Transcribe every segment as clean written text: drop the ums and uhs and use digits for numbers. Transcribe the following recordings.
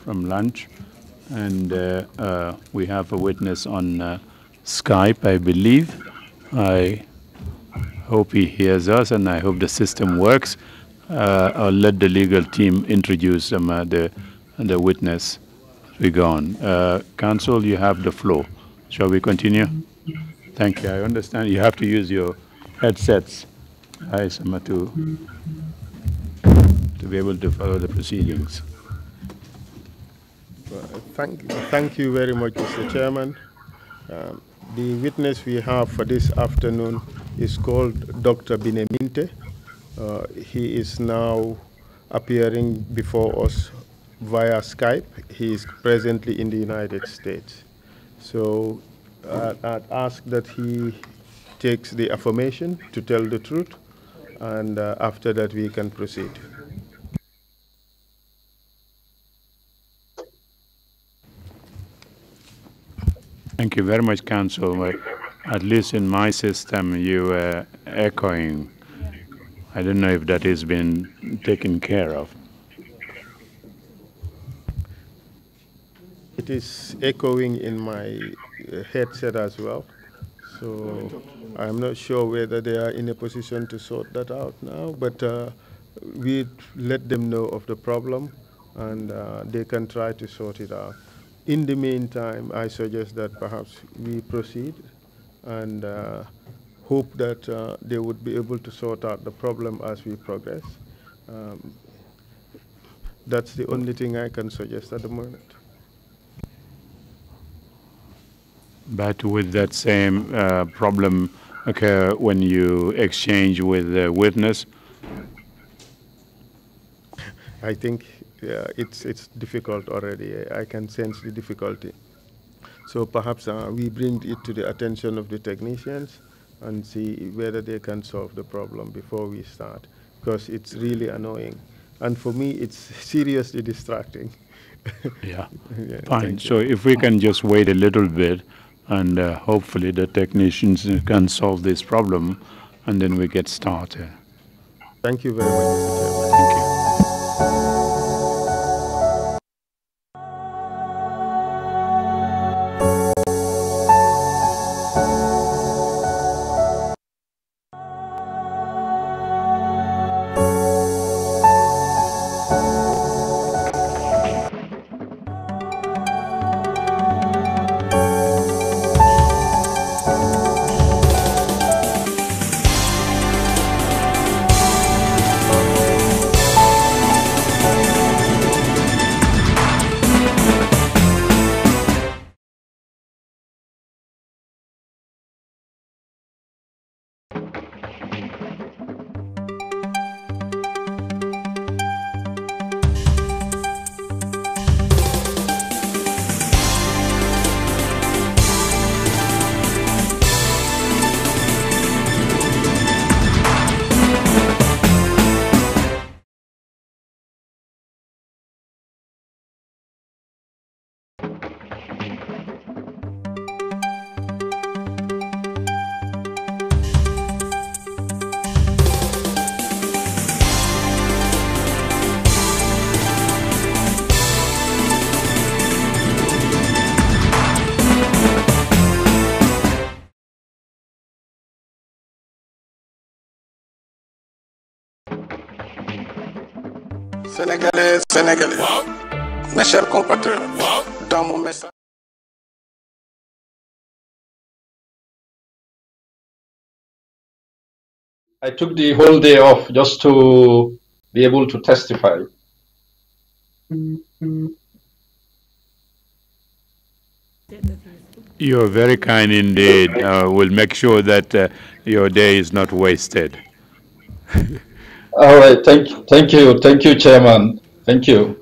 from lunch, and we have a witness on Skype, I believe. I hope he hears us, and I hope the system works. I'll let the legal team introduce the witness. We go on. Counsel, you have the floor. Shall we continue? Thank you. I understand you have to use your headsets, to be able to follow the proceedings. Thank you very much, Mr. Chairman. The witness we have for this afternoon is called Dr. Bineminte. He is now appearing before us via Skype. He is presently in the United States. So I'd ask that he takes the affirmation to tell the truth, and after that we can proceed. Thank you very much, Counsel. At least in my system, you were echoing. I don't know if that has been taken care of. It is echoing in my headset as well. So I'm not sure whether they are in a position to sort that out now, but we let them know of the problem, and they can try to sort it out. In the meantime, I suggest that perhaps we proceed and hope that they would be able to sort out the problem as we progress. That's the only thing I can suggest at the moment. But would that same problem occur when you exchange with the witness? I think it's difficult already. I can sense the difficulty. So perhaps we bring it to the attention of the technicians and see whether they can solve the problem before we start, because it's really annoying. And for me, it's seriously distracting. Yeah, fine. So if we can just wait a little bit, and hopefully the technicians can solve this problem, and then we get started. Thank you very much, Mr. Chairman. Thank you. Sénégalais, Sénégalais, mes chers compatriotes, dans mon message. I took the whole day off just to be able to testify. You're very kind indeed. We'll make sure that your day is not wasted. All right, thank you, Chairman. Thank you.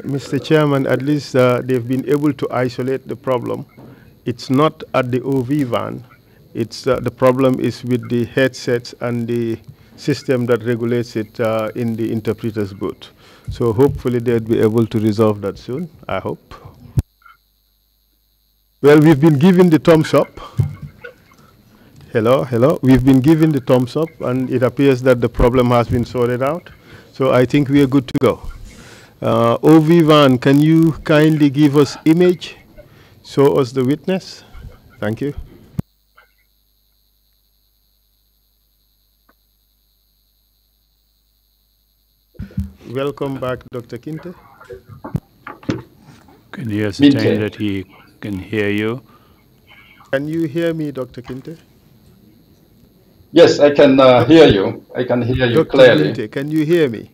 Mr. Chairman, at least they've been able to isolate the problem. It's not at the OV van, It's the problem is with the headsets and the system that regulates it in the interpreter's booth. So hopefully they'll be able to resolve that soon, I hope. Well, we've been given the thumbs up. Hello, hello. We've been given the thumbs up, and it appears that the problem has been sorted out. So I think we are good to go. Ovivan, can you kindly give us image? Show us the witness. Thank you. Welcome back, Dr. Kinte. Can you ascertain that he can hear you? Can you hear me, Dr. Kinte? Yes, I can hear you. I can hear you Dr. clearly. Kinte, can you hear me?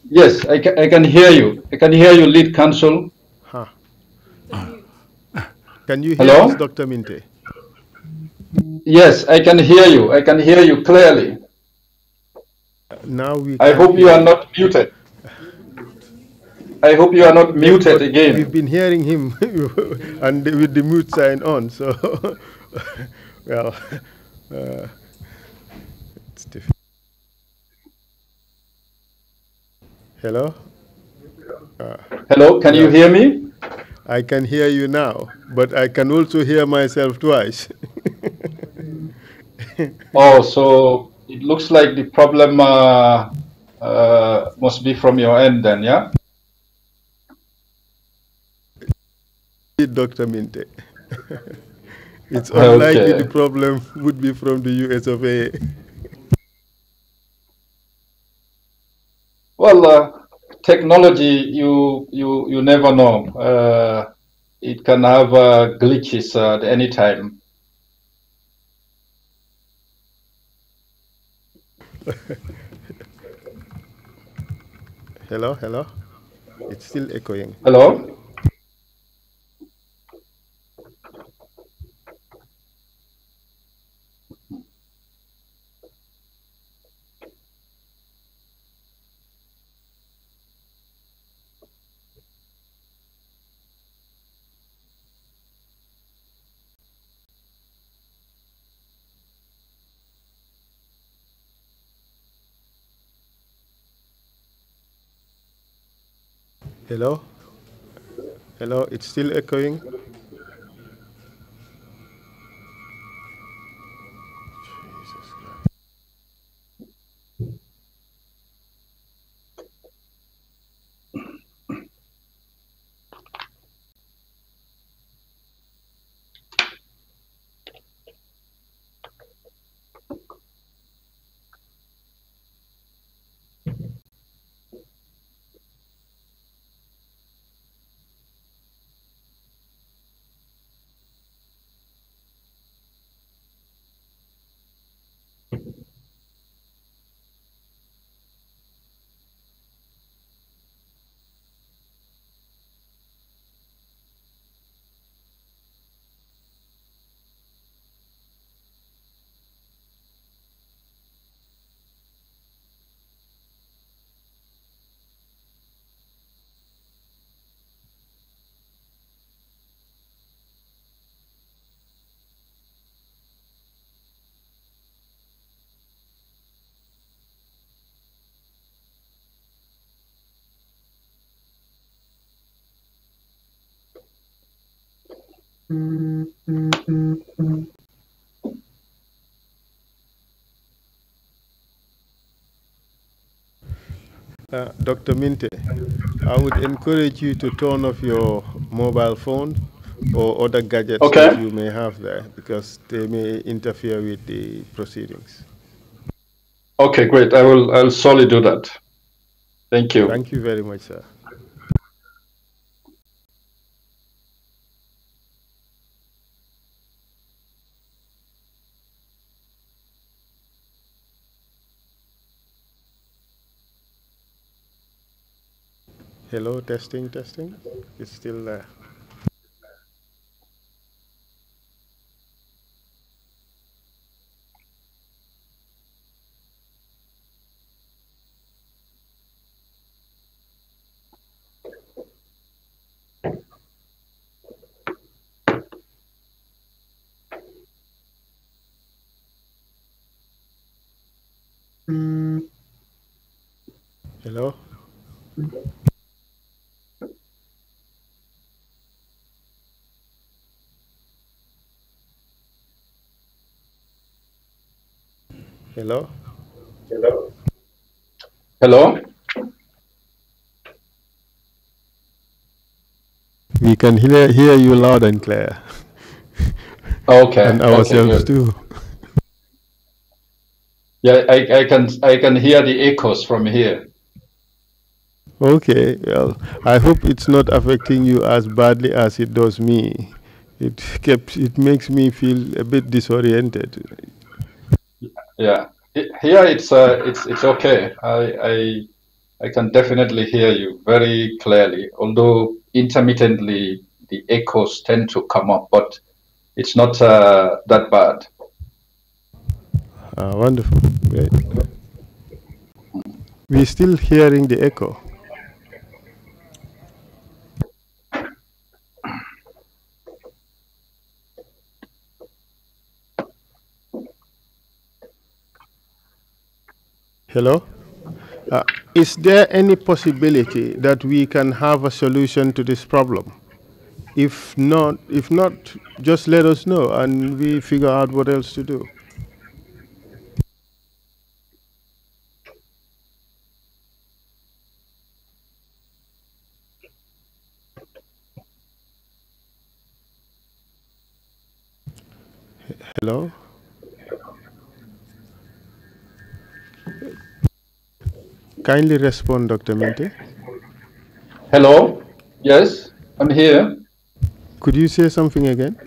Yes, I can hear you. I can hear you, lead counsel. Huh. Can you hear Hello? us, Dr. Minte? Yes, I can hear you. I can hear you clearly. Now we. I hope you are not muted. I hope you are not muted again. We've been hearing him and with the mute sign on, so well, it's difficult. Hello? Hello, can you hear me? I can hear you now, but I can also hear myself twice. Oh, so it looks like the problem must be from your end then, yeah? Dr. Minte. It's unlikely the problem would be from the US of A. Well, technology, you never know. It can have glitches at any time. Hello, hello. It's still echoing. Hello? Hello? Hello, it's still echoing. Dr. Minte, I would encourage you to turn off your mobile phone or other gadgets that you may have there, because they may interfere with the proceedings. Okay, great. I'll solely do that. Thank you. Thank you very much, sir. Hello, testing, testing. It's still there. Hello? Hello? Hello? Hello? We can hear you loud and clear. Okay. And Okay, ourselves good. too. Yeah, I can hear the echoes from here. Okay, well, I hope it's not affecting you as badly as it does me. It makes me feel a bit disoriented. Yeah. Here it's okay. I can definitely hear you very clearly, although intermittently the echoes tend to come up, but it's not that bad. Wonderful, great. We're still hearing the echo. Hello? Is there any possibility that we can have a solution to this problem? If not, just let us know and we figure out what else to do. Hello? Kindly respond, Dr. Minte. Hello? Yes, I'm here. Could you say something again?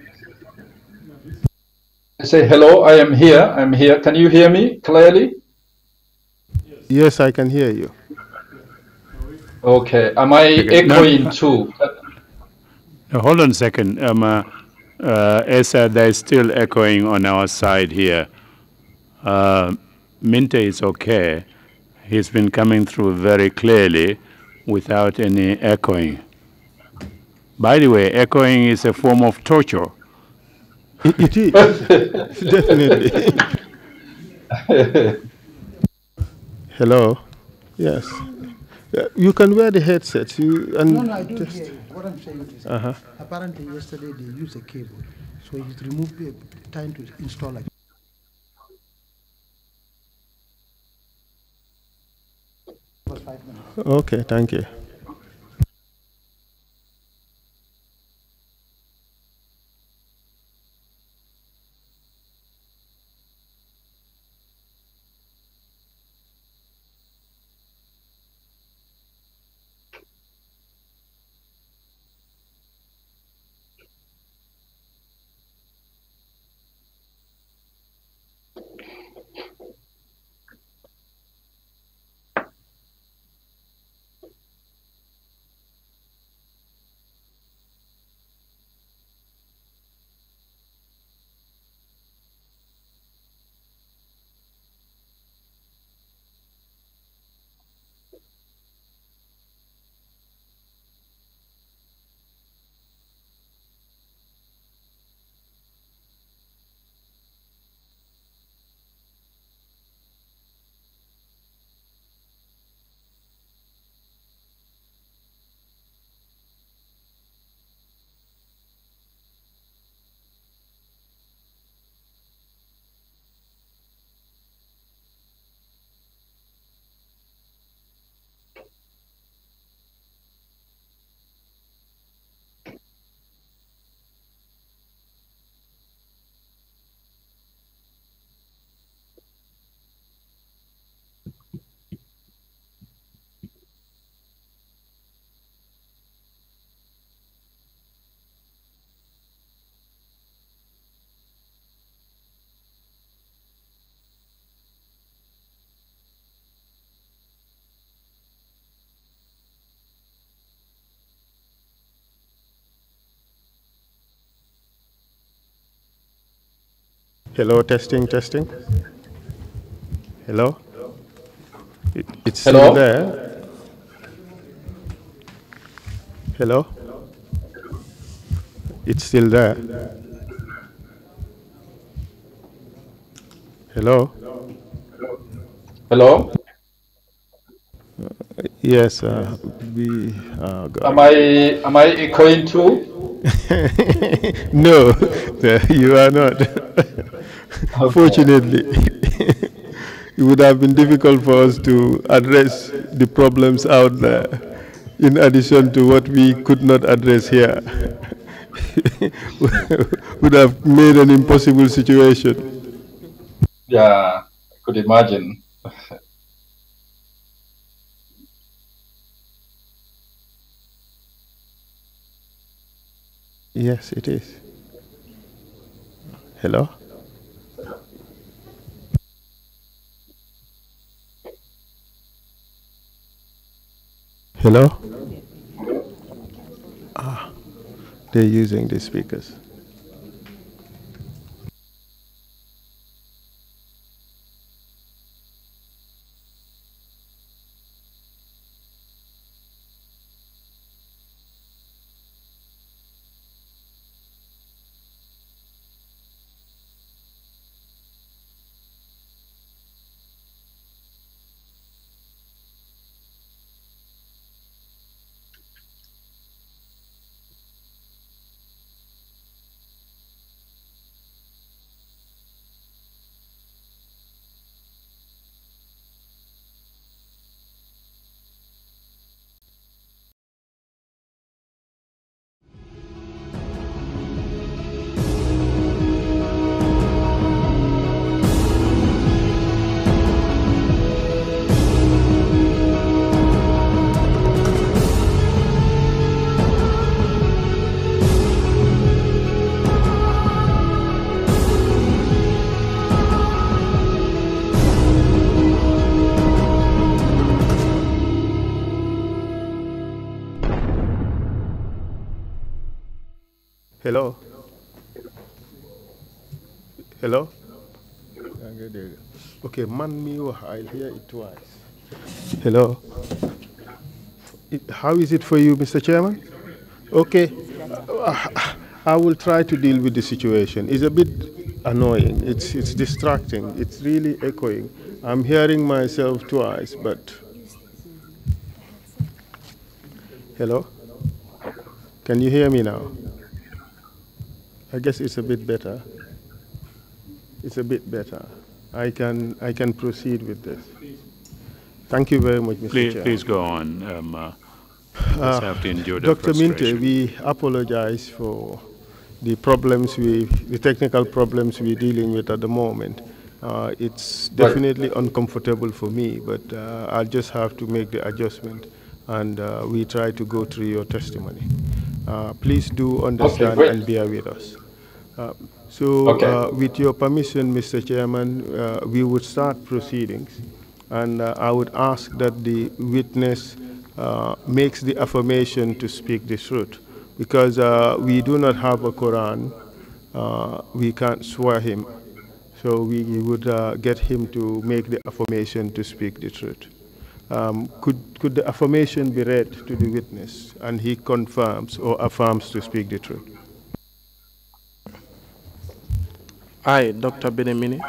I say hello, I am here. I'm here. Can you hear me clearly? Yes, I can hear you. Okay. Am I Okay. echoing too? Hold on a second. Esa, there's still echoing on our side here. Minte is okay. He's been coming through very clearly without any echoing. By the way, echoing is a form of torture. It is, definitely. Hello? Yes. You can wear the headsets. No, I don't hear you. What I'm saying is, apparently yesterday they used a cable, so it removed the time to install it. It was 5 minutes. Okay, thank you. Hello, testing, testing. Hello? It's still Hello? there. Hello? It's still there. Hello? Hello? Yes, Am I echoing too? no, you are not. Okay. Fortunately, it would have been difficult for us to address the problems out there, in addition to what we could not address here. Would have made an impossible situation. Yeah, I could imagine. Yes, it is. Hello? Hello? Ah, they're using the speakers. Hello? Hello? Okay, man me, I'll hear it twice. Hello? How is it for you, Mr. Chairman? Okay. I will try to deal with the situation. It's a bit annoying. It's distracting. It's really echoing. I'm hearing myself twice, but... Hello? Can you hear me now? I guess it's a bit better. It's a bit better. I can proceed with this. Thank you very much, Mr. Chair. Please go on. Let's have to endure the Dr. Minte, frustration. we apologize for the problems the technical problems we're dealing with at the moment. It's definitely uncomfortable for me, but I'll just have to make the adjustment, and we try to go through your testimony. Please do understand and bear with us. With your permission, Mr. Chairman, we would start proceedings, and I would ask that the witness makes the affirmation to speak the truth, because we do not have a Quran. We can't swear him, so we would get him to make the affirmation to speak the truth. Could the affirmation be read to the witness, and he confirms or affirms to speak the truth? I, Dr. Benemini.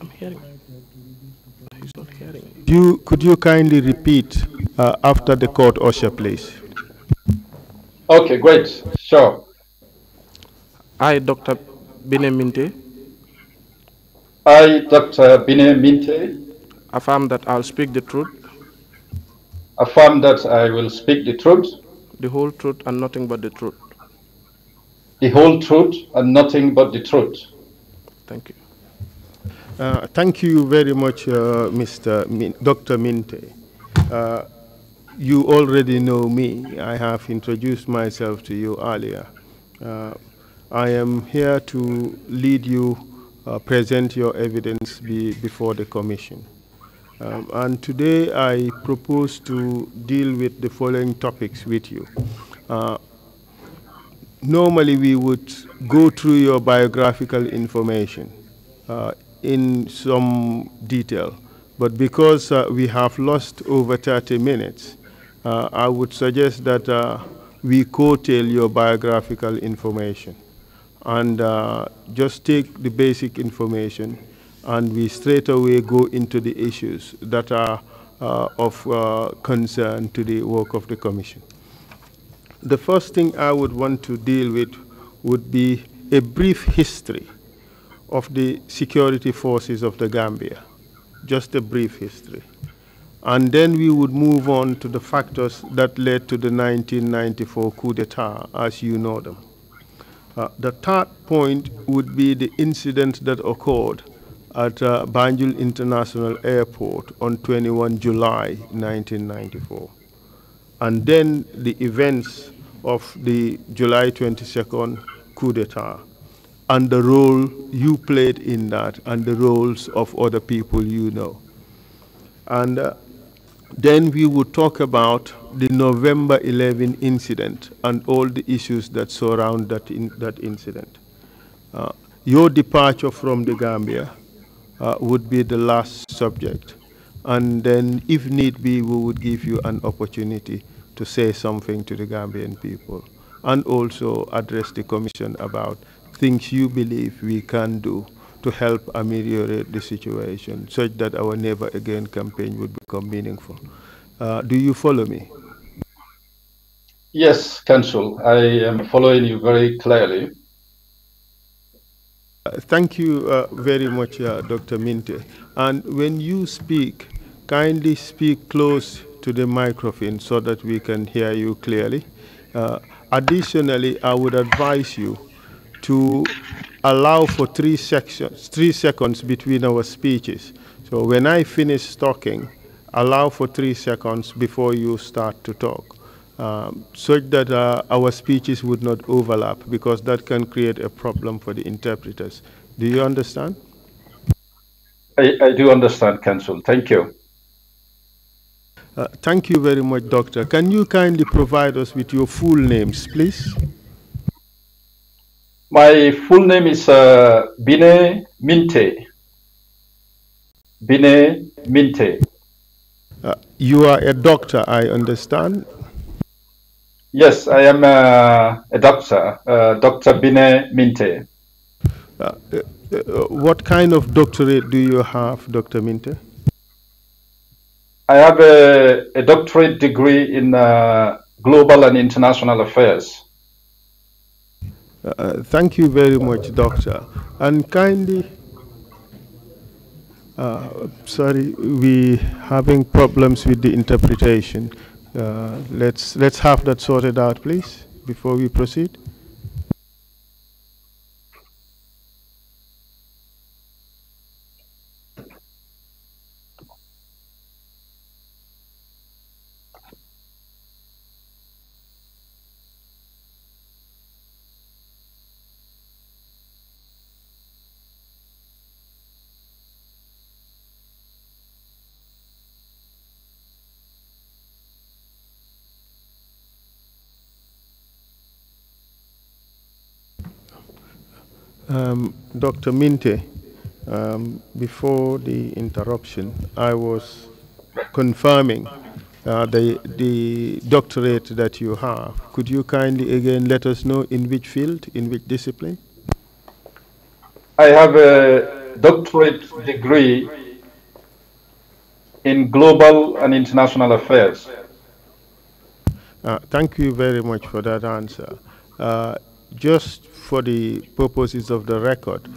I'm hearing. He's not hearing. Could you kindly repeat after the court usher, please? Okay, great. Sure. I, Dr. Beneminte. I, Dr. Beneminte. Affirm that I'll speak the truth. Affirm that I will speak the truth. The whole truth and nothing but the truth. The whole truth and nothing but the truth. Thank you. Thank you very much, Dr. Minte. You already know me. I have introduced myself to you earlier. I am here to lead you, present your evidence before the commission. And today I propose to deal with the following topics with you. Normally we would go through your biographical information in some detail, but because we have lost over 30 minutes, I would suggest that we curtail your biographical information and just take the basic information, and we straight away go into the issues that are of concern to the work of the Commission. The first thing I would want to deal with would be a brief history of the security forces of the Gambia, just a brief history. And then we would move on to the factors that led to the 1994 coup d'etat, as you know them. The third point would be the incident that occurred at Banjul International Airport on 21 July 1994. And then the events of the July 22nd coup d'etat and the role you played in that and the roles of other people you know. And then we would talk about the November 11 incident and all the issues that surround that incident. Your departure from the Gambia would be the last subject. And then, if need be, we would give you an opportunity to say something to the Gambian people and also address the Commission about things you believe we can do to help ameliorate the situation such that our Never Again campaign would become meaningful. Do you follow me? Yes, Council, I am following you very clearly. Thank you very much, Dr. Minte. And when you speak, kindly speak close to the microphone so that we can hear you clearly. Additionally, I would advise you to allow for 3 seconds between our speeches. So when I finish talking, allow for 3 seconds before you start to talk, so that our speeches would not overlap, because that can create a problem for the interpreters. Do you understand? I do understand, Council. Thank you. Thank you very much, Doctor. Can you kindly provide us with your full names, please? My full name is Bine Minte. Bine Minte. You are a doctor, I understand. Yes, I am a doctor, Dr. Bine Minte. What kind of doctorate do you have, Dr. Minte? I have a doctorate degree in global and international affairs. Thank you very much, Doctor. And kindly, sorry, we having problems with the interpretation. Let's have that sorted out, please, before we proceed. Dr. Minte, before the interruption, I was confirming the doctorate that you have. Could you kindly again let us know in which field, in which discipline? I have a doctorate degree in global and international affairs. Thank you very much for that answer. Just for the purposes of the record,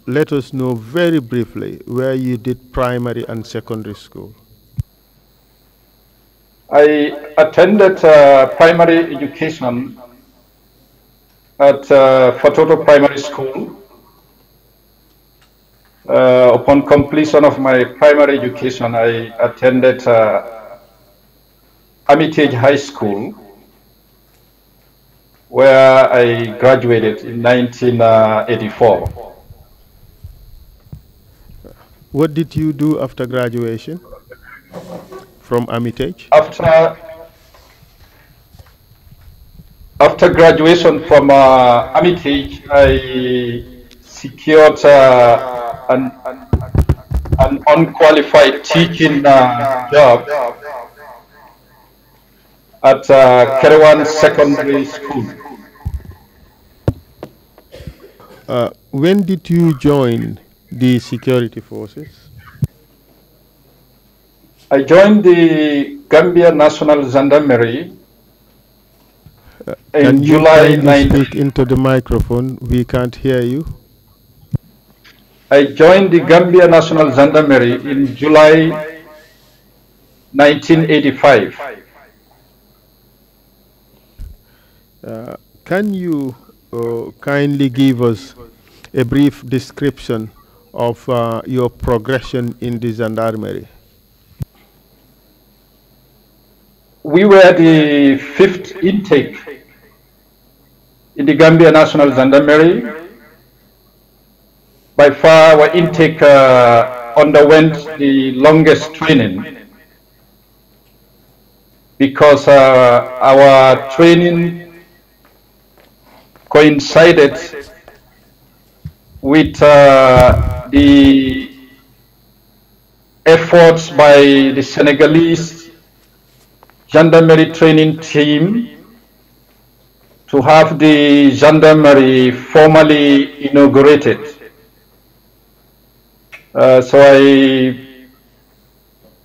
let us know very briefly where you did primary and secondary school. I attended primary education at Fatoto Primary School. Upon completion of my primary education, I attended Armitage High School, where I graduated in 1984. What did you do after graduation from Armitage? After graduation from Armitage, I secured an unqualified teaching job at Kerewan Secondary School. When did you join the security forces? I joined the Gambia National Gendarmerie in July 19. Speak into the microphone? We can't hear you. I joined the Gambia National Gendarmerie in July 1985. Can you kindly give us a brief description of your progression in the gendarmerie? We were the 5th intake in the Gambia National Gendarmerie. By far, our intake underwent the longest training because our training coincided with the efforts by the Senegalese gendarmerie training team to have the gendarmerie formally inaugurated. So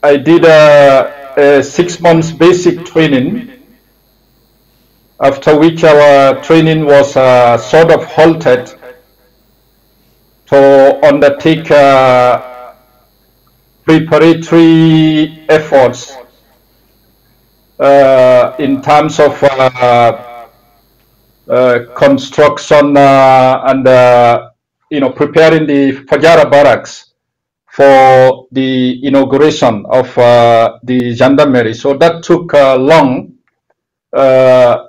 I did a 6 months basic training, after which our training was sort of halted to undertake preparatory efforts in terms of construction and preparing the Fajara barracks for the inauguration of the gendarmerie. So that took long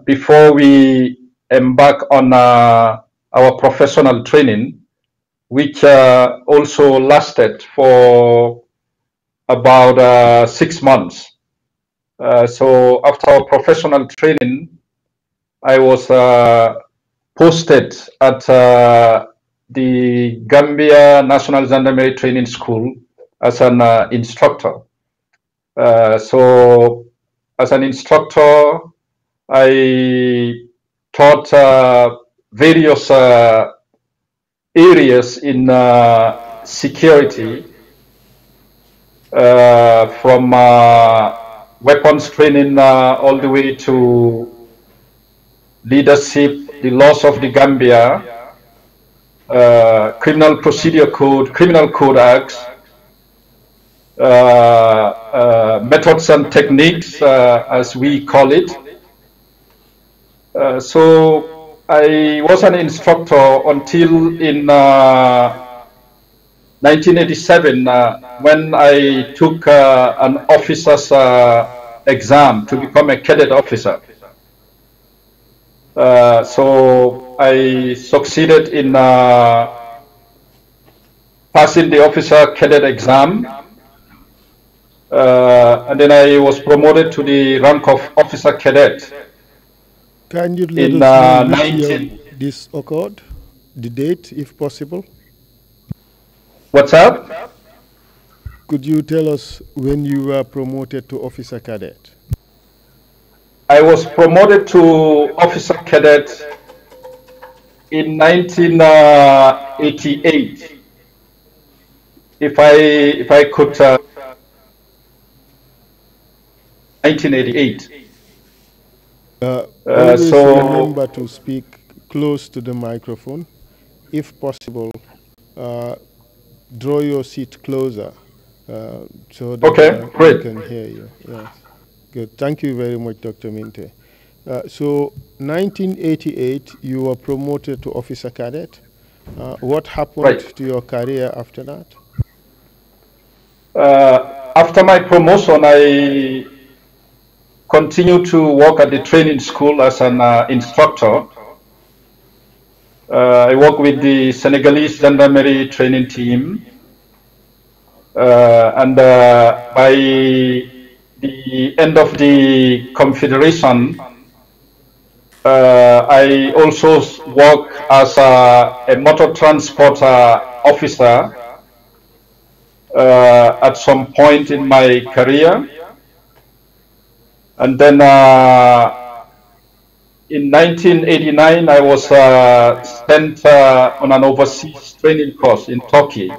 before we embark on our professional training, which also lasted for about 6 months. So after our professional training, I was posted at the Gambia National Gendarmerie Training School as an instructor. So as an instructor, I taught various areas in security, from weapons training all the way to leadership, the laws of the Gambia, criminal procedure code, criminal code acts, methods and techniques, as we call it. So I was an instructor until in 1987, when I took an officer's exam to become a cadet officer. So I succeeded in passing the officer cadet exam, and then I was promoted to the rank of officer cadet. Can you let us know which year this occurred, the date, if possible? What's up? Could you tell us when you were promoted to officer cadet? I was promoted to officer cadet in 1988. If I could, 1988. Always so remember to speak close to the microphone. If possible, draw your seat closer so that we can hear you. Yes. Good. Thank you very much, Dr. Minte. So 1988, you were promoted to officer cadet. What happened to your career after that? After my promotion, I continued to work at the training school as an instructor. I worked with the Senegalese gendarmerie training team. And by the end of the Confederation, I also work as a motor transport officer at some point in my career. And then in 1989, I was sent on an overseas training course in Turkey.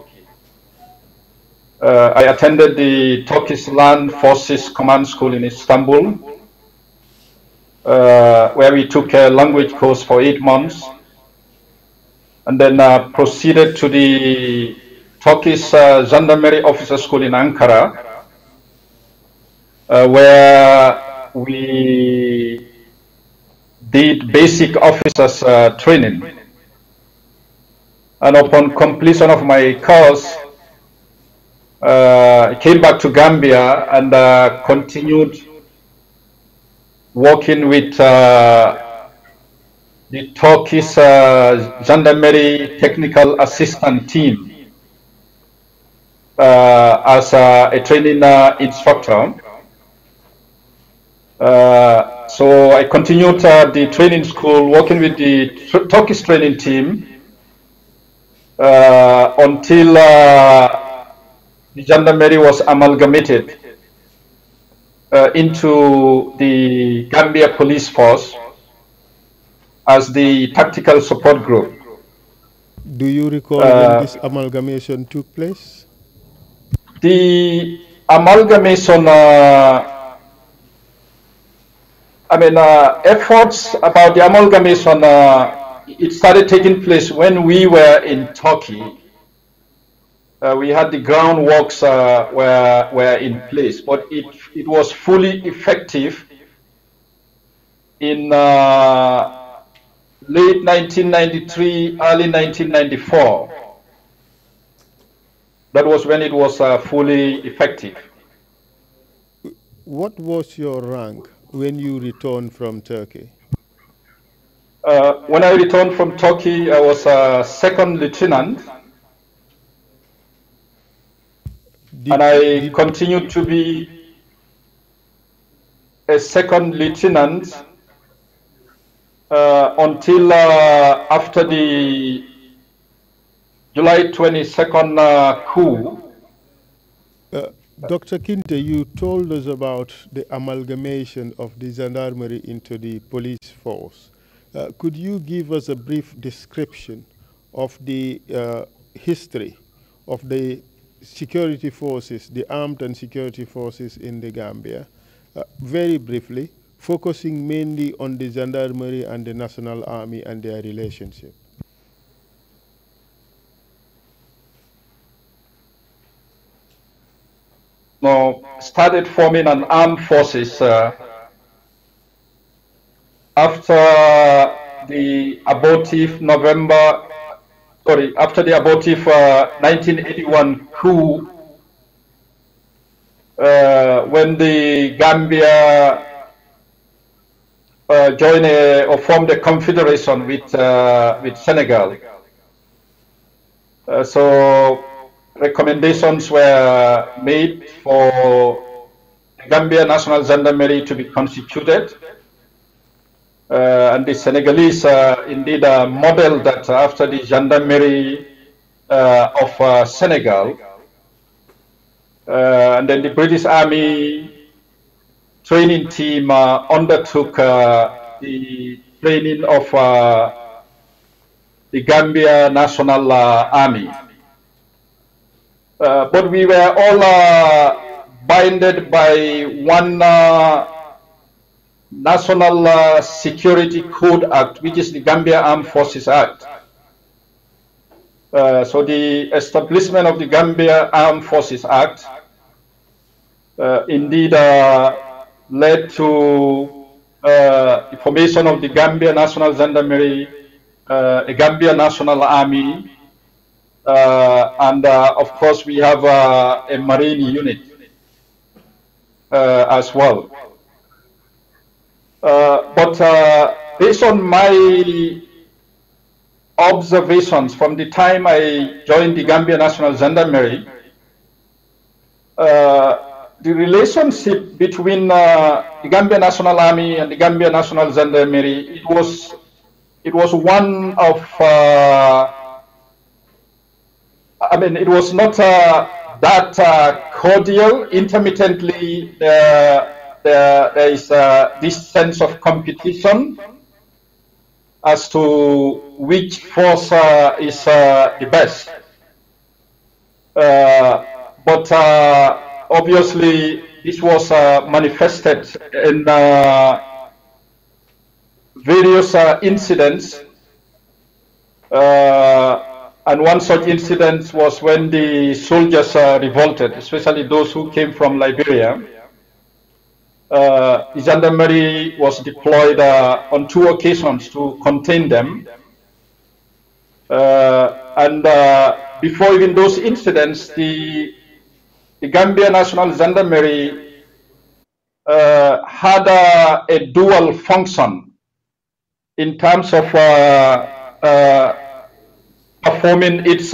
I attended the Turkish Land Forces Command School in Istanbul, where we took a language course for 8 months, and then proceeded to the Turkish Gendarmerie Officer School in Ankara, where we did basic officers training. And upon completion of my course, I came back to Gambia and continued working with the Turkish Gendarmerie Technical Assistant Team as a training instructor. So I continued the training school, working with the Turkish training team until the Gendarmerie was amalgamated into the Gambia Police Force as the tactical support group. Do you recall when this amalgamation took place? The amalgamation, efforts about the amalgamation, it started taking place when we were in Turkey. We had the groundworks were in place, but it was fully effective in late 1993, early 1994. That was when it was fully effective. What was your rank when you returned from Turkey? When I returned from Turkey, I was a second lieutenant. And I continued to be a second lieutenant until after the July 22nd coup. Dr. Kinte, you told us about the amalgamation of the Gendarmerie into the police force. Could you give us a brief description of the history of the security forces, the armed and security forces in the Gambia, very briefly, focusing mainly on the Gendarmerie and the National Army and their relationship? Started forming an armed forces after the abortive after the abortive 1981 coup, when the Gambia joined or formed a confederation with Senegal. So recommendations were made for the Gambia National Gendarmerie to be constituted. And the Senegalese indeed modeled that after the Gendarmerie of Senegal. And then the British Army training team undertook the training of the Gambia National Army. But we were all binded by one National Security Code Act, which is the Gambia Armed Forces Act. So the establishment of the Gambia Armed Forces Act indeed led to the formation of the Gambia National Gendarmerie, a Gambia National Army, and of course we have a Marine unit as well. But based on my observations from the time I joined the Gambia National Gendarmerie, the relationship between the Gambia National Army and the Gambia National Gendarmerie, it was one of, it was not that cordial. Intermittently, there is this sense of competition as to which force is the best. But but obviously this was manifested in various incidents, and one such incident was when the soldiers revolted, especially those who came from Liberia. The gendarmerie was deployed on 2 occasions to contain them. And before even those incidents, the Gambia National Gendarmerie had a dual function in terms of performing its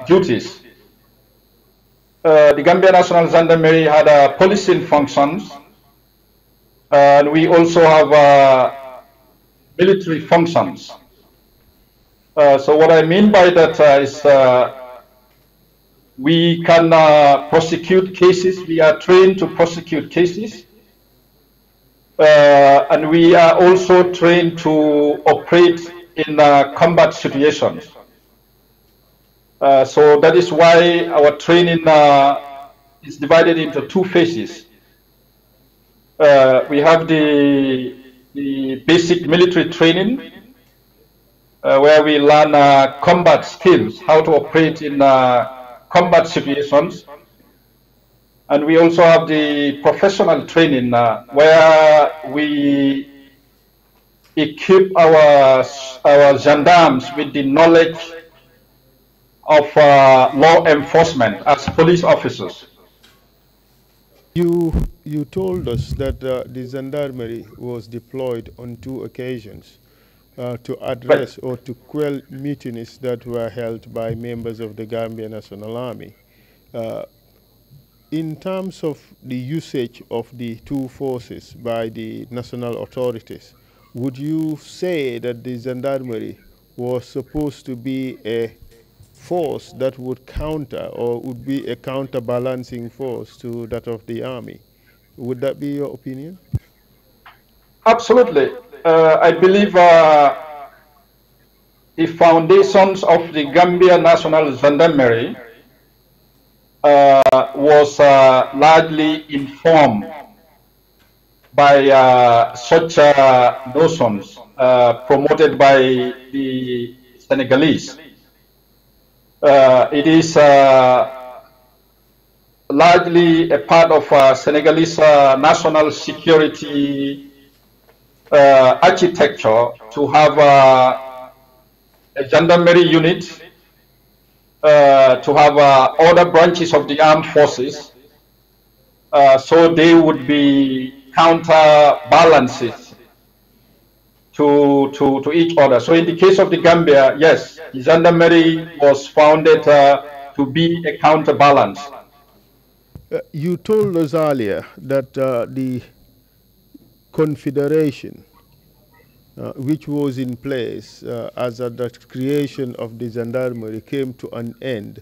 duties. The Gambia National Gendarmerie had policing functions, and we also have military functions. So what I mean by that is we can prosecute cases. We are trained to prosecute cases. And we are also trained to operate in combat situations. So that is why our training is divided into 2 phases. We have the basic military training, where we learn combat skills, how to operate in combat situations. And we also have the professional training, where we equip our gendarmes with the knowledge of law enforcement as police officers. You told us that the gendarmerie was deployed on 2 occasions to address or to quell mutinies that were held by members of the Gambia National Army. In terms of the usage of the 2 forces by the national authorities, would you say that the gendarmerie was supposed to be a force that would counter or would be a counterbalancing force to that of the army? Would that be your opinion? Absolutely. I believe the foundations of the Gambia National Gendarmerie was largely informed by such notions promoted by the Senegalese. It is largely a part of Senegalese national security architecture to have a gendarmerie unit, to have other branches of the armed forces, so they would be counterbalances to each other. So in the case of the Gambia, yes, the gendarmerie was founded to be a counterbalance. You told us earlier that the confederation, which was in place as the creation of the gendarmerie, came to an end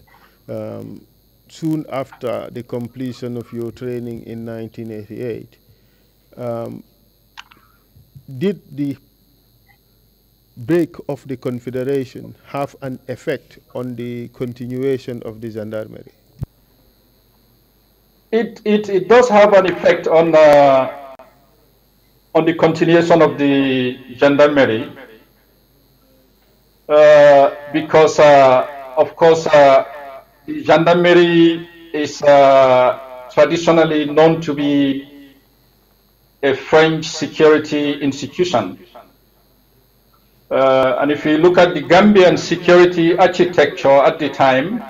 soon after the completion of your training in 1988. Did the break of the confederation have an effect on the continuation of the gendarmerie? It does have an effect on the continuation of the gendarmerie, because of course the gendarmerie is traditionally known to be a French security institution. And if you look at the Gambian security architecture at the time,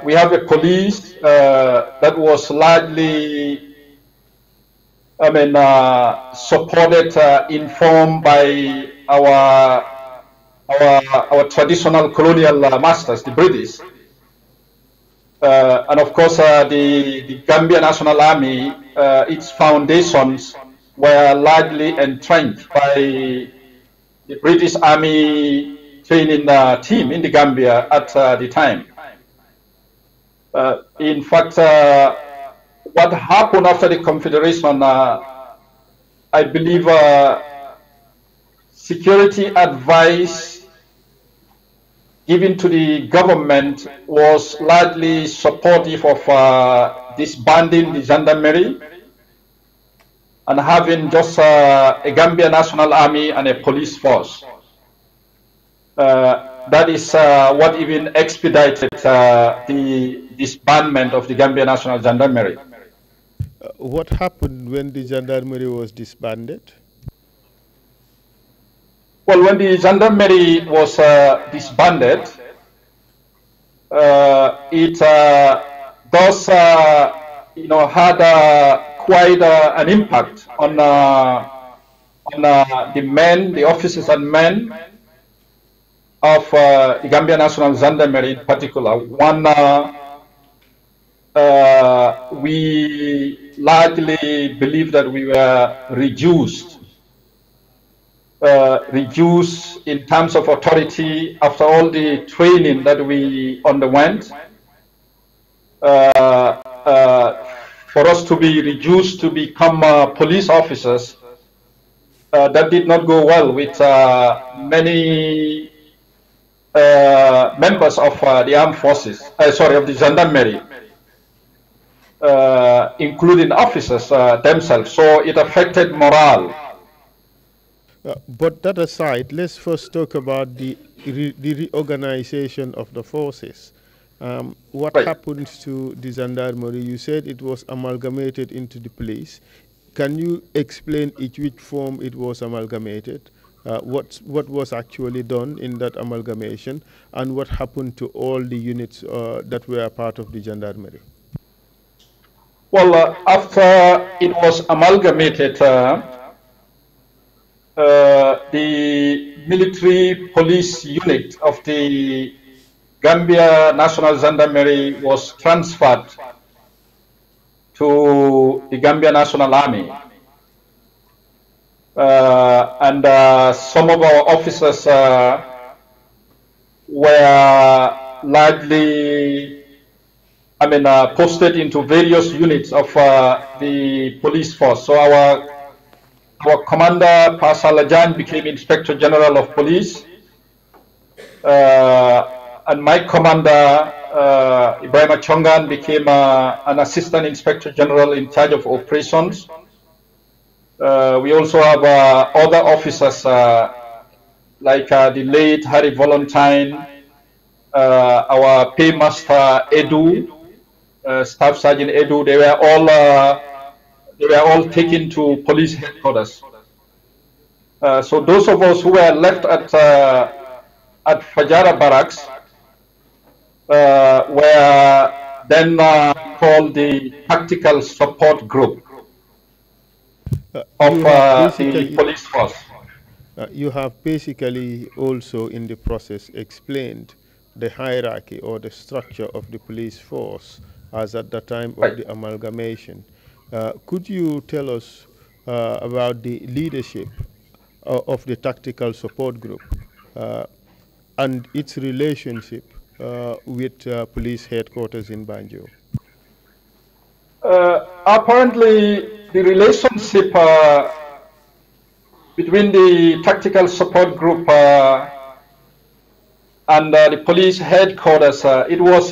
we have a police that was largely, supported, informed by our traditional colonial masters, the British. And of course, the Gambia National Army, its foundations were largely entrenched by the British Army training team in the Gambia at the time. In fact, what happened after the Confederation, I believe security advice given to the government was largely supportive of disbanding the gendarmerie and having just a Gambia National Army and a police force. That is what even expedited the disbandment of the Gambia National Gendarmerie. What happened when the gendarmerie was disbanded? Well, when the gendarmerie was disbanded, it does, had quite an impact on the men, the officers and men of the Gambia National Gendarmerie in particular. One, we largely believe that we were reduced in terms of authority after all the training that we underwent. For us to be reduced to become police officers, that did not go well with many members of the armed forces, of the gendarmerie, including officers themselves. So it affected morale. But that aside, let's first talk about the reorganization of the forces. What happened to the gendarmerie? You said it was amalgamated into the police. Can you explain which form it was amalgamated? What was actually done in that amalgamation, and what happened to all the units that were part of the gendarmerie? Well, after it was amalgamated, the military police unit of the Gambia National Gendarmerie was transferred to the Gambia National Army. And some of our officers were largely, posted into various units of the police force. So our commander, Pasalajan, became Inspector General of Police. And my commander, Ibrahim Chongan, became an Assistant Inspector General in charge of operations. We also have other officers like the late Harry Valentine, our paymaster Edu, Staff Sergeant Edu. They were all taken to police headquarters. So those of us who were left at Fajara Barracks were then called the Tactical Support Group of the police force. You have basically also in the process explained the hierarchy or the structure of the police force as at the time of the amalgamation. Could you tell us about the leadership of the Tactical Support Group and its relationship with police headquarters in Banjul? Apparently, the relationship between the Tactical Support Group and the police headquarters, it was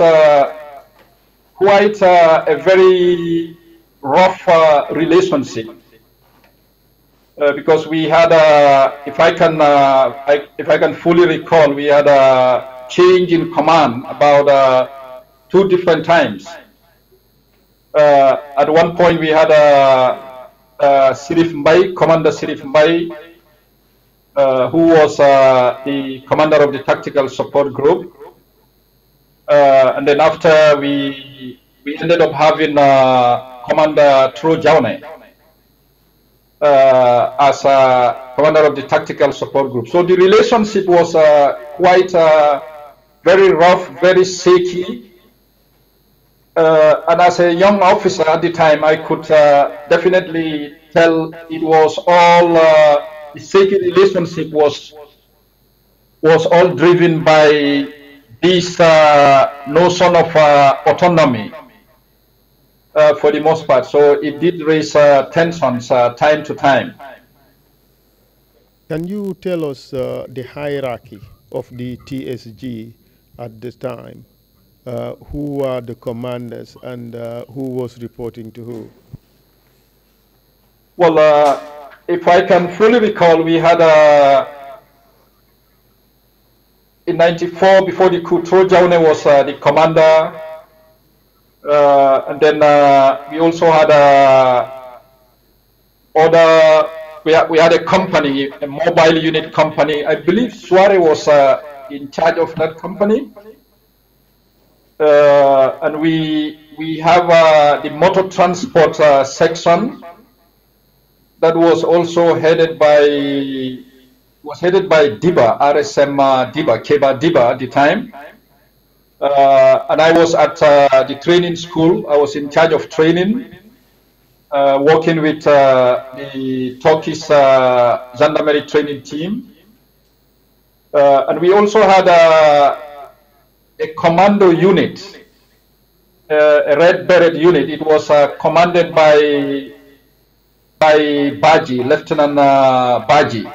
quite a very rough relationship. Because we had, if I can fully recall, we had a change in command about 2 different times. At one point, we had Sirif Mbai, Commander Sirif Mbai, who was the commander of the Tactical Support Group. And then after, we ended up having Commander Tro Jaune as commander of the Tactical Support Group. So the relationship was quite very rough, very shaky. And as a young officer at the time, I could definitely tell it was all, the shaky relationship was all driven by this notion of autonomy for the most part. So it did raise tensions time to time. Can you tell us the hierarchy of the TSG at this time? Who are the commanders and who was reporting to who? Well, if I can fully recall, we had in '94, before the coup, Trojaune was the commander, and then we also had we had a company, a mobile unit company. I believe Suare was in charge of that company, and we have the motor transport section that was also headed by Diba, RSM Diba, Keba Diba at the time. And I was at the training school. I was in charge of training, working with the Turkish gendarmerie training team. And we also had a commando unit, a red beret unit. It was commanded by Baji, Lieutenant Baji.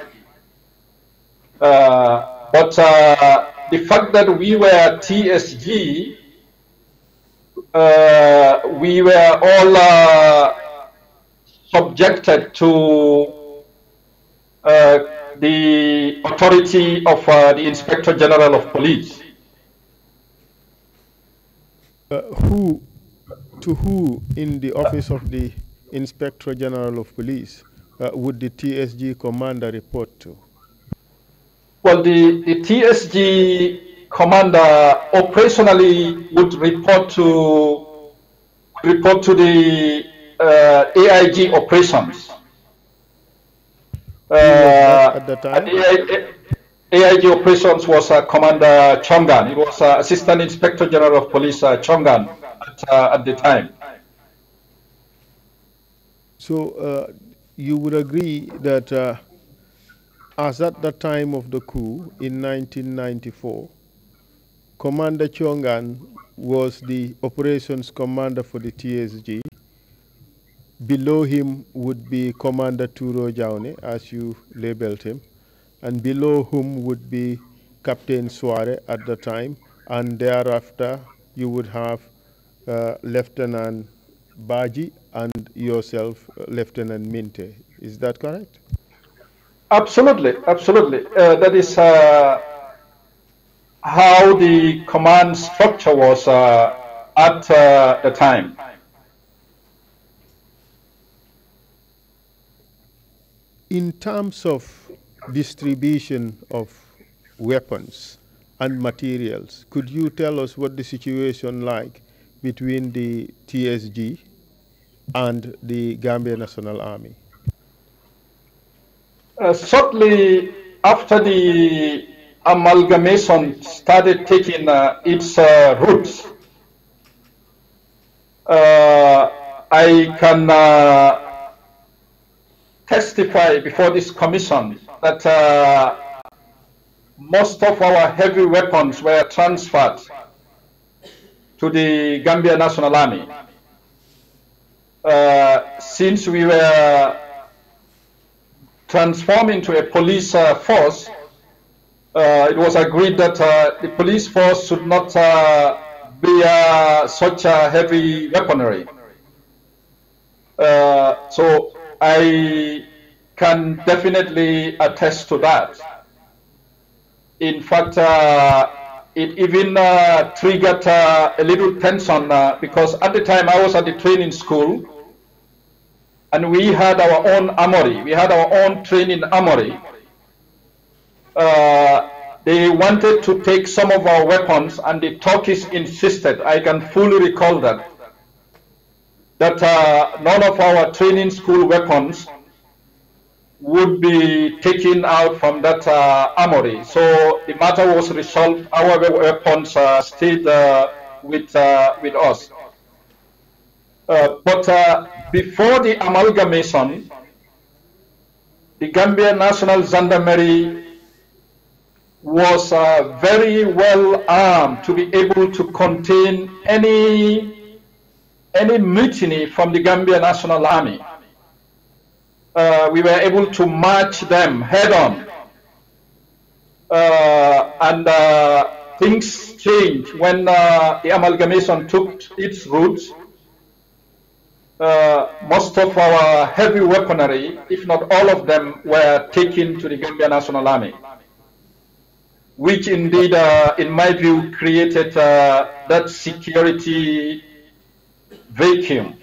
But the fact that we were TSG, we were all subjected to the authority of the Inspector General of Police. Who in the office of the Inspector General of Police would the TSG commander report to? Well, the TSG commander operationally would report to the AIG operations. At the time? AIG operations was Commander Chongan. It was Assistant Inspector General of Police Chongan at the time. So you would agree that as at the time of the coup in 1994, Commander Chongan was the operations commander for the TSG. Below him would be Commander Turo Jaune, as you labeled him, and below whom would be Captain Suare at the time, and thereafter you would have Lieutenant Baji and yourself, Lieutenant Minte. Is that correct? Absolutely, absolutely. That is how the command structure was at the time. In terms of distribution of weapons and materials, could you tell us what the situation like between the TSG and the Gambia National Army? Shortly after the amalgamation started taking its roots, I can testify before this commission that most of our heavy weapons were transferred to the Gambia National Army. Since we were transforming to a police force, it was agreed that the police force should not bear such a heavy weaponry. So I can definitely attest to that. In fact, it even triggered a little tension because at the time I was at the training school and we had our own armory. We had our own training armory. They wanted to take some of our weapons and the Turkish insisted, I can fully recall that none of our training school weapons would be taken out from that armory. So the matter was resolved. Our weapons stayed with us. But before the amalgamation, the Gambia National Gendarmerie was very well armed to be able to contain any mutiny from the Gambia National Army. We were able to match them head on. And things changed when the amalgamation took its roots. Most of our heavy weaponry, if not all of them, were taken to the Gambia National Army, which indeed, in my view, created that security vacuum.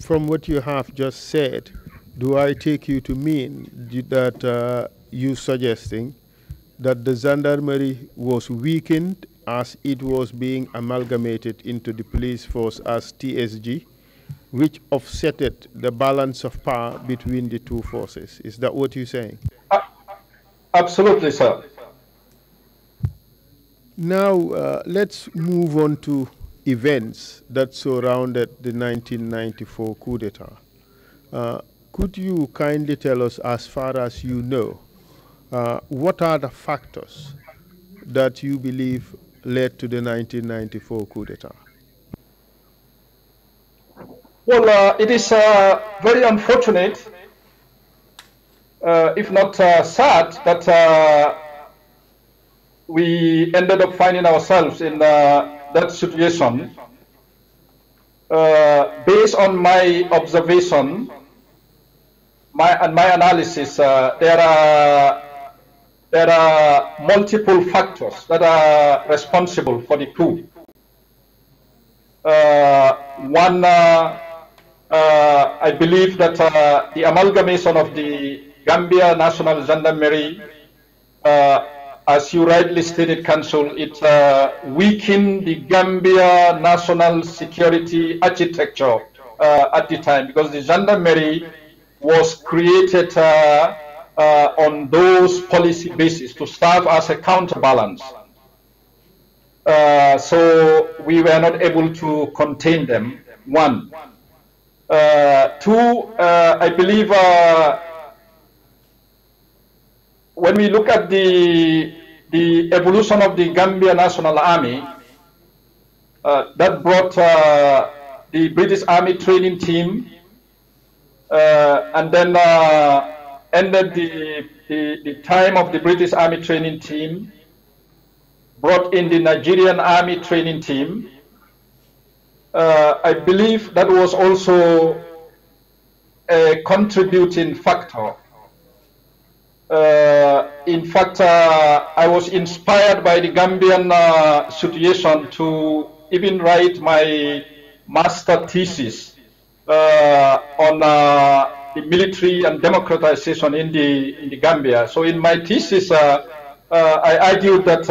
From what you have just said, do I take you to mean that you suggesting that the gendarmerie was weakened as it was being amalgamated into the police force as TSG, which offsetted the balance of power between the two forces? Is that what you're saying? Absolutely, sir. Now, let's move on to events that surrounded the 1994 coup d'etat. Could you kindly tell us, as far as you know, what are the factors that you believe led to the 1994 coup d'etat? Well, it is very unfortunate, if not sad, that we ended up finding ourselves in that situation. Based on my observation and my analysis, there are multiple factors that are responsible for the coup. One, I believe that the amalgamation of the Gambia National Gendarmerie, as you rightly stated, Council, it weakened the Gambia national security architecture at the time, because the gendarmerie was created on those policy bases to serve as a counterbalance. So we were not able to contain them, one. Two, I believe when we look at the evolution of the Gambia National Army, that brought the British Army training team, and then ended the time of the British Army training team, brought in the Nigerian Army training team. I believe that was also a contributing factor. In fact, I was inspired by the Gambian situation to even write my master thesis on the military and democratization in the Gambia. So in my thesis, I argued that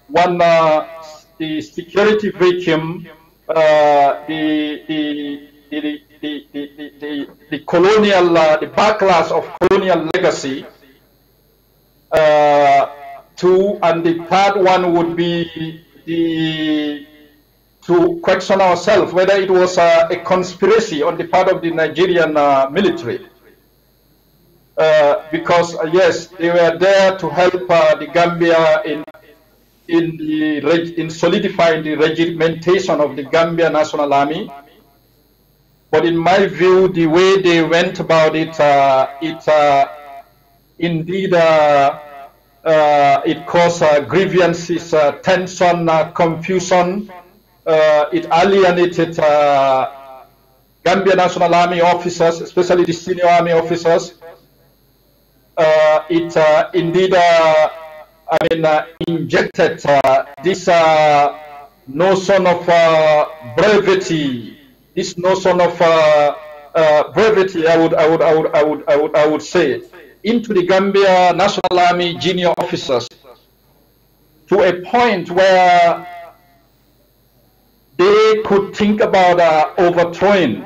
one, the security vacuum, the colonial, the backlash of colonial legacy. Two, and the third one would be to question ourselves whether it was a conspiracy on the part of the Nigerian military. Because yes, they were there to help the Gambia in solidifying the regimentation of the Gambia National Army. But in my view, the way they went about it, indeed, it caused grievances, tension, confusion. It alienated Gambia National Army officers, especially the senior army officers. It indeed, injected this notion of brevity. This notion of brevity, I would say, into the Gambia National Army junior officers, to a point where they could think about overthrowing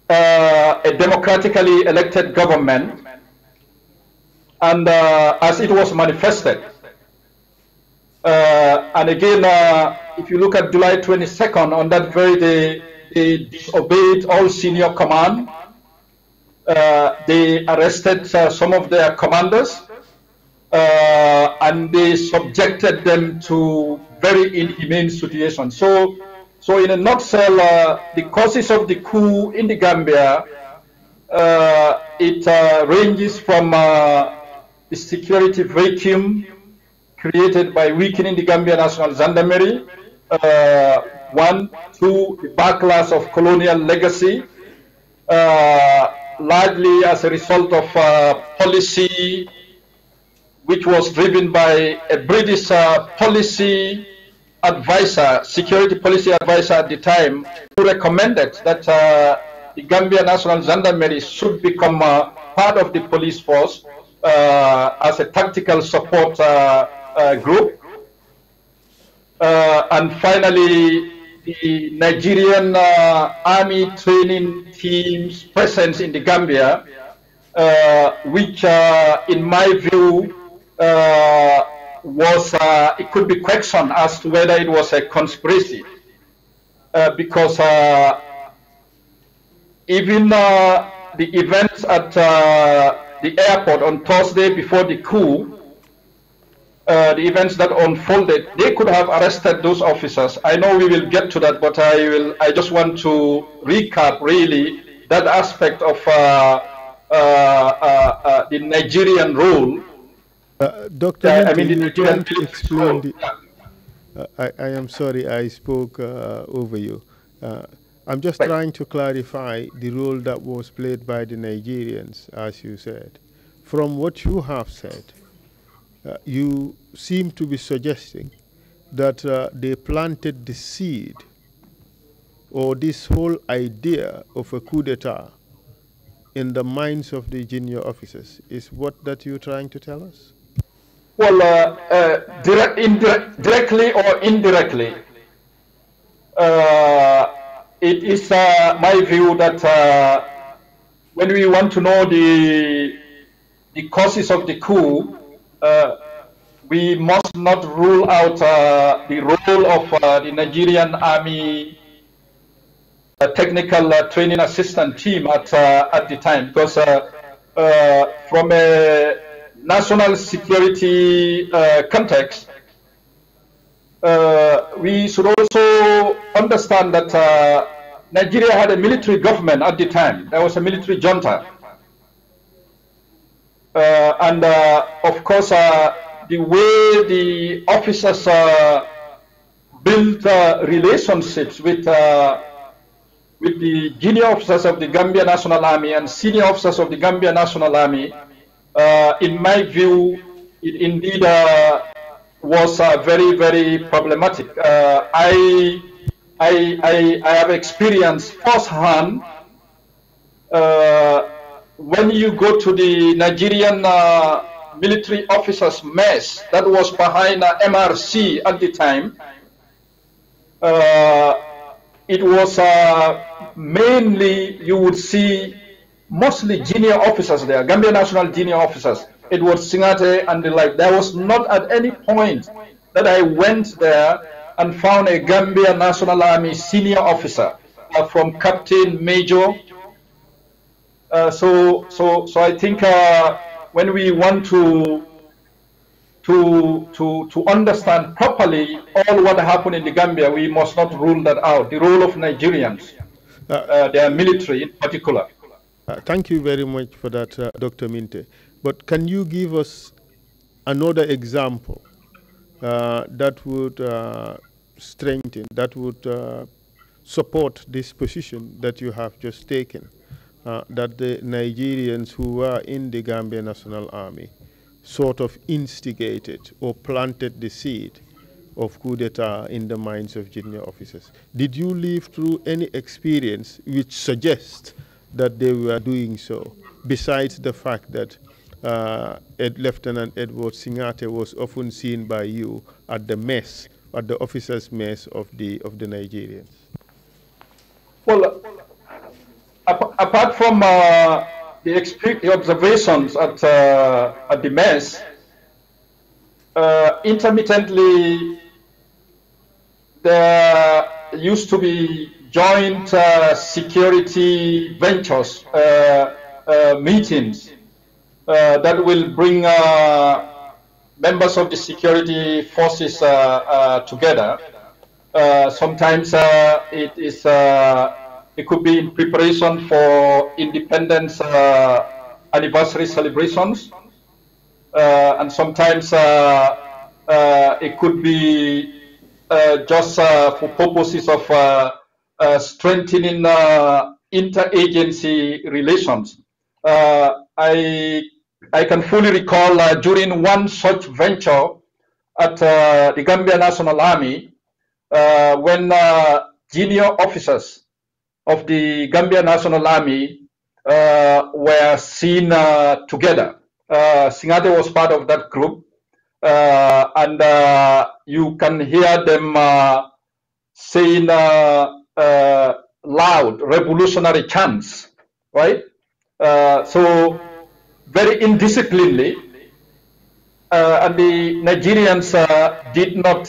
a democratically elected government, and as it was manifested. And again, if you look at July 22nd, on that very day, they disobeyed all senior command. They arrested some of their commanders, and they subjected them to very inhumane situations. So in a nutshell, the causes of the coup in the Gambia, it ranges from the security vacuum created by weakening the Gambia National Gendarmerie. One, two, the backlash of colonial legacy, largely as a result of policy which was driven by a British policy advisor, security policy advisor at the time, who recommended that the Gambia National Gendarmerie should become part of the police force as a tactical support group. And finally, the Nigerian army training team's presence in the Gambia, which in my view was, it could be questioned as to whether it was a conspiracy, because even the events at the airport on Thursday before the coup, the events that unfolded, they could have arrested those officers. I know we will get to that, but I just want to recap really that aspect of the Nigerian role. Dr. Minty, you want to explain the... I am sorry I spoke over you. I'm just trying to clarify the role that was played by the Nigerians, as you said. From what you have said, you seem to be suggesting that they planted the seed, or this whole idea of a coup d'etat, in the minds of the junior officers. Is what that you're trying to tell us? Well, directly or indirectly, it is my view that when we want to know the causes of the coup, we must not rule out the role of the Nigerian Army technical training assistant team at the time, because from a national security context, we should also understand that Nigeria had a military government at the time. There was a military junta. And of course, the way the officers built relationships with the junior officers of the Gambia National Army and senior officers of the Gambia National Army, in my view, it indeed was very, very problematic. I have experienced firsthand when you go to the Nigerian military officers' mess that was behind MRC at the time. It was mainly, you would see mostly junior officers there, Gambia National junior officers. It was Singate and the like. There was not at any point that I went there and found a Gambia National Army senior officer, from captain, major. So I think when we want to understand properly all what happened in the Gambia, we must not rule that out. The role of Nigerians, their military in particular. Thank you very much for that, Dr. Minte. But can you give us another example that would strengthen, that would support this position that you have just taken, that the Nigerians who were in the Gambia National Army sort of instigated or planted the seed of coup d'etat in the minds of junior officers? Did you live through any experience which suggests that they were doing so, besides the fact that Lieutenant Edward Singate was often seen by you at the mess, at the officers' mess of the Nigerians? Well, apart from the observations at the mess, intermittently there used to be joint security ventures, meetings that will bring members of the security forces together. Sometimes it could be in preparation for independence anniversary celebrations. and sometimes it could be just for purposes of strengthening interagency relations. I can fully recall during one such venture at the Gambia National Army, when junior officers of the Gambia National Army were seen together. Singate was part of that group, and you can hear them saying loud revolutionary chants, right? So very indisciplinedly, and the Nigerians did not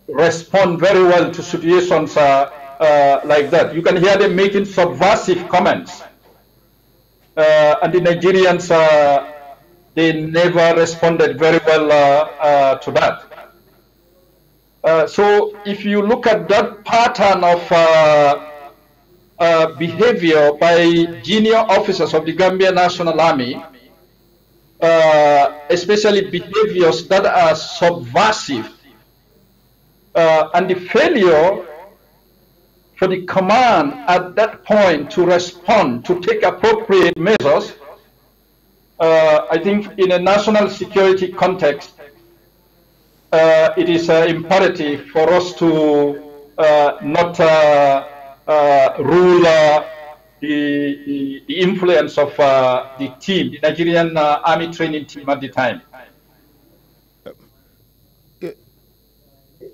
respond very well to situations like that. You can hear them making subversive comments, and the Nigerians, they never responded very well to that. So if you look at that pattern of behavior by junior officers of the Gambia National Army, especially behaviors that are subversive, and the failure for the command at that point to respond, to take appropriate measures, I think in a national security context, it is imperative for us to not rule the influence of the team, the Nigerian Army training team at the time.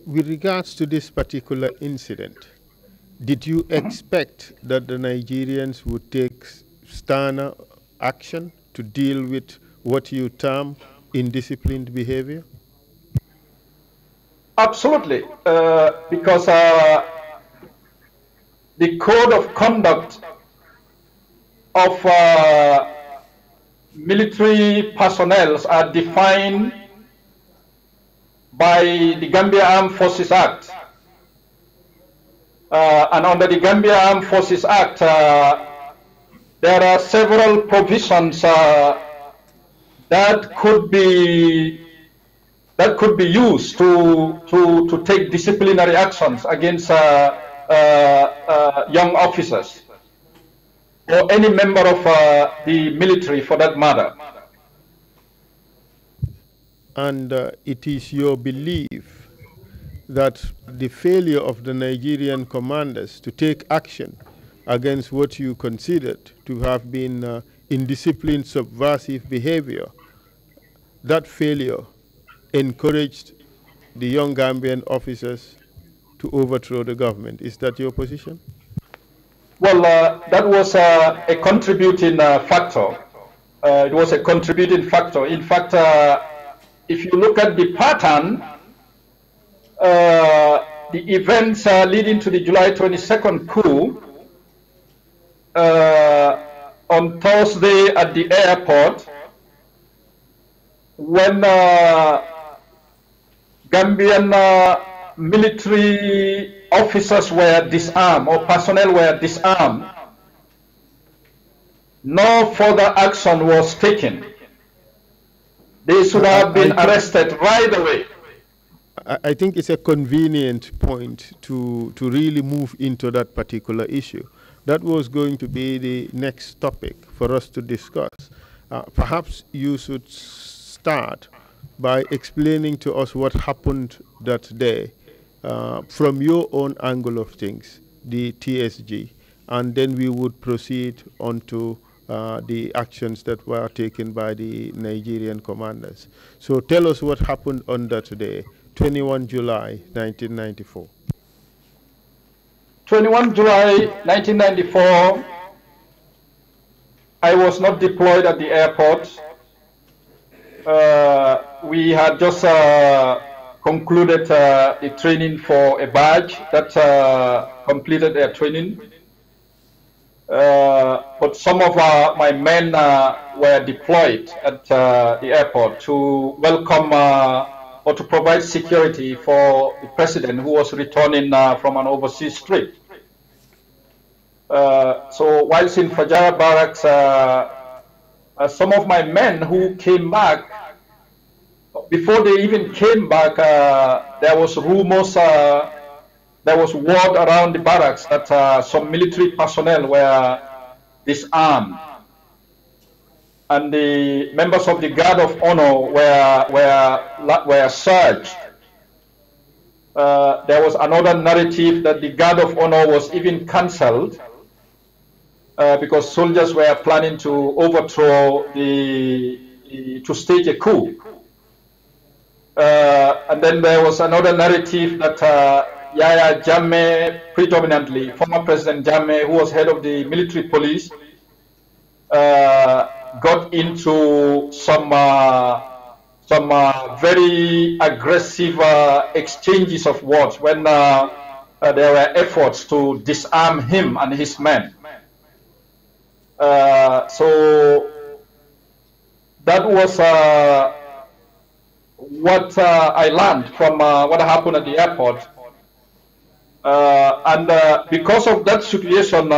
With regards to this particular incident, did you expect that the Nigerians would take sterner action to deal with what you term indisciplined behavior? Absolutely, because the code of conduct of military personnel are defined by the Gambia Armed Forces Act. And under the Gambia Armed Forces Act, there are several provisions that could be used to take disciplinary actions against young officers or any member of the military for that matter. And it is your belief that the failure of the Nigerian commanders to take action against what you considered to have been indisciplined, subversive behavior, that failure encouraged the young Gambian officers to overthrow the government. Is that your position? Well, that was a contributing factor. It was a contributing factor. In fact, if you look at the pattern, the events leading to the July 22nd coup, on Thursday at the airport, when Gambian military officers were disarmed or personnel were disarmed, no further action was taken. They should have been arrested right away. I think it's a convenient point to really move into that particular issue. That was going to be the next topic for us to discuss. Perhaps you should start by explaining to us what happened that day from your own angle of things, the TSG, and then we would proceed on to the actions that were taken by the Nigerian commanders. So tell us what happened on that day, 21 July 1994. 21 July 1994, I was not deployed at the airport. We had just concluded the training for a badge that completed their training. But some of my men were deployed at the airport to welcome or to provide security for the president who was returning from an overseas trip. So whilst in Fajar Barracks, some of my men who came back, before they even came back, there was rumors, there was word around the barracks that some military personnel were disarmed, and the members of the Guard of Honor were searched. There was another narrative that the Guard of Honor was even cancelled because soldiers were planning to overthrow to stage a coup. And then there was another narrative that Yahya Jammeh, predominantly former President Jammeh, who was head of the military police, got into some very aggressive exchanges of words when there were efforts to disarm him and his men. So that was what I learned from what happened at the airport. And because of that situation,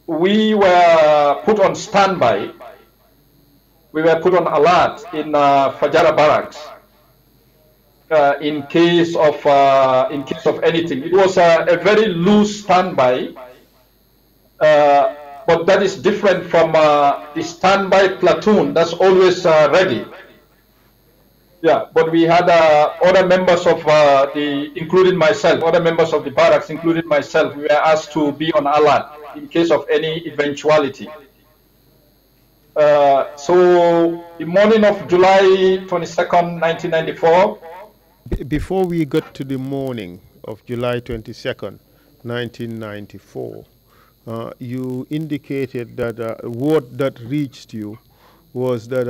we were put on standby. We were put on alert in Fajara barracks in case of anything. It was a very loose standby, but that is different from the standby platoon that's always ready. Yeah, but we had other members of including myself, other members of the barracks, including myself, we were asked to be on alert in case of any eventuality. So the morning of July 22nd, 1994. Before we got to the morning of July 22nd, 1994, you indicated that word that reached you was that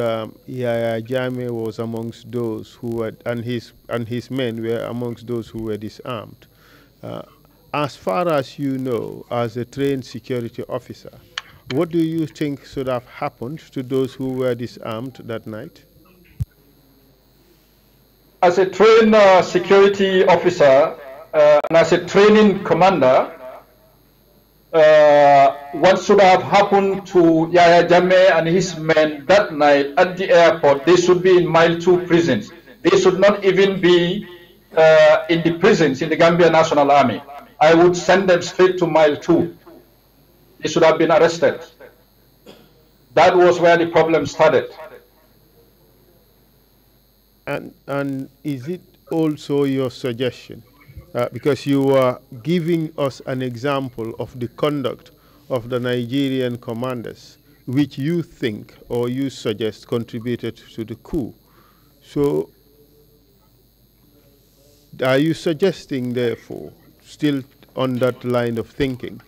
Yahya Jammeh was amongst those who were, and his men were amongst those who were disarmed. As far as you know, as a trained security officer, what do you think should have happened to those who were disarmed that night? As a trained security officer and as a training commander, what should have happened to Yahya Jammeh and his men that night at the airport? They should be in Mile 2 prisons. They should not even be in the prisons in the Gambia National Army. I would send them straight to Mile 2. They should have been arrested. That was where the problem started. And is it also your suggestion, because you are giving us an example of the conduct of the Nigerian commanders, which you think or you suggest contributed to the coup. So are you suggesting, therefore, still on that line of thinking,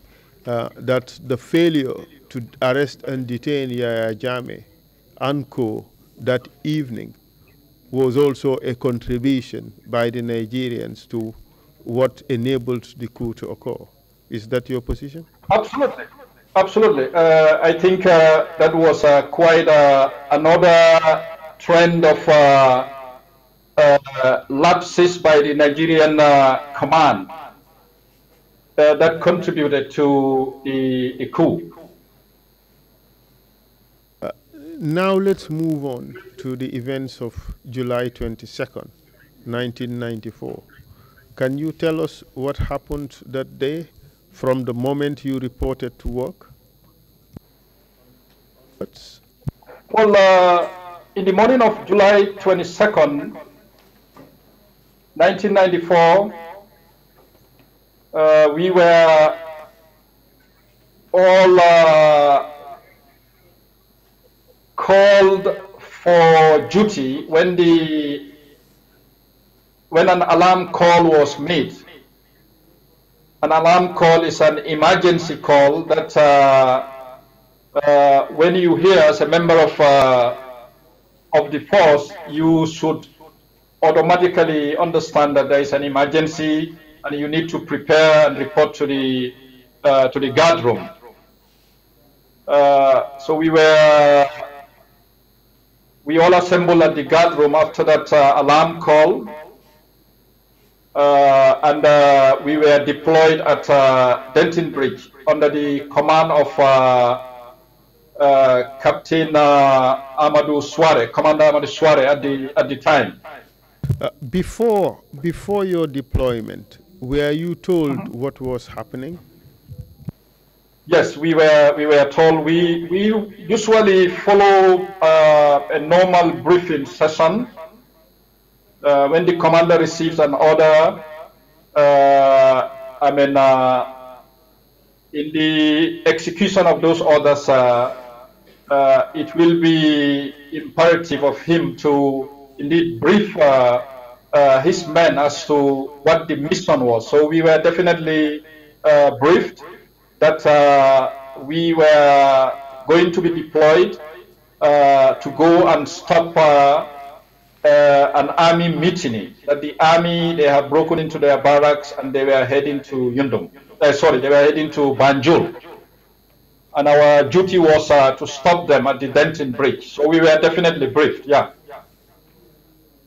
that the failure to arrest and detain Yahya Jammeh and Co. that evening was also a contribution by the Nigerians to what enabled the coup to occur? Is that your position? Absolutely. Absolutely. I think that was quite another trend of lapses by the Nigerian command that contributed to the coup. Now let's move on to the events of July 22nd, 1994. Can you tell us what happened that day from the moment you reported to work? Well, in the morning of July 22nd, 1994, we were all called for duty when an alarm call was made. An alarm call is an emergency call that when you hear as a member of the force, you should automatically understand that there is an emergency and you need to prepare and report to the guard room. So we all assembled at the guard room after that alarm call, and we were deployed at Denton Bridge under the command of Captain Amadou Suare, Commander Amadou Suare at the time. Before your deployment, were you told what was happening? Yes, we were told. We usually follow a normal briefing session. When the commander receives an order, in the execution of those orders, it will be imperative of him to indeed brief his men as to what the mission was. So we were definitely briefed that we were going to be deployed to go and stop an army mutiny. That the army, they have broken into their barracks and they were heading to Yundum. They were heading to Banjul. And our duty was to stop them at the Denton Bridge. So we were definitely briefed, yeah.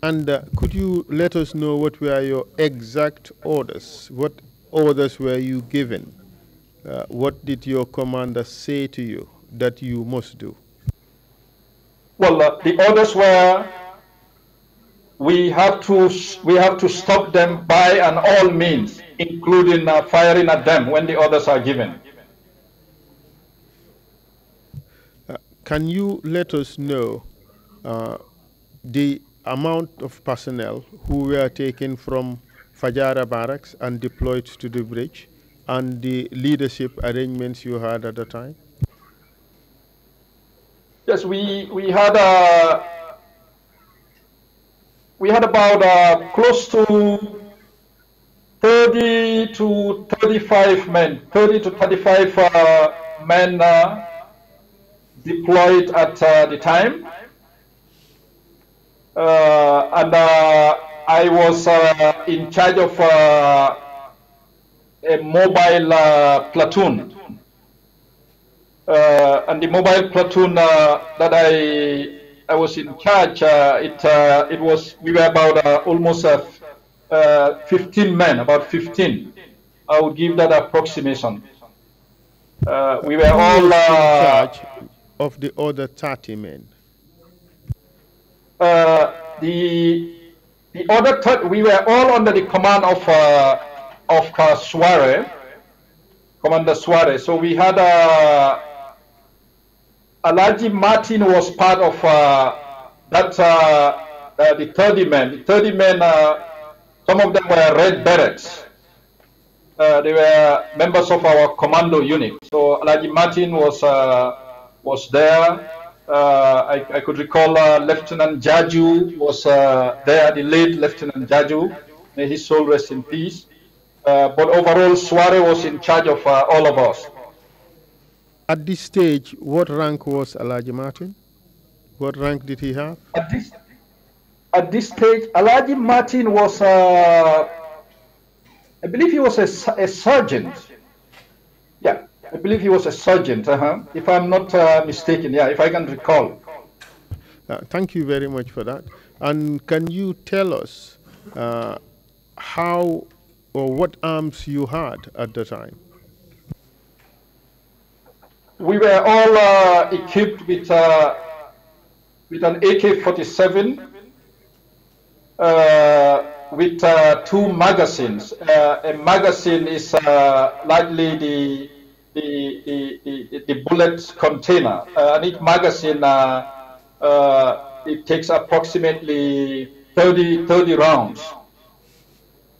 And could you let us know what were your exact orders? What orders were you given? What did your commander say to you that you must do? Well, the orders were we have to stop them by and all means, including firing at them when the orders are given. Can you let us know the amount of personnel who were taken from Fajara barracks and deployed to the bridge, and the leadership arrangements you had at the time? Yes, we had about close to 30 to 35 men, 30 to 35 men deployed at the time. And I was in charge of a mobile platoon. And the mobile platoon that I was in charge, we were about almost 15 men, about 15. I would give that approximation. We were all in charge of the other 30 men. The other we were all under the command of Suare, Commander Suare. So we had Alaji Martin was part of the 30 men. The 30 men, some of them were Red Berets. They were members of our commando unit. So Alaji Martin was there. I could recall Lieutenant Jaju was there, the late Lieutenant Jaju. May his soul rest in peace. But overall, Suare was in charge of all of us. At this stage, what rank was Alaji Martin? What rank did he have? At this stage, Alaji Martin was, I believe he was a sergeant. Yeah, I believe he was a sergeant, if I'm not mistaken, yeah, if I can recall. Thank you very much for that. And can you tell us how or what arms you had at the time? We were all equipped with an AK-47 with 2 magazines. A magazine is likely the bullet container, and each magazine it takes approximately 30 rounds.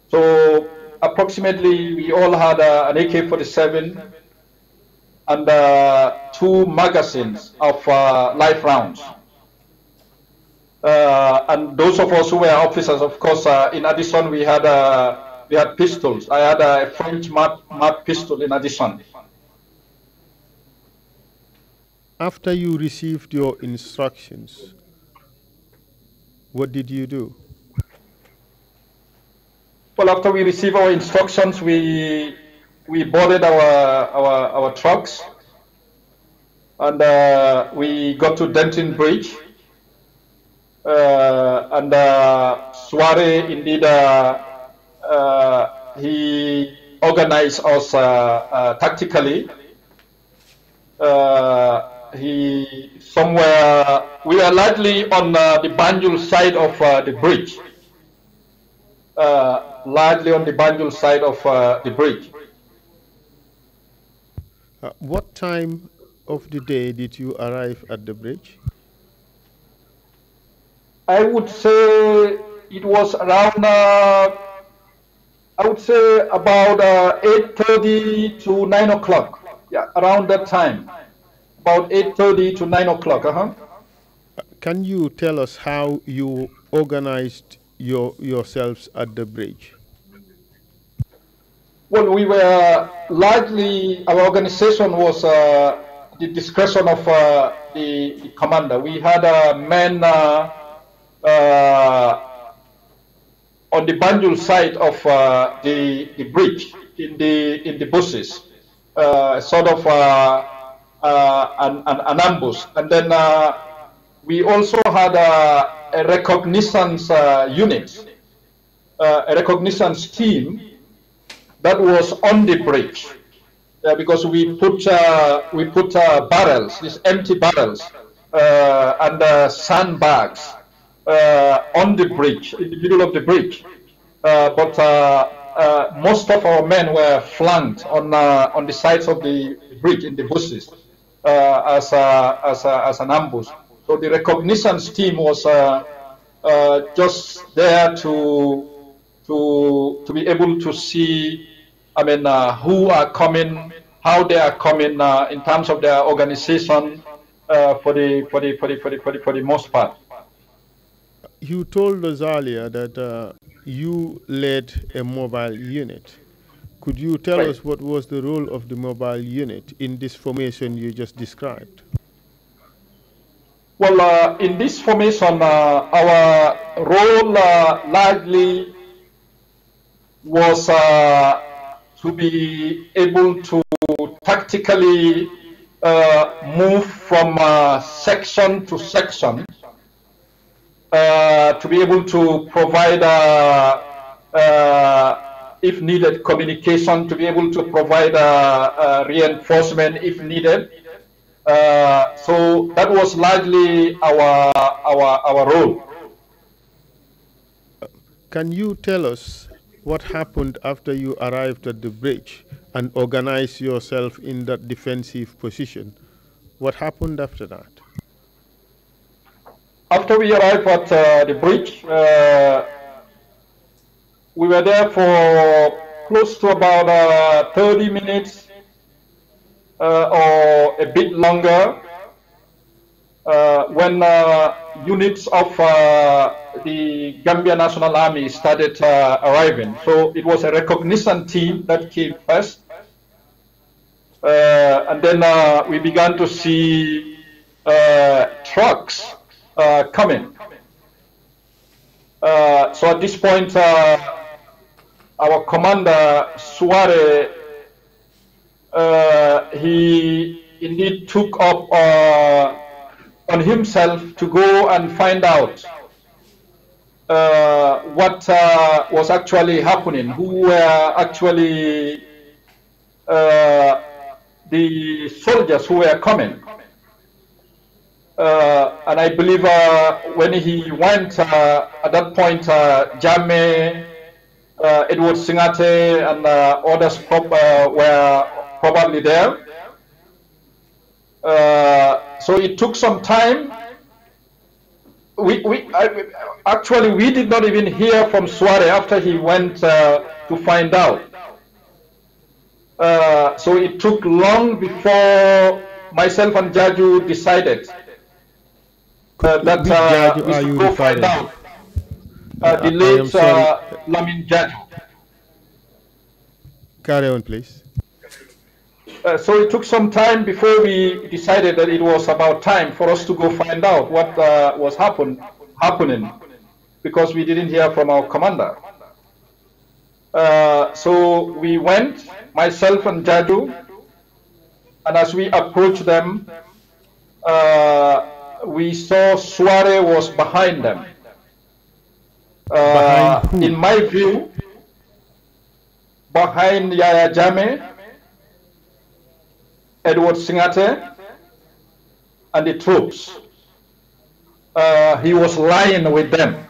So approximately we all had an AK-47 and 2 magazines of live rounds. And those of us who were officers, of course, in addition, we had pistols. I had a French map pistol in addition. After you received your instructions, what did you do? Well, after we received our instructions, we boarded our trucks, and we got to Denton Bridge. And Suare, indeed, he organized us tactically. he somewhere, we are largely on the Banjul side of the bridge. Largely on the Banjul side of the bridge. What time of the day did you arrive at the bridge? I would say it was around, I would say about 8:30 to 9 o'clock. Yeah, around that time. About 8:30 to 9 o'clock. Can you tell us how you organized yourselves at the bridge? Well, we were largely, our organization was the discretion of the commander. We had men on the Banjul side of the bridge in the bushes, sort of an ambush, and then we also had a reconnaissance unit, a reconnaissance team that was on the bridge, because we put barrels, these empty barrels, and sandbags on the bridge, in the middle of the bridge. But most of our men were flanked on the sides of the bridge in the bushes as an ambush. So the reconnaissance team was just there to be able to see, I mean, who are coming, how they are coming in terms of their organization for the most part. You told us earlier that you led a mobile unit. Could you tell us what was the role of the mobile unit in this formation you just described? Well, in this formation, our role largely was to be able to tactically move from section to section, to be able to provide, if needed, communication, to be able to provide reinforcement if needed. So that was largely our role. Can you tell us what happened after you arrived at the bridge and organized yourself in that defensive position? What happened after that? After we arrived at the bridge, we were there for close to about 30 minutes or a bit longer when units of the Gambia National Army started arriving. So it was a recognition team that came first. And then we began to see trucks coming. So at this point, our commander, Suare, he indeed took up on himself to go and find out what was actually happening, who were actually the soldiers who were coming. And I believe when he went at that point, Jame, Edward Singate, and others were probably there. So it took some time. Actually, we did not even hear from Suare after he went to find out. So it took long before myself and Jaju decided that we should go find out. The late Lamin Jaju. Carry on, please. So it took some time before we decided that it was about time for us to go find out what was happening, because we didn't hear from our commander. So we went, myself and Jaju, and as we approached them, we saw Suare was behind them. In my view, behind Yaya Jame, Edward Singate, and the troops. He was lying with them.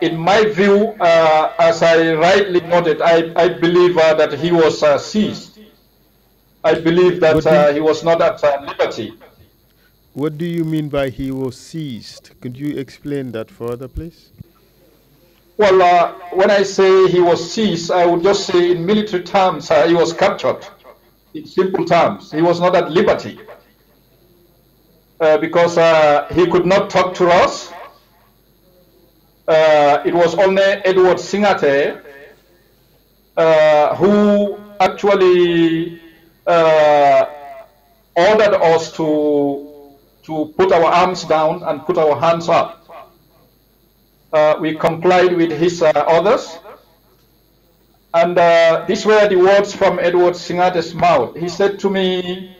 In my view, as I rightly noted, I believe that he was seized. I believe that he was not at liberty. What do you mean by he was seized? Could you explain that further, please? Well, when I say he was seized, I would just say in military terms, he was captured. In simple terms, he was not at liberty because he could not talk to us. It was only Edward Singate who actually ordered us to put our arms down and put our hands up. We complied with his orders, and these were the words from Edward Singate's mouth. He said to me,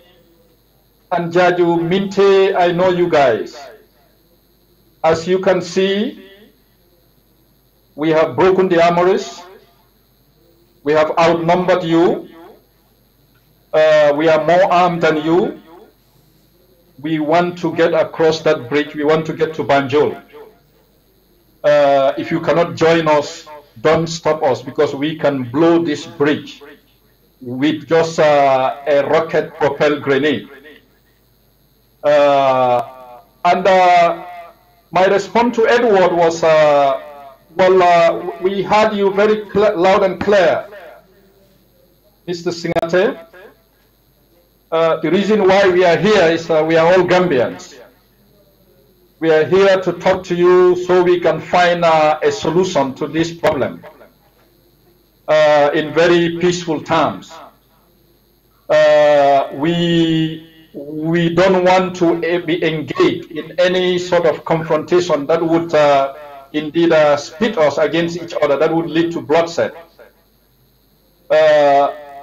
"Anjaju Minte, I know you guys. As you can see, we have broken the armories. We have outnumbered you. We are more armed than you. We want to get across that bridge. We want to get to Banjul. If you cannot join us, don't stop us, because we can blow this bridge with just a rocket-propelled grenade." And my response to Edward was, we heard you very loud and clear, Mr. Singate. The reason why we are here is we are all Gambians. We are here to talk to you so we can find a solution to this problem in very peaceful terms. We don't want to be engaged in any sort of confrontation that would indeed split us against each other, that would lead to bloodshed.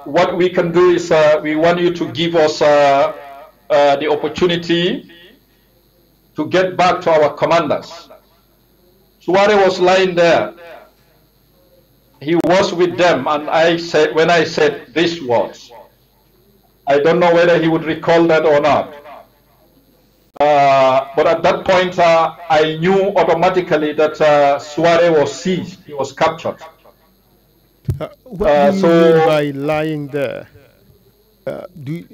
What we can do is we want you to give us the opportunity to get back to our commanders. Suare was lying there. He was with them, and I said, when I said these words, I don't know whether he would recall that or not. But at that point, I knew automatically that Suare was seized. He was captured. What do you mean by lying there? Are you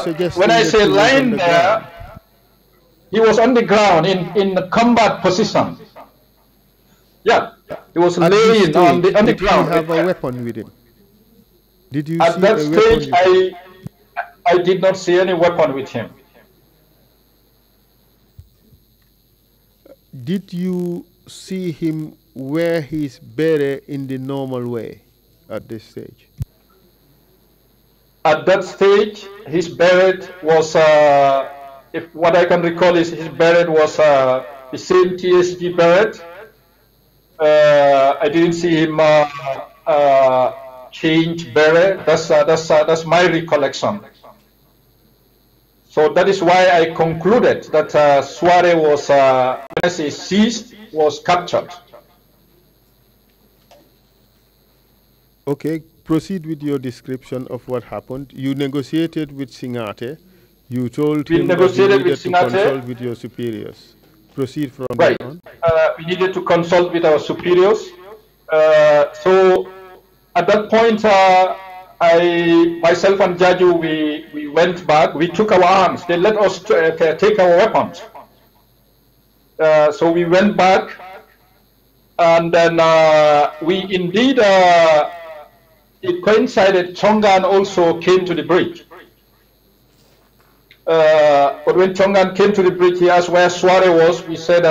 suggesting when I that say he was lying on the there, ground? he was on the ground in the combat position. Yeah, he was At this laying on stage, the did ground. he have a weapon with him? Did you At see that a weapon stage, with him? I did not see any weapon with him. Did you see him wear his beret in the normal way at this stage? At that stage, his beret was, if what I can recall is his beret was the same TSG beret. I didn't see him change beret. That's my recollection. So that is why I concluded that Suare was, when I say seized, was captured. Okay, proceed with your description of what happened. You negotiated with Singate. You told him that you needed to consult with your superiors. Proceed from there on. We needed to consult with our superiors. So at that point, myself and Jaju, we went back. We took our arms. They let us take our weapons. So we went back, and then we indeed, it coincided, Chongan also came to the bridge. But when Chongan came to the bridge, he asked where Suare was. We said,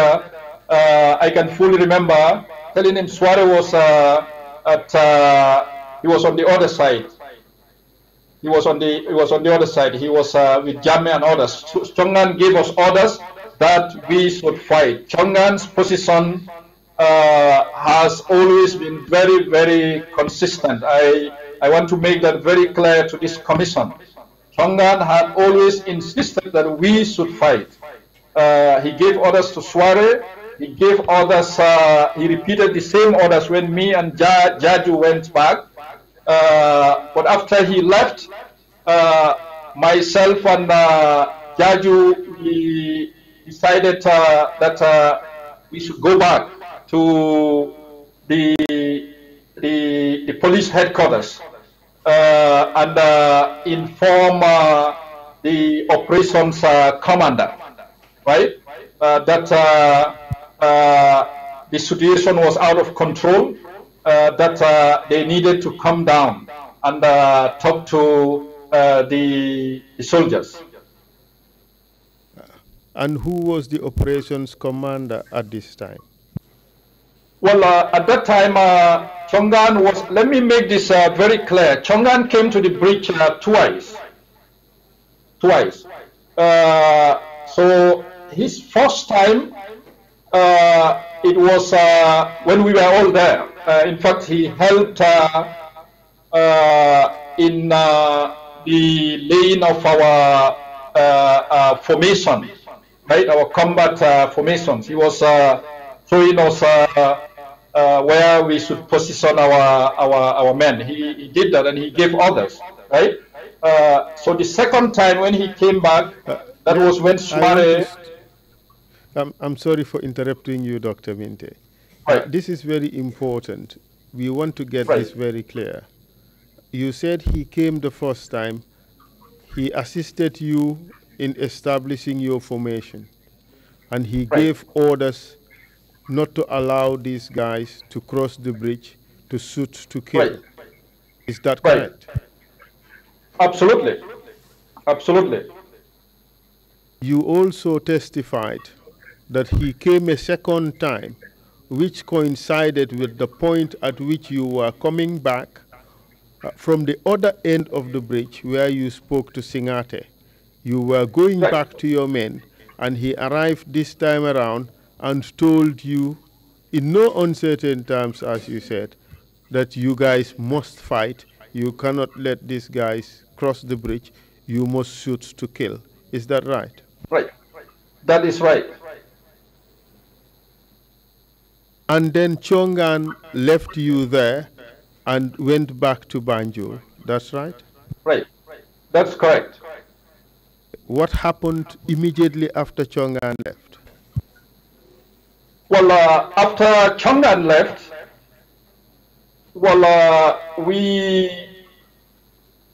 I can fully remember telling him Suare was he was on the other side. He was on the other side. He was with Jamme and others. Chongan gave us orders that we should fight. Chongan's position has always been very, very consistent. I want to make that very clear to this commission. Chongan had always insisted that we should fight. He gave orders to Suare. He gave orders, he repeated the same orders when me and Jaju went back. But after he left, myself and Jaju, we decided that we should go back to the police headquarters and inform the operations commander, right? That the situation was out of control, that they needed to come down and talk to the soldiers. And who was the operations commander at this time? Well, at that time, Chongan was, let me make this very clear. Chongan came to the bridge twice. So his first time, it was when we were all there. In fact, he helped in the laying of our formation, right? Our combat formations. He was showing us where we should position our men. He did that, and he gave orders, right? So the second time when he came back, that was when Suare. I'm sorry for interrupting you, Dr. Minte. Right. This is very important. We want to get this very clear. You said he came the first time. He assisted you in establishing your formation, and he gave orders not to allow these guys to cross the bridge to shoot to kill. Is that correct? Absolutely. Absolutely. You also testified that he came a second time, which coincided with the point at which you were coming back from the other end of the bridge where you spoke to Singate. You were going back to your men, and he arrived this time around and told you in no uncertain terms, as you said, that you guys must fight. You cannot let these guys cross the bridge. You must shoot to kill. Is that right? Right. That is right. And then Chongan left you there and went back to Banjul. That's right? Right. That's correct. What happened immediately after Chongan left? Well, after Chongan left, well, we,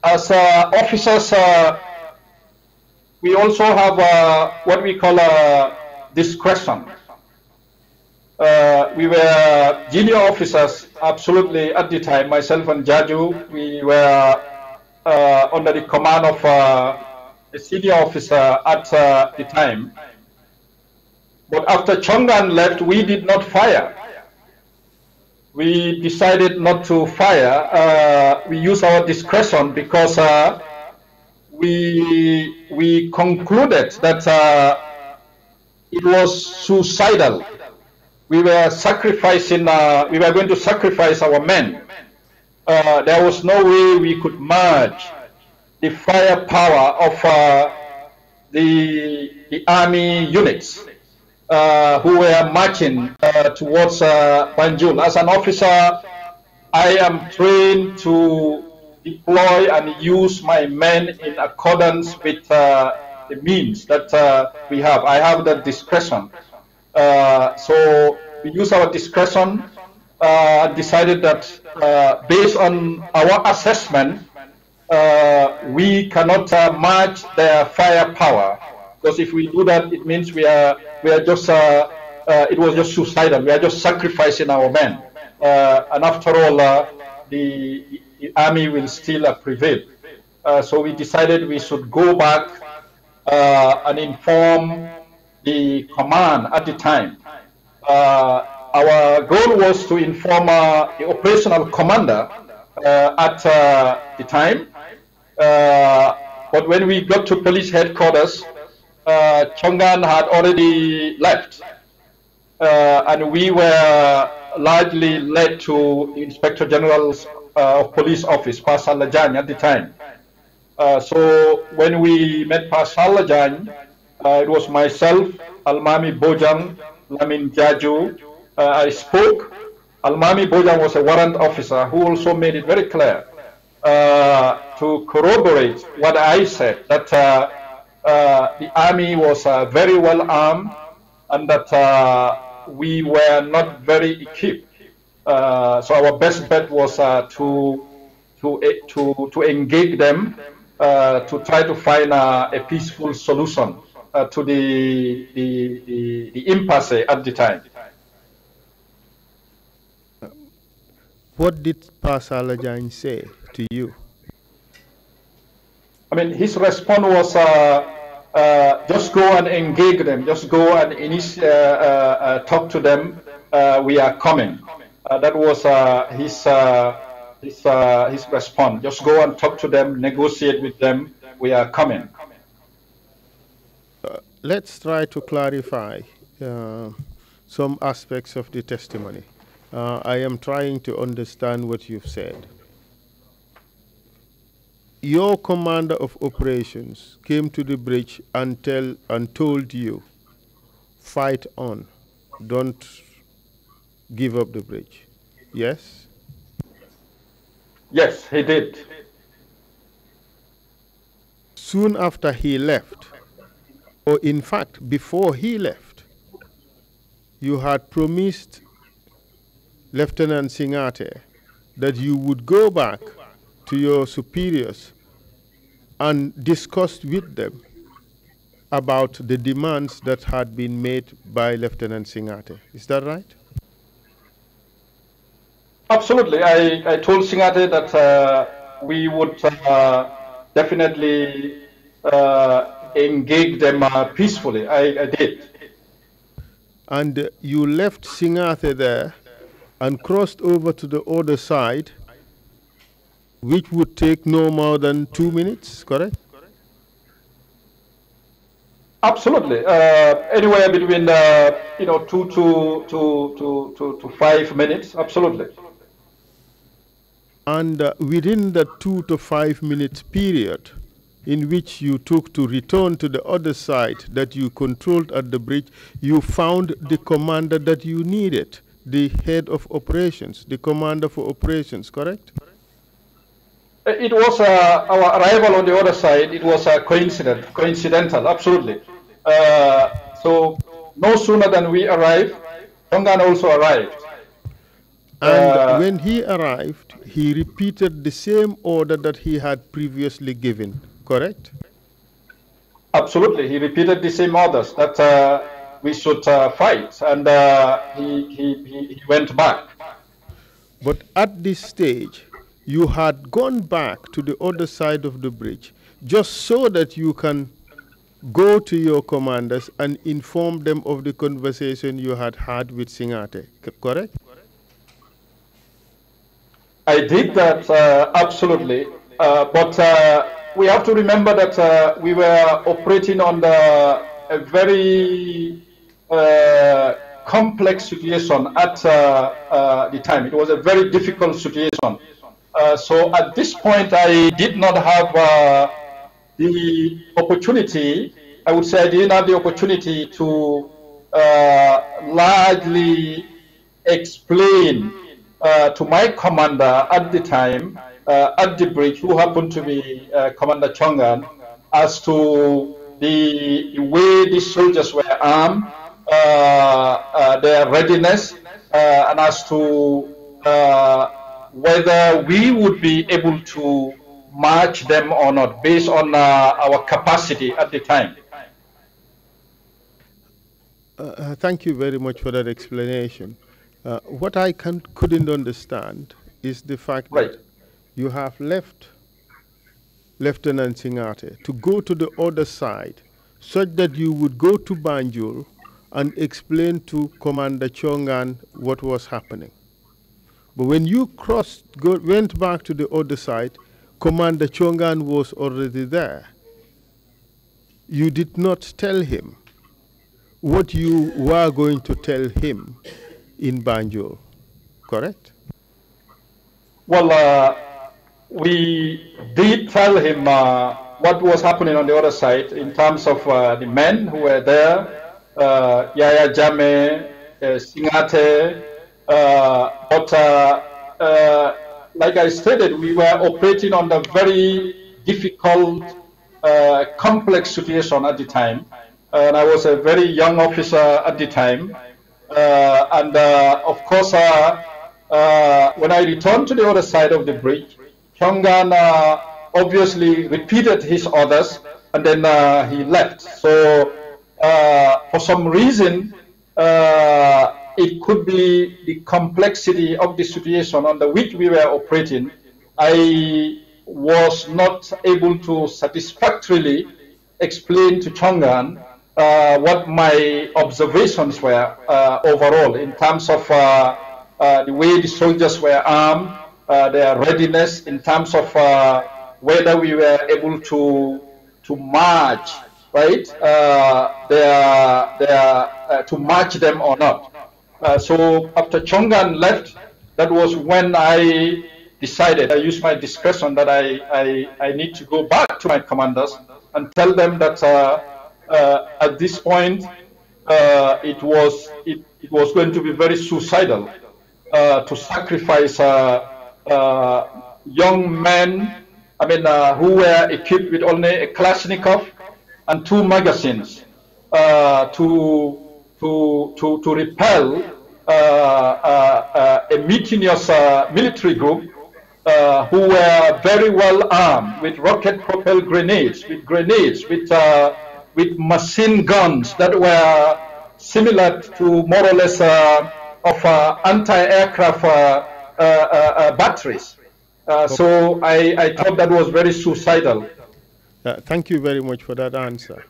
as officers, we also have what we call discretion. We were junior officers, absolutely, at the time. Myself and Jaju, we were under the command of a senior officer at the time. But after Chongan left, we did not fire. We decided not to fire. We used our discretion because we concluded that it was suicidal. We were sacrificing, we were going to sacrifice our men. There was no way we could merge the firepower of the army units who were marching towards Banjul. As an officer, I am trained to deploy and use my men in accordance with the means that we have. I have that discretion. So we use our discretion, decided that based on our assessment, we cannot match their firepower, because if we do that, it means we are just it was just suicidal. We are just sacrificing our men, and after all, the army will still prevail. So we decided we should go back and inform the command at the time. Our goal was to inform the operational commander at the time, but when we got to police headquarters, Chongan had already left, and we were largely led to the Inspector General's of Police office, Pasal Lajang, at the time. So when we met Pasal Lajang, it was myself, Almami Bojang, Lamin Jaju. I spoke. Almami Bojang was a warrant officer who also made it very clear to corroborate what I said, that the army was very well armed and that we were not very equipped. So our best bet was to engage them, to try to find a peaceful solution to the impasse at the time. What did Pasalajan say to you? I mean, his response was just go and engage them, just go and talk to them. We are coming. That was his response. Just go and talk to them, negotiate with them. We are coming. Let's try to clarify some aspects of the testimony. I am trying to understand what you've said. Your commander of operations came to the bridge and told you, fight on, don't give up the bridge. Yes? Yes, he did. Soon after he left, or in fact, before he left, you had promised Lieutenant Singate that you would go back to your superiors and discuss with them about the demands that had been made by Lieutenant Singate. Is that right? Absolutely. I told Singate that we would definitely engage them peacefully. I did. And you left Singate there and crossed over to the other side, which would take no more than 2 minutes, correct? Absolutely. Anywhere between 2 to 5 minutes. Absolutely. And within the 2 to 5 minutes period in which you took to return to the other side that you controlled at the bridge, you found the commander that you needed, the head of operations, the commander for operations, correct? It was our arrival on the other side. It was coincidental, absolutely. So no sooner than we arrived, Tongan also arrived. And when he arrived, he repeated the same order that he had previously given, correct? Absolutely, he repeated the same orders that we should fight, and he went back. But at this stage, you had gone back to the other side of the bridge just so that you can go to your commanders and inform them of the conversation you had had with Singate, correct? I did that, absolutely. But we have to remember that we were operating under a very complex situation at the time. It was a very difficult situation. So at this point, I did not have the opportunity, I would say I didn't have the opportunity to largely explain to my commander at the time, at the bridge, who happened to be Commander Chongan, as to the way these soldiers were armed, their readiness, and as to whether we would be able to march them or not, based on our capacity at the time. Thank you very much for that explanation. What I couldn't understand is the fact that you have left Lieutenant Singate to go to the other side such that you would go to Banjul and explain to Commander Chongan what was happening. But when you went back to the other side, Commander Chongan was already there. You did not tell him what you were going to tell him in Banjul, correct? Well, we did tell him what was happening on the other side in terms of the men who were there, Yaya Jame, Singate, but like I stated, we were operating under very difficult complex situation at the time. And I was a very young officer at the time. Of course, when I returned to the other side of the bridge, Chongan obviously repeated his orders, and then he left. So for some reason, it could be the complexity of the situation under which we were operating. I was not able to satisfactorily explain to Chongan what my observations were overall in terms of the way the soldiers were armed, their readiness, in terms of whether we were able to march, right? To march them or not. So after Chongan left, that was when I decided, I used my discretion that I need to go back to my commanders and tell them that at this point it was going to be very suicidal to sacrifice young men, I mean, who were equipped with only a Kalashnikov and 2 magazines to repel a mutinous military group who were very well armed with rocket-propelled grenades, with machine guns that were similar to more or less of anti-aircraft batteries. So I thought that was very suicidal. Thank you very much for that answer.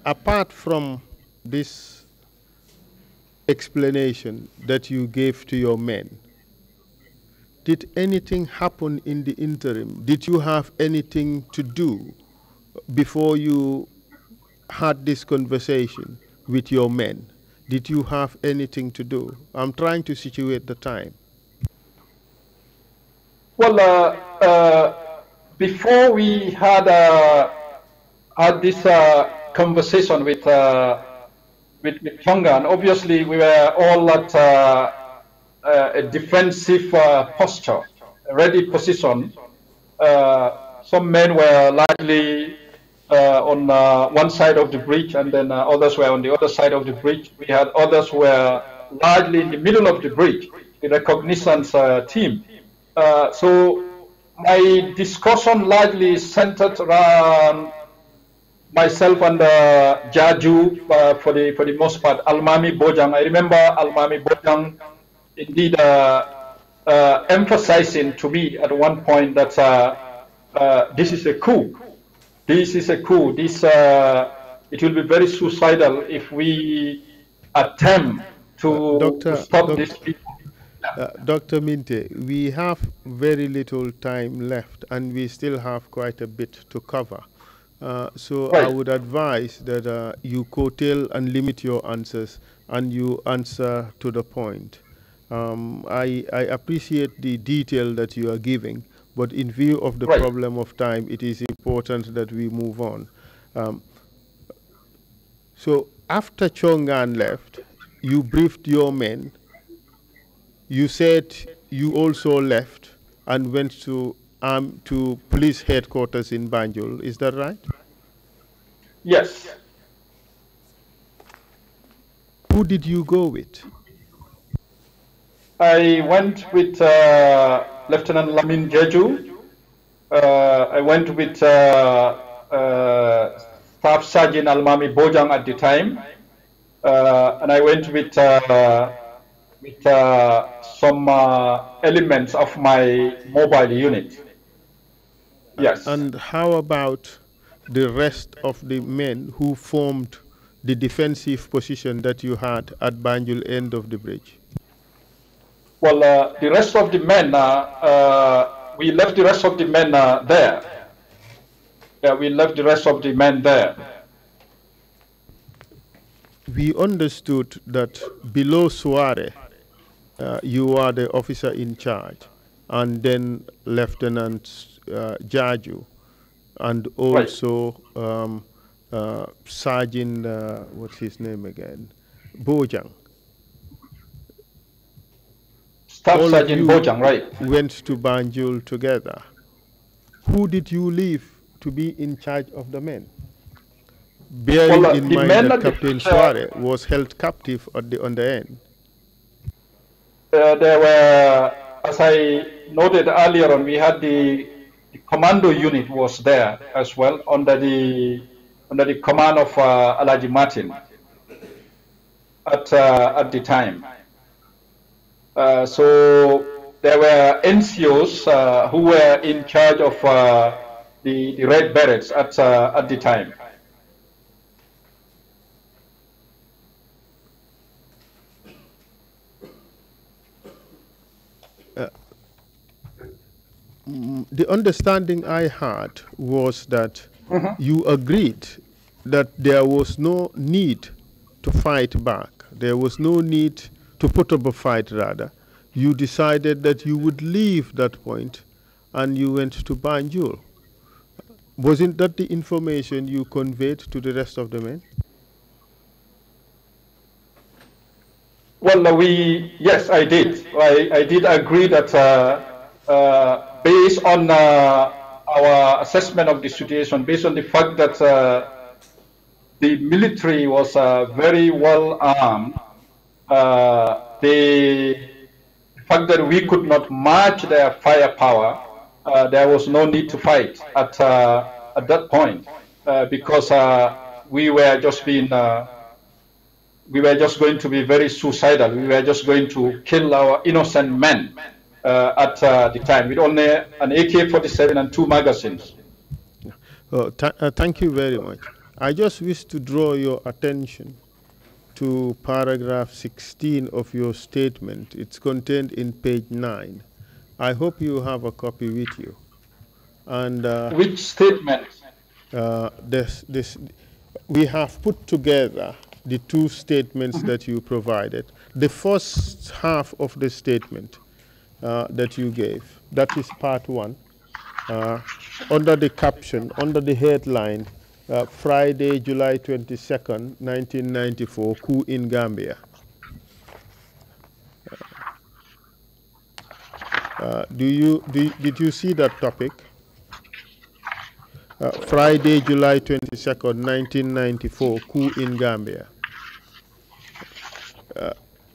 Apart from this explanation that you gave to your men, did anything happen in the interim? Did you have anything to do before you had this conversation with your men? Did you have anything to do? I'm trying to situate the time. Well, before we had this conversation with Chongan, obviously we were all at a defensive posture, a ready position. Some men were largely on one side of the bridge, and then others were on the other side of the bridge. We had others who were largely in the middle of the bridge, the reconnaissance team. So my discussion largely centered around myself and Jaju for the most part, Almami Bojang. I remember Almami Bojang indeed emphasizing to me at one point that this is a coup. This is a coup. It will be very suicidal if we attempt to stop this people. Dr. Minte, we have very little time left, and we still have quite a bit to cover. So right. I would advise that you curtail and limit your answers, and you answer to the point. I appreciate the detail that you are giving, but in view of the right. problem of time, it is important that we move on. So after Chongan left, you briefed your men. You said you also left and went to police headquarters in Banjul. Is that right? Yes. Who did you go with? I went with Lieutenant Lamin Jeju. I went with Staff Sergeant Almami Bojang at the time. And I went with some elements of my mobile unit. Yes. And how about the rest of the men who formed the defensive position that you had at Banjul end of the bridge? Well, the rest of the men, we left the rest of the men there. Yeah, we left the rest of the men there. We understood that below Suare, you are the officer in charge, and then Lieutenant Jaju, and also right. Sergeant, what's his name again? Bojang. Staff Sergeant Bojang, right. Went to Banjul together. Who did you leave to be in charge of the men? Bearing in mind that Captain Suarez was held captive on the end. There were, as I noted earlier on, we had the commando unit was there as well under the command of Alaji Martin at the time. So there were NCOs who were in charge of the Red Berets at the time. The understanding I had was that you agreed that there was no need to fight back. There was no need to put up a fight, rather. You decided that you would leave that point and you went to Banjul. Wasn't that the information you conveyed to the rest of the men? Well, yes, I did. I did agree that based on our assessment of the situation, based on the fact that the military was very well armed, the fact that we could not match their firepower, there was no need to fight at that point because we were just being. We were just going to be very suicidal. We were just going to kill our innocent men at the time with only an AK-47 and 2 magazines. Thank you very much. I just wish to draw your attention to paragraph 16 of your statement. It's contained in page 9. I hope you have a copy with you. And which statement? We have put together the two statements that you provided. The first half of the statement that you gave, that is part 1. Under the caption, under the headline, Friday, July 22nd, 1994, coup in Gambia. Did you see that topic? Friday, July 22nd, 1994, coup in Gambia.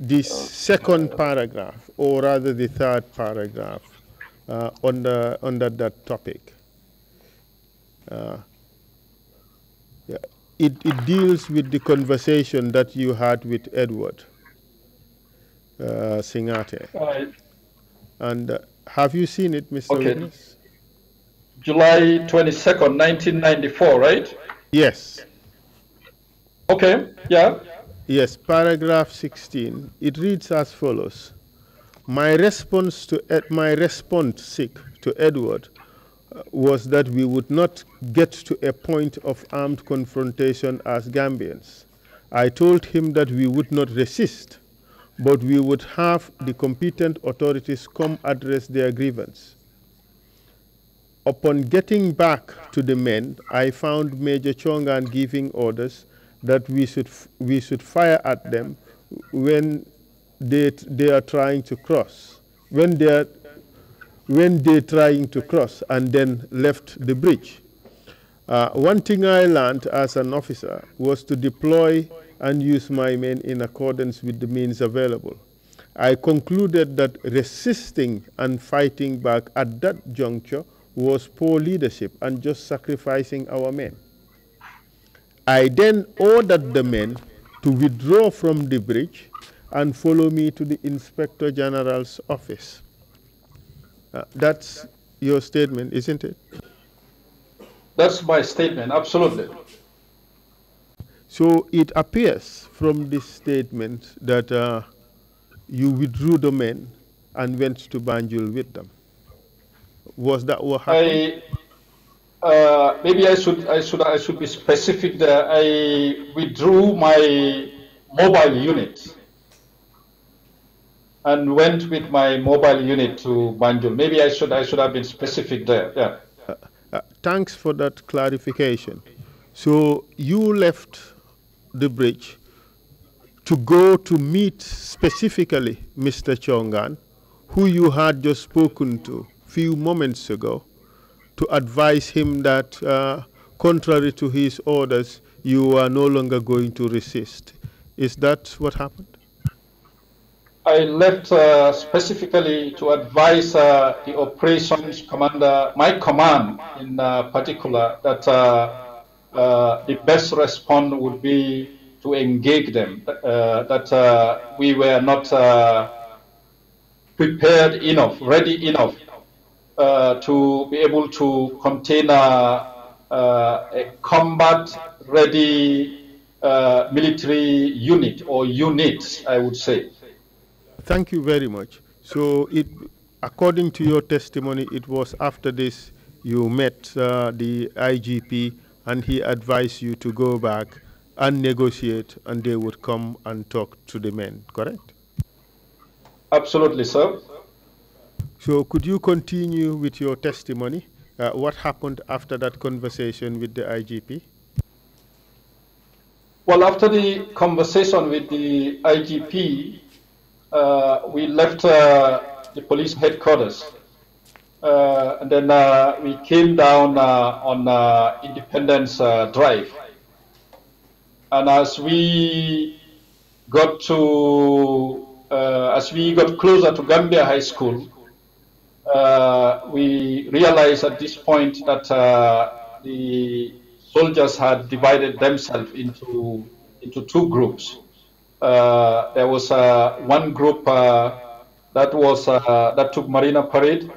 The second paragraph, or rather the third paragraph, under that topic. It deals with the conversation that you had with Edward Singate. And have you seen it, Mr. Witness? July 22nd, 1994, right? Yes. Okay, yeah. Yes, paragraph 16. It reads as follows. My response to Edward was that we would not get to a point of armed confrontation as Gambians. I told him that we would not resist, but we would have the competent authorities come address their grievance. Upon getting back to the men, I found Major Chongan giving orders that we should fire at them when they are trying to cross. When they're trying to cross and then left the bridge. One thing I learned as an officer was to deploy and use my men in accordance with the means available. I concluded that resisting and fighting back at that juncture was poor leadership and just sacrificing our men. I then ordered the men to withdraw from the bridge and follow me to the Inspector General's office. That's your statement, isn't it? That's my statement, absolutely. So it appears from this statement that you withdrew the men and went to Banjul with them. Was that what happened? Maybe I should be specific there. I withdrew my mobile unit and went with my mobile unit to Banjul. Maybe I should have been specific there. Yeah. Thanks for that clarification. So you left the bridge to go to meet specifically Mr. Chongan, who you had just spoken to a few moments ago, to advise him that, contrary to his orders, you are no longer going to resist. Is that what happened? I left specifically to advise the operations commander, my command in particular, that the best response would be to engage them, that we were not prepared enough, ready enough to be able to contain a combat-ready military unit or units, I would say. Thank you very much. So, according to your testimony, it was after this you met the IGP and he advised you to go back and negotiate, and they would come and talk to the men, correct? Absolutely, sir. So could you continue with your testimony? What happened after that conversation with the IGP? Well, after the conversation with the IGP, we left the police headquarters. And then we came down on Independence Drive. And as we got closer to Gambia High School, we realized at this point that the soldiers had divided themselves into two groups. There was one group that took Marina Parade,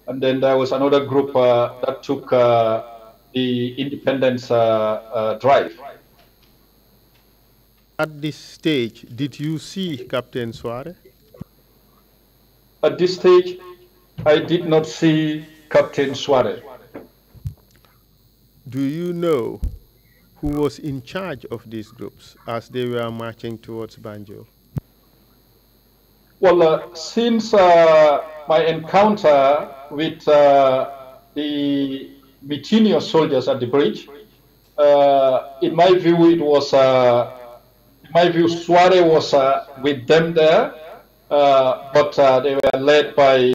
and then there was another group that took the Independence Drive. At this stage, did you see Captain Suarez? At this stage, I did not see Captain Suarez. Do you know who was in charge of these groups as they were marching towards Banjul? Well, since my encounter with the mutinous soldiers at the bridge, in my view, it was, Suarez was with them there, but they were led by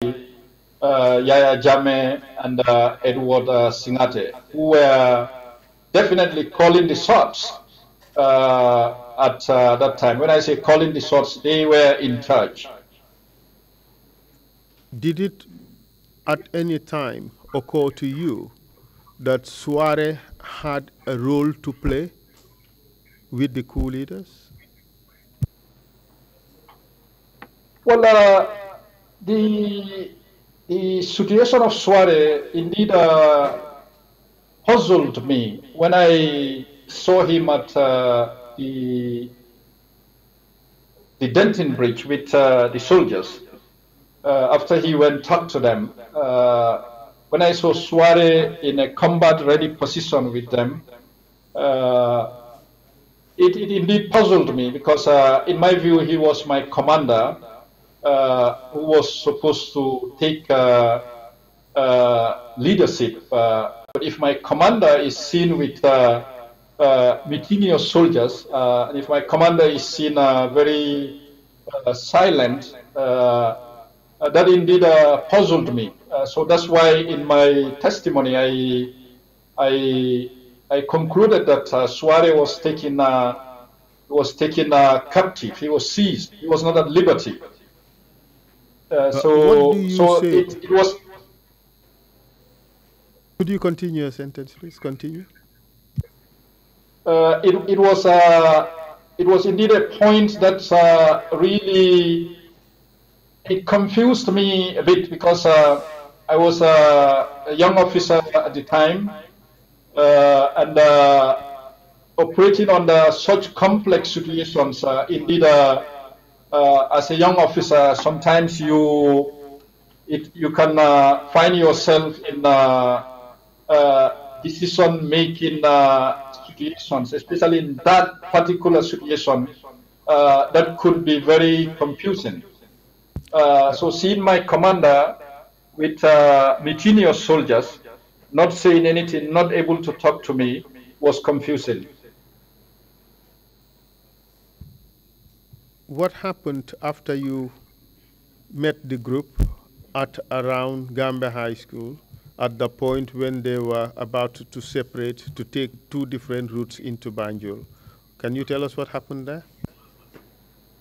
Yaya Jammeh and Edward Singate, who were definitely calling the shots at that time. When I say calling the shots, they were in charge. Did it at any time occur to you that Suarez had a role to play with the coup leaders? Well, the situation of Suarez indeed puzzled me when I saw him at the Denton Bridge with the soldiers. After he went and talked to them, when I saw Suarez in a combat-ready position with them, it indeed puzzled me because, in my view, he was my commander who was supposed to take leadership. But if my commander is seen with mutinous soldiers, and if my commander is seen very silent, that indeed puzzled me. So that's why in my testimony I concluded that Suarez was taken captive. He was seized. He was not at liberty. What do you say? It was. Could you continue your sentence, please? Continue. It was indeed a point that really it confused me a bit because I was a young officer at the time and operating under such complex situations. Indeed, as a young officer, sometimes you can find yourself in decision-making situations, especially in that particular situation, that could be very confusing. So seeing my commander with mutinous soldiers, not saying anything, not able to talk to me, was confusing. What happened after you met the group at around Gambia High School at the point when they were about to separate to take two different routes into Banjul. Can you tell us what happened there?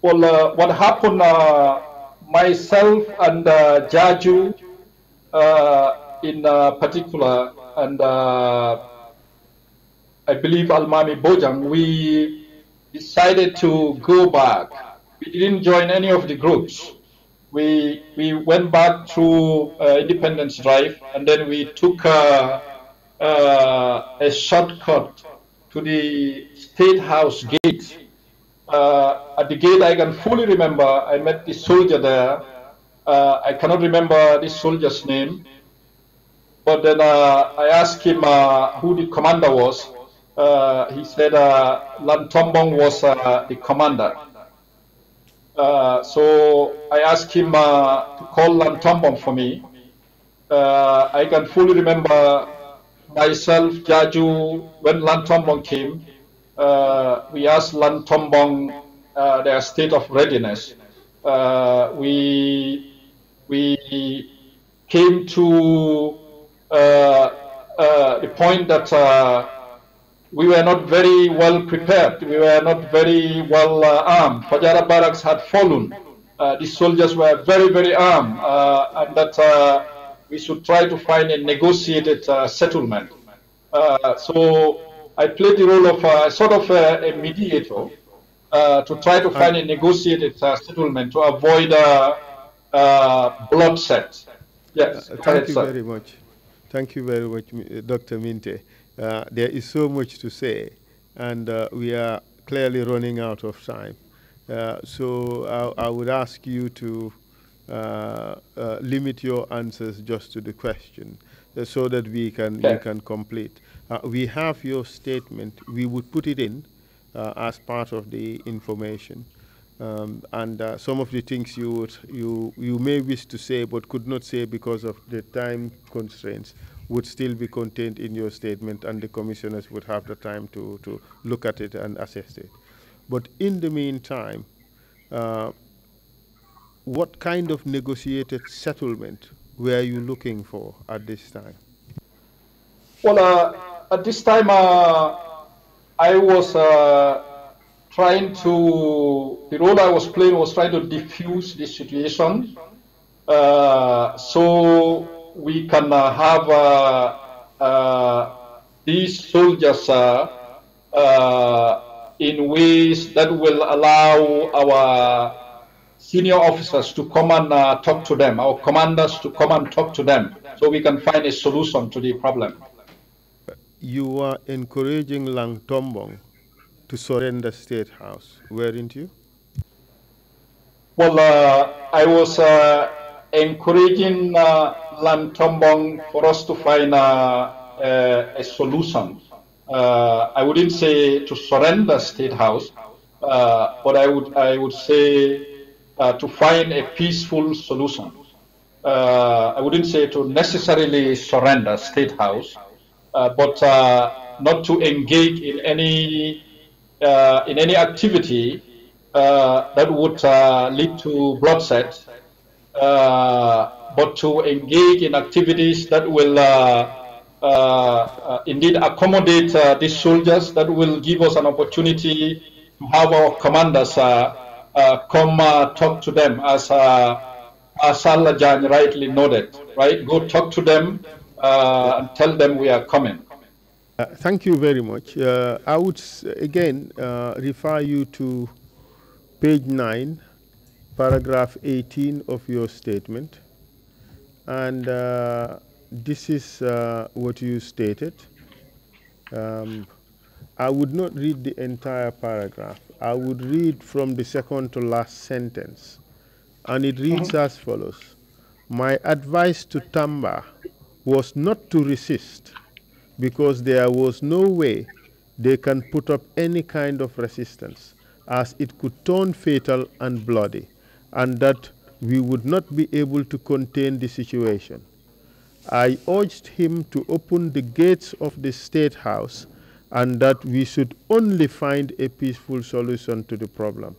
Well, what happened, myself and Jaju in particular, and I believe Almami Bojang, we decided to go back. We didn't join any of the groups. We went back through Independence Drive, and then we took a shortcut to the State House gate. At the gate, I can fully remember, I met the soldier there. I cannot remember this soldier's name, but then I asked him who the commander was. He said Lantombong was the commander. So I asked him to call Lantombong for me. I can fully remember myself, Jaju, when Lantombong came. We asked Lantombong their state of readiness. We came to the point that we were not very well prepared. We were not very well armed. Fajara barracks had fallen. The soldiers were very, very armed, and that we should try to find a negotiated settlement. So I played the role of sort of a mediator to try to find a negotiated settlement to avoid bloodshed. Yes. Thank you very much. Thank you very much, Dr. Minte. There is so much to say, and we are clearly running out of time. So I would ask you to limit your answers just to the question so that we can complete. We have your statement. We would put it in as part of the information. And some of the things you may wish to say but could not say because of the time constraints would still be contained in your statement, and the commissioners would have the time to look at it and assess it. But in the meantime, what kind of negotiated settlement were you looking for at this time? Well, at this time, I was trying to, the role I was playing was trying to diffuse the situation so we can have these soldiers in ways that will allow our senior officers to come and talk to them, our commanders to come and talk to them, so we can find a solution to the problem. You are encouraging Lang Tombong to surrender State House, weren't you? Well, I was encouraging Lang Tombong for us to find a solution. I wouldn't say to surrender State House, but I would say to find a peaceful solution. I wouldn't say to necessarily surrender State House, but not to engage in any activity that would lead to bloodshed, but to engage in activities that will indeed accommodate these soldiers, that will give us an opportunity to have our commanders come talk to them, as Salah Jan rightly noted, right? Go talk to them and tell them we are coming. Thank you very much. I would again refer you to page 9, paragraph 18 of your statement. And this is what you stated. I would not read the entire paragraph. I would read from the second to last sentence. And it reads as follows. My advice to Tamba was not to resist, because there was no way they can put up any kind of resistance, as it could turn fatal and bloody, and that we would not be able to contain the situation. I urged him to open the gates of the State House, and that we should only find a peaceful solution to the problem.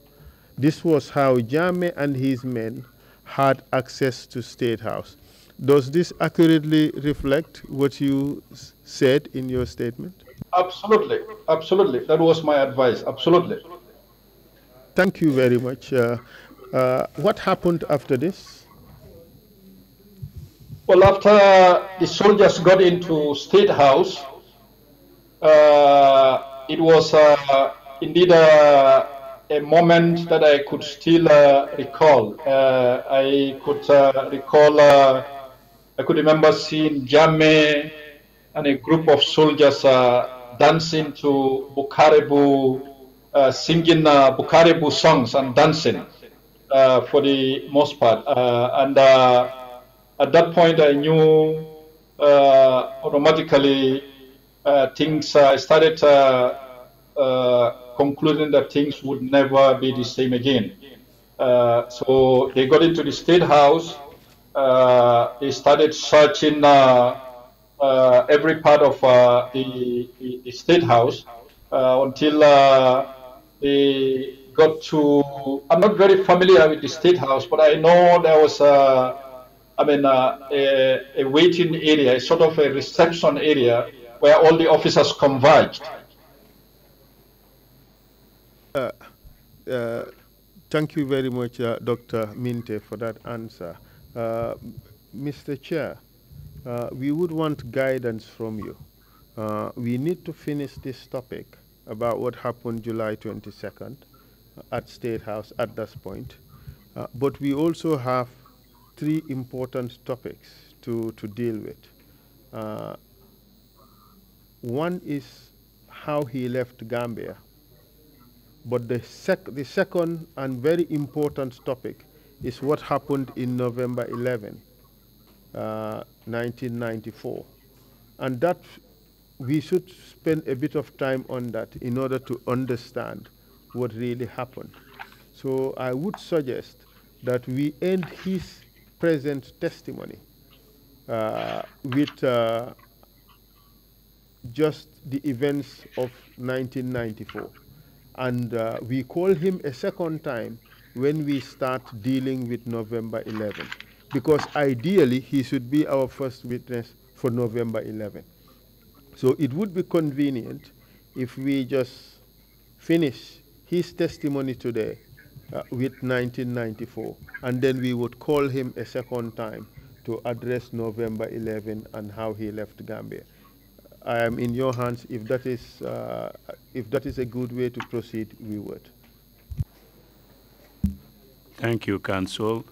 This was how Jammeh and his men had access to State House. Does this accurately reflect what you said in your statement? Absolutely, absolutely. That was my advice. Absolutely. Thank you very much. What happened after this? Well, after the soldiers got into State House, it was indeed a moment that I could still recall. I could remember seeing Jammeh and a group of soldiers dancing to Bukarebu, singing Bukarebu songs and dancing for the most part. And at that point, I knew automatically things. I started concluding that things would never be the same again. So they got into the State House. They started searching every part of the State House until they got to. I'm not very familiar with the State House, but I know there was a waiting area, a sort of a reception area where all the officers converged. Thank you very much, Dr. Minte, for that answer. Mr. Chair, we would want guidance from you. We need to finish this topic about what happened July 22nd at State House at this point. But we also have three important topics to deal with. One is how he left Gambia. But the second and very important topic is what happened in November 11, 1994. And that we should spend a bit of time on that in order to understand what really happened. So I would suggest that we end his present testimony with just the events of 1994. And we call him a second time when we start dealing with November 11, because ideally he should be our first witness for November 11. So it would be convenient if we just finish his testimony today with 1994, and then we would call him a second time to address November 11 and how he left Gambia. I am in your hands. If that is a good way to proceed, we would. Thank you, Counsel.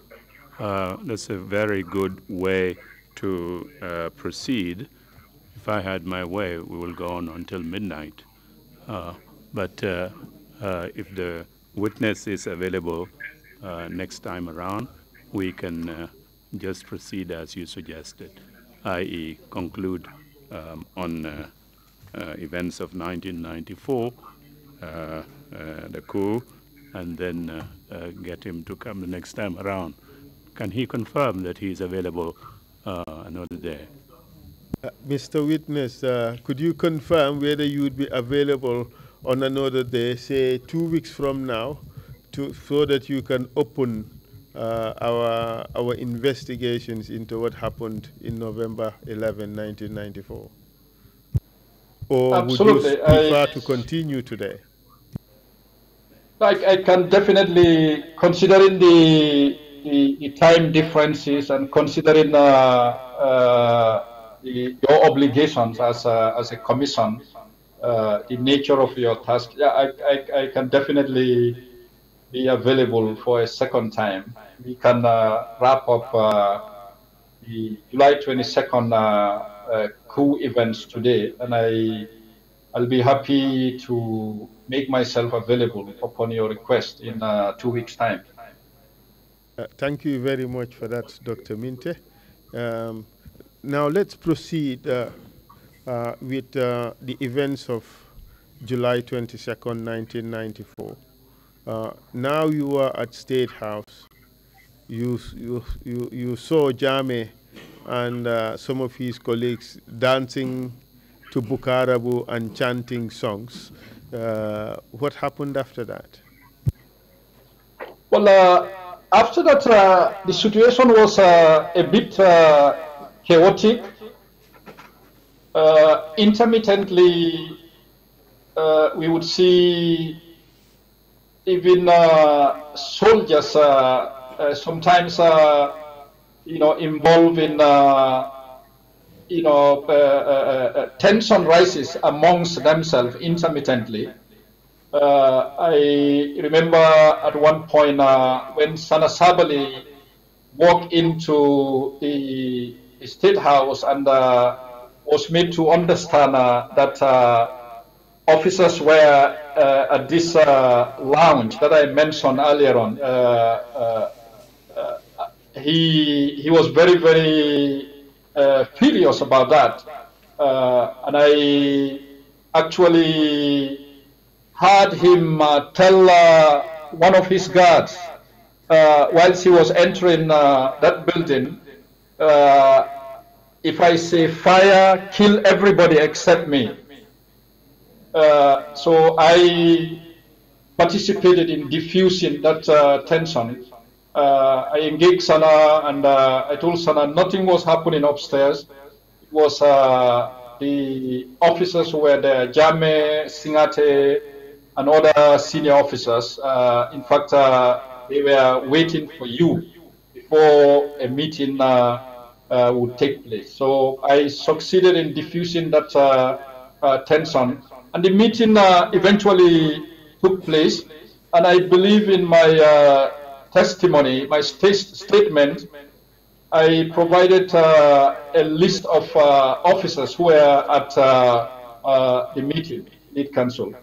That's a very good way to proceed. If I had my way, we will go on until midnight. But if the witness is available next time around, we can just proceed as you suggested, i.e. conclude on events of 1994, the coup, and then get him to come the next time around. Can he confirm that he is available another day? Mr. Witness, could you confirm whether you would be available on another day, say 2 weeks from now, so that you can open our investigations into what happened in November 11, 1994? Or Absolutely. would you prefer to continue today? I can definitely, considering the time differences and considering your obligations as a commission, the nature of your task, yeah, I can definitely be available for a second time. We can wrap up the July 22nd coup events today, and I'll be happy to make myself available upon your request in 2 weeks' time. Thank you very much for that, Dr. Minte. Now let's proceed with the events of July 22nd, 1994. Now you are at State House. You saw Jammeh and some of his colleagues dancing to Bukarabu and chanting songs. What happened after that? Well, after that, the situation was a bit chaotic. Intermittently, we would see even soldiers sometimes, involved in, tension rises amongst themselves intermittently. I remember at one point when Sana Sabali walked into the State House and was made to understand that officers were at this lounge that I mentioned earlier on. He was very, very furious about that. And I actually heard him tell one of his guards whilst he was entering that building, if I say fire, kill everybody except me. So I participated in diffusing that tension. I engaged Sana and I told Sana nothing was happening upstairs. It was the officers who were there, Jame, Singate, and other senior officers. In fact, they were waiting for you before a meeting would take place. So I succeeded in diffusing that tension. And the meeting eventually took place. And I believe in my testimony, my statement, I provided a list of officers who were at the meeting, lead council.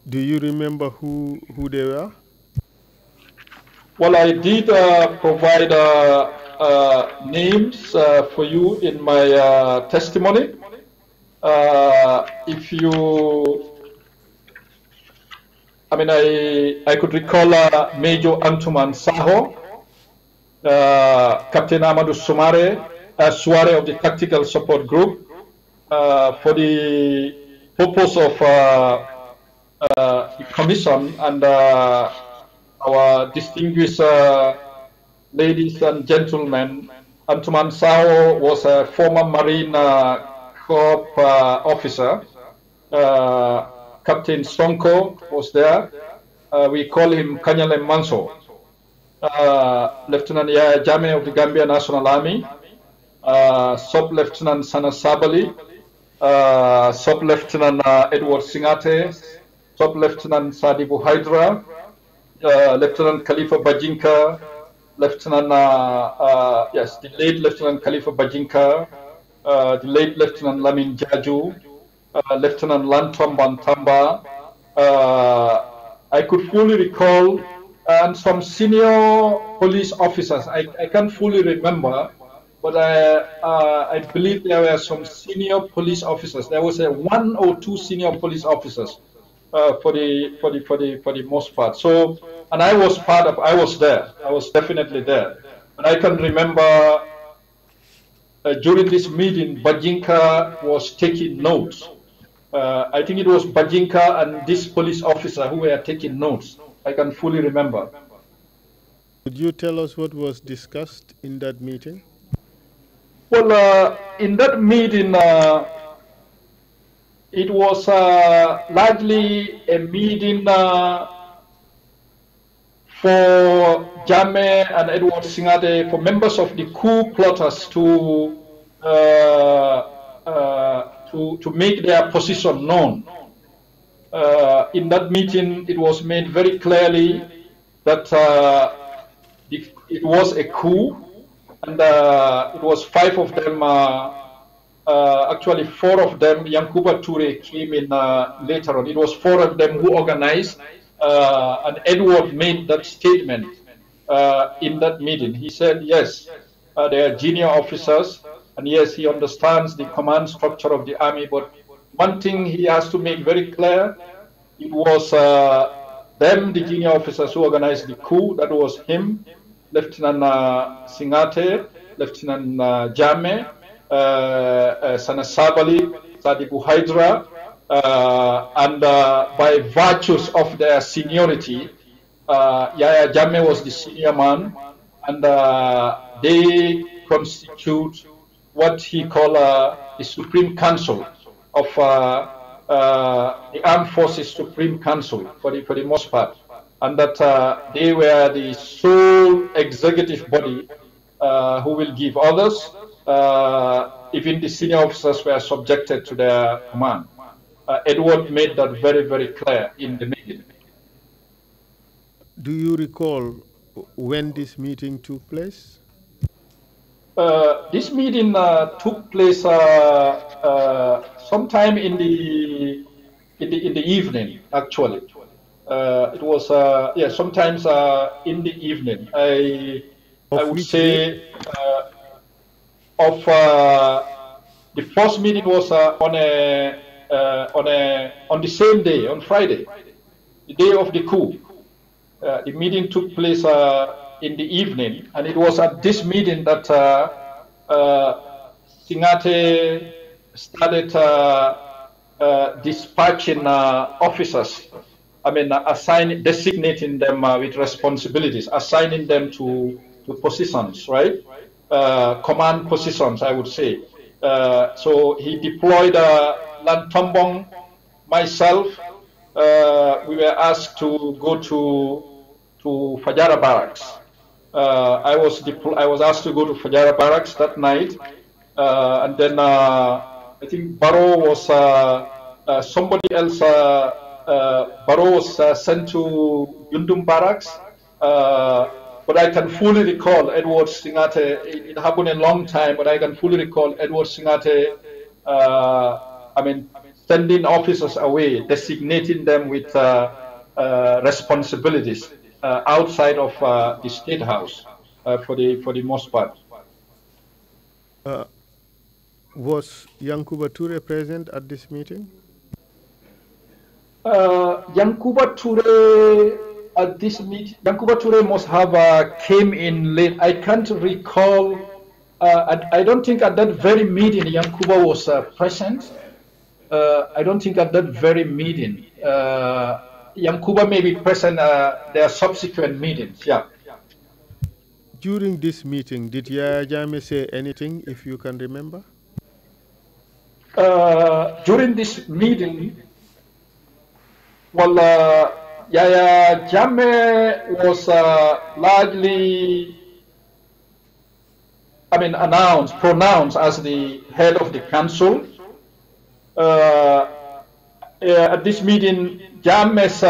Do you remember who they were? Well, I did provide names for you in my testimony. If you, I could recall Major Antuman Saho, Captain Amadou Suare of the Tactical Support Group, for the purpose of the commission and our distinguished ladies and gentlemen. Antuman Sao was a former Marine Corps officer. Captain Sonko was there. We call him Kanyale Manso. Lieutenant Yaya Jame of the Gambia National Army. Sub-Lieutenant Sana Sabali. Sub-Lieutenant Edward Singate. Sub-Lieutenant Sadibu Hydra. Lieutenant Khalifa Bajinka, Lieutenant, the late Lieutenant Khalifa Bajinka, the late Lieutenant Lamin Jaju, Lieutenant Lantom Bantamba. I could fully recall, and some senior police officers. I can't fully remember, but I believe there were some senior police officers. There was one or two senior police officers. For the most part. So, and I was there. I was definitely there. And I can remember during this meeting, Bajinka was taking notes. I think it was Bajinka and this police officer who were taking notes. I can fully remember. Could you tell us what was discussed in that meeting? Well, in that meeting, it was largely a meeting for Jame and Edward Singate, for members of the Coup plotters to make their position known. In that meeting, it was made very clearly that it was a coup, and it was 5 of them. Actually, 4 of them, Yankuba Toure came in later on. It was 4 of them who organized, and Edward made that statement in that meeting. He said, yes, they are junior officers, and yes, he understands the command structure of the army, but one thing he has to make very clear, it was them, the junior officers who organized the coup. That was him, Lieutenant Singate, Lieutenant Jame, Sana Sabali, Sadibu Hydra, and by virtues of their seniority, Yaya Jammeh was the senior man, and they constitute what he called the Supreme Council of the Armed Forces Supreme Council for the most part, and that they were the sole executive body who will give orders. Even the senior officers were subjected to their command. Edward made that very, very clear in the meeting. Do you recall when this meeting took place? This meeting took place sometime in the evening. Actually, it was sometimes in the evening. I would say of the first meeting was on the same day, on Friday, the day of the coup. The meeting took place in the evening, and it was at this meeting that Singate started dispatching officers. I mean, designating them with responsibilities, assigning them to positions, right? Command positions, I would say. So he deployed Lantombong, myself. We were asked to go to Fajara Barracks. I was asked to go to Fajara Barracks that night, and then I think Barrow was somebody else. Barrow was sent to Yundum Barracks, but I can fully recall Edward Singate. It happened a long time, but I can fully recall Edward Singate. Sending officers away, designating them with responsibilities outside of the State House for the most part. Was Yankuba Toure present at this meeting? Yankuba Toure at this meeting, Yankuba Toure must have came in late. I can't recall. I don't think at that very meeting Yankuba was present. I don't think at that very meeting. Yankuba may be present at their subsequent meetings, yeah. During this meeting, did Yaya Jammeh say anything, if you can remember? During this meeting, well, Yaya Jammeh was largely, pronounced as the head of the council. At this meeting, Jammeh's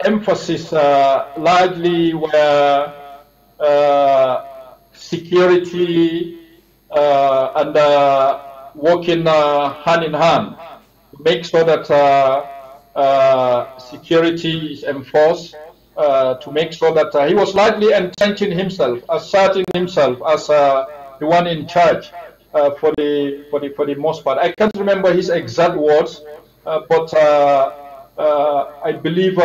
emphasis largely were security and working hand in hand to make sure that security is enforced, to make sure that he was largely entrenching himself, asserting himself as the one in charge for the most part. I can't remember his exact words, but I believe,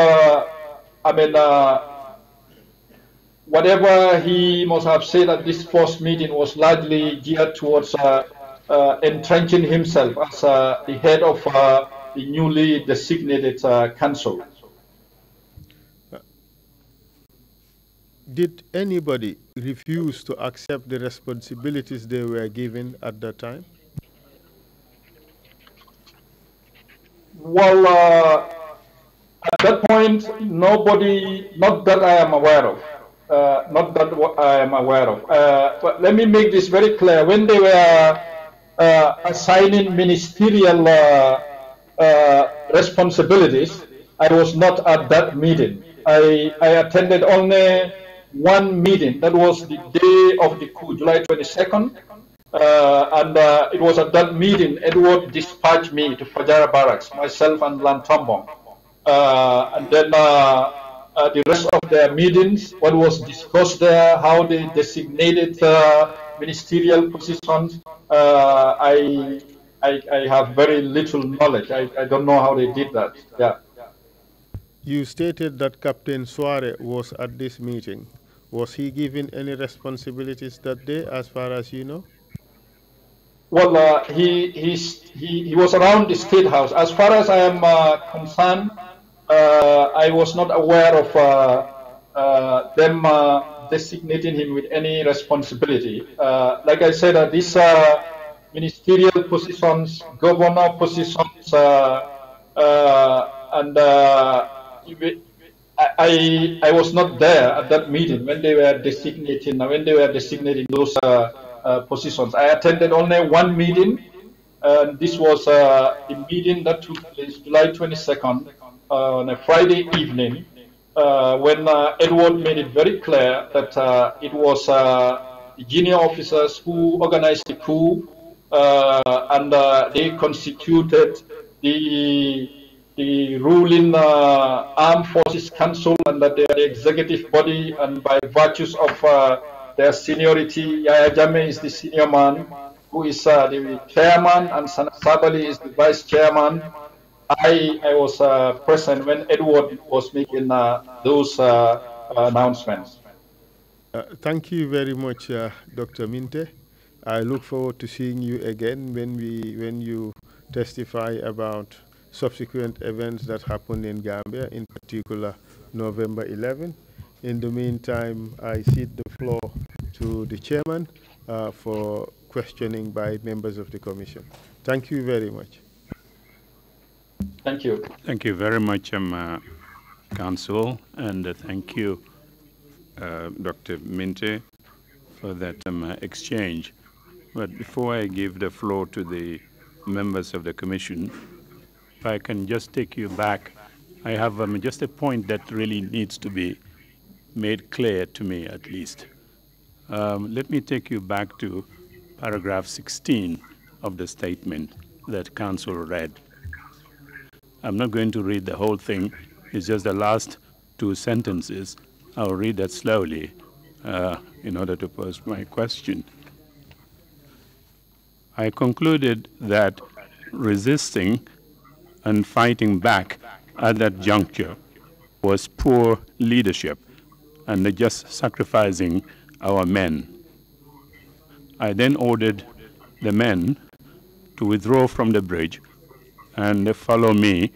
whatever he must have said at this first meeting was largely geared towards entrenching himself as the head of the newly designated council. Did anybody refuse to accept the responsibilities they were given at that time? Well, at that point, nobody, not that I am aware of. Not that I am aware of. But let me make this very clear. When they were assigning ministerial responsibilities, I was not at that meeting. I attended only one meeting. That was the day of the coup, July 22nd. And it was at that meeting Edward dispatched me to Fajara Barracks, myself and Lantombong. And then the rest of their meetings, what was discussed there, how they designated ministerial positions, I have very little knowledge. I don't know how they did that. Yeah. You stated that Captain Soare was at this meeting. Was he given any responsibilities that day, as far as you know? Well, he was around the State House. As far as I am concerned, I was not aware of them designating him with any responsibility. Like I said, these ministerial positions, governor positions, and I was not there at that meeting when they were designating those positions. I attended only one meeting. This was the meeting that took place July 22nd on a Friday evening, when Edward made it very clear that it was the junior officers who organized the coup, and they constituted the ruling Armed Forces Council, and that they are the executive body, and by virtues of their seniority, Yahya Jammeh is the senior man, who is the chairman, and Sana Sabali is the vice chairman. I was present when Edward was making those announcements. Thank you very much, Dr. Minte. I look forward to seeing you again when you testify about subsequent events that happened in Gambia, in particular November 11. In the meantime, I cede the floor to the chairman for questioning by members of the commission. Thank you very much. Thank you. Thank you very much, Council, and thank you, Dr. Minte, for that exchange. But before I give the floor to the members of the commission, if I can just take you back, I have just a point that really needs to be made clear to me, at least. Let me take you back to paragraph 16 of the statement that Council read. I'm not going to read the whole thing. It's just the last two sentences. I'll read that slowly in order to pose my question. I concluded that resisting and fighting back at that juncture was poor leadership and just sacrificing our men. I then ordered the men to withdraw from the bridge and follow me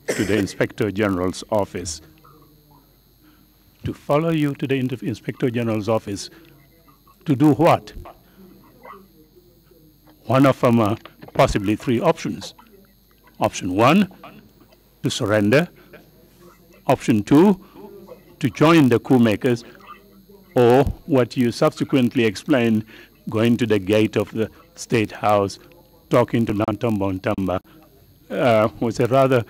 to the Inspector General's office. To follow you to the Inspector General's office to do what? One of them possibly three options. Option one, to surrender. Option two, to join the coup makers, or what you subsequently explained, going to the gate of the State House, talking to Lantombo Ntamba, was a rather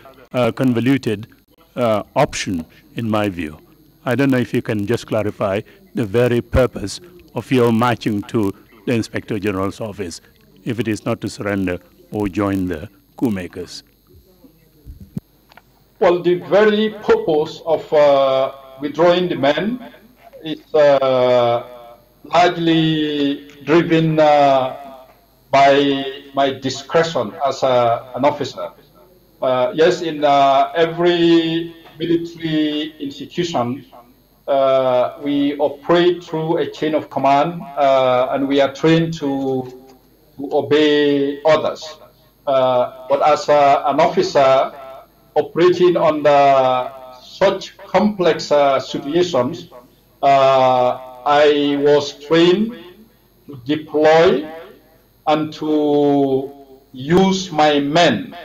convoluted option in my view. I don't know if you can just clarify the very purpose of your marching to the Inspector General's office, if it is not to surrender or join the coup makers. Well, the very purpose of withdrawing the men is largely driven by my discretion as an officer. Yes, in every military institution, we operate through a chain of command, and we are trained to obey others. But as an officer operating under such complex situations, I was trained to deploy and to use my men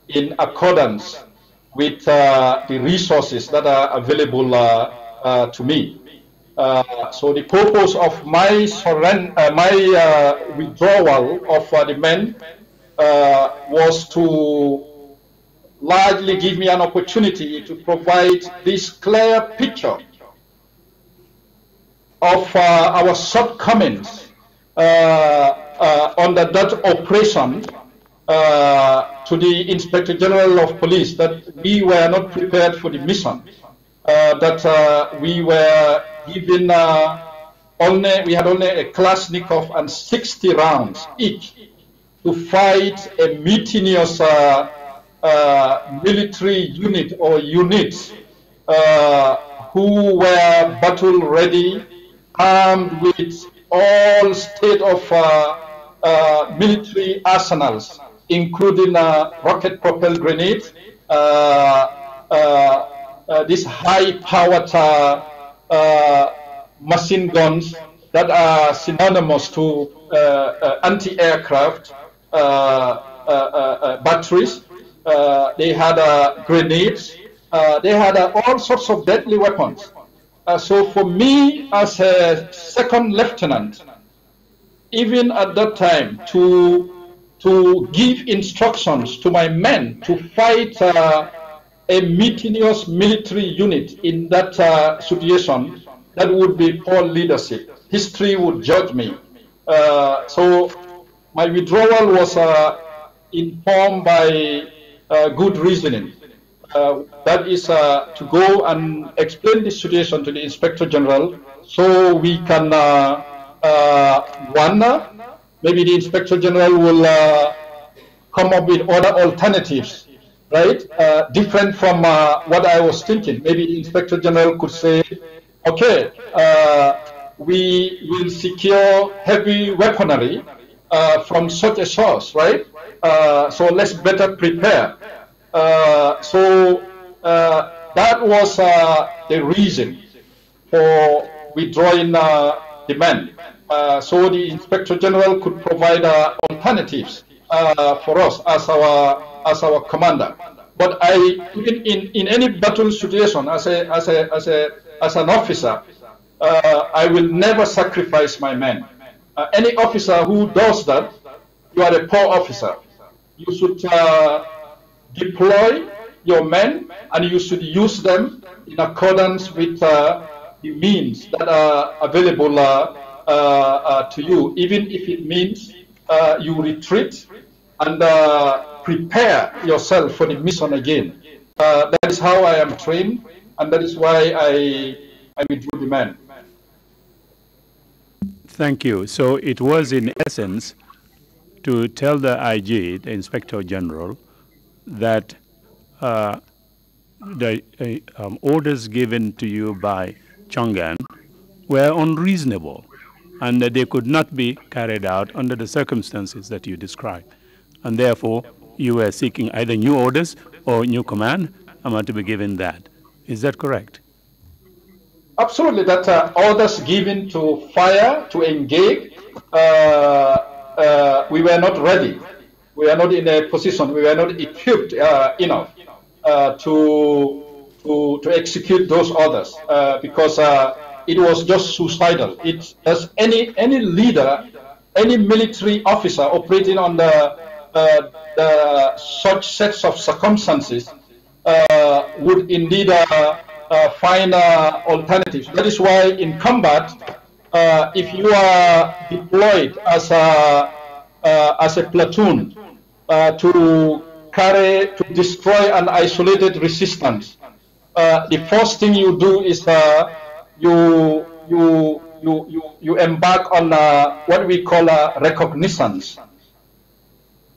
in accordance with the resources that are available to me. So the purpose of my withdrawal of the men was to largely give me an opportunity to provide this clear picture of our shortcomings under that operation to the Inspector General of Police, that we were not prepared for the mission, that we were given we had only a Kalashnikov and 60 rounds each to fight a mutinous military unit or units who were battle ready, armed with all state of military arsenals, including rocket propelled grenades, these high-powered machine guns that are synonymous to anti-aircraft batteries. They had grenades. They had all sorts of deadly weapons. So for me, as a second lieutenant, even at that time, to give instructions to my men to fight a mutinous military unit in that situation, that would be poor leadership. History would judge me. So my withdrawal was informed by good reasoning. That is to go and explain the situation to the Inspector General, so we can, maybe the Inspector General will come up with other alternatives, right? Different from what I was thinking. Maybe the Inspector General could say, okay, we will secure heavy weaponry from such a source, right? So let's better prepare. So that was the reason for withdrawing the men. So the Inspector General could provide alternatives for us as our commander. But even in any battle situation, as an officer, I will never sacrifice my men. Any officer who does that, you are a poor officer. You should deploy your men, and you should use them in accordance with the means that are available to you, even if it means you retreat and prepare yourself for the mission again. That is how I am trained, and that is why I withdrew the men. Thank you. So it was in essence to tell the IG, the Inspector General, that the orders given to you by Chongan were unreasonable and that they could not be carried out under the circumstances that you described. And therefore, you were seeking either new orders or new command to be given that. Is that correct? Absolutely. That orders given to fire, to engage, we were not ready. We were not in a position, we were not equipped enough to execute those orders because it was just suicidal. As any leader, any military officer operating under such sets of circumstances would indeed find alternatives. That is why in combat, if you are deployed as a platoon to destroy an isolated resistance, the first thing you do is you embark on what we call reconnaissance,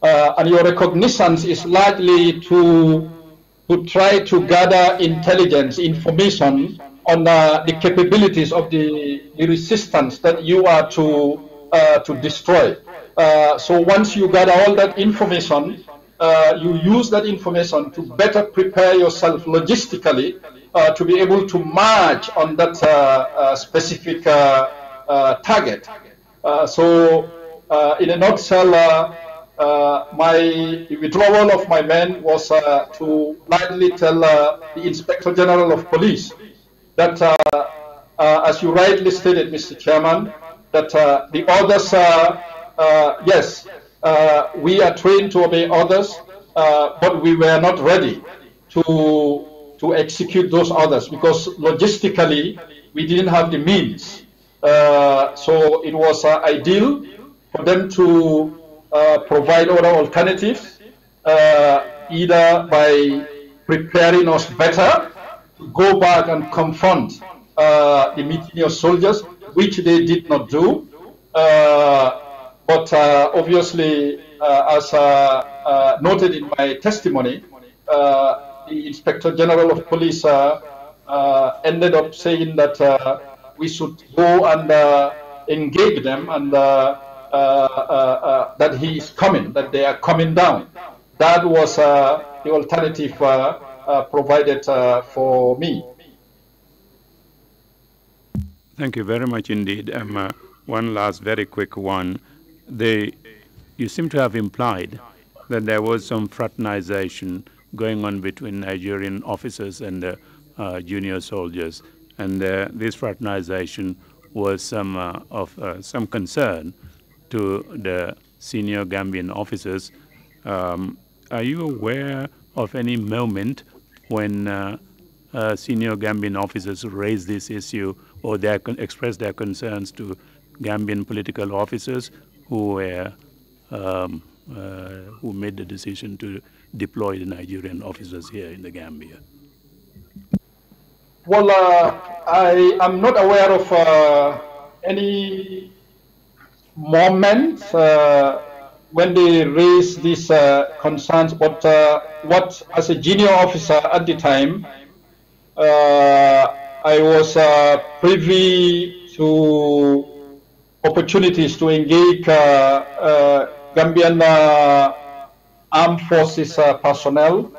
and your reconnaissance is largely to try to gather intelligence, information on the capabilities of the resistance that you are to destroy. So once you gather all that information, you use that information to better prepare yourself logistically to be able to march on that specific target. So in a nutshell, my withdrawal of my men was to lightly tell the Inspector General of Police that, as you rightly stated, Mr. Chairman, that the orders, yes, we are trained to obey orders, but we were not ready to execute those orders because logistically we didn't have the means. So it was ideal for them to provide other alternatives, either by preparing us better to go back and confront the mutinous soldiers, which they did not do. But obviously, as noted in my testimony, the Inspector General of Police ended up saying that we should go and engage them, and that he is coming, that they are coming down. That was the alternative provided for me. Thank you very much indeed. One last very quick one. You seem to have implied that there was some fraternization going on between Nigerian officers and junior soldiers, and this fraternization was some concern to the senior Gambian officers. Are you aware of any moment when senior Gambian officers raised this issue or they expressed their concerns to Gambian political officers who made the decision to deploy the Nigerian officers here in the Gambia? Well, I am not aware of any moment when they raised these concerns, but what, as a junior officer at the time, I was privy to opportunities to engage Gambian armed forces personnel.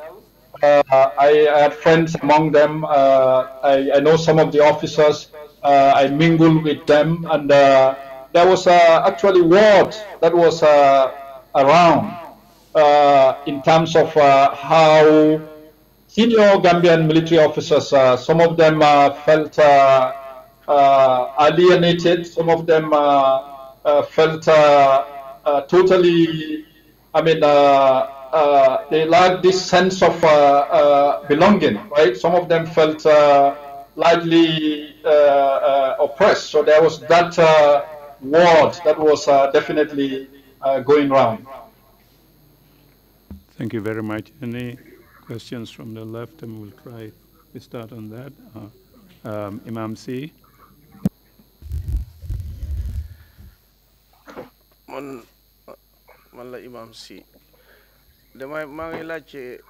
I had friends among them. I know some of the officers. I mingled with them, and there was actually word that was around in terms of how senior Gambian military officers, some of them felt alienated, some of them felt totally, they lacked this sense of belonging, right? Some of them felt largely oppressed. So there was that word that was definitely going round. Thank you very much. Any questions from the left? And we'll try to start on that. Imam C. Man la Imam C. Damay maa ngi laajte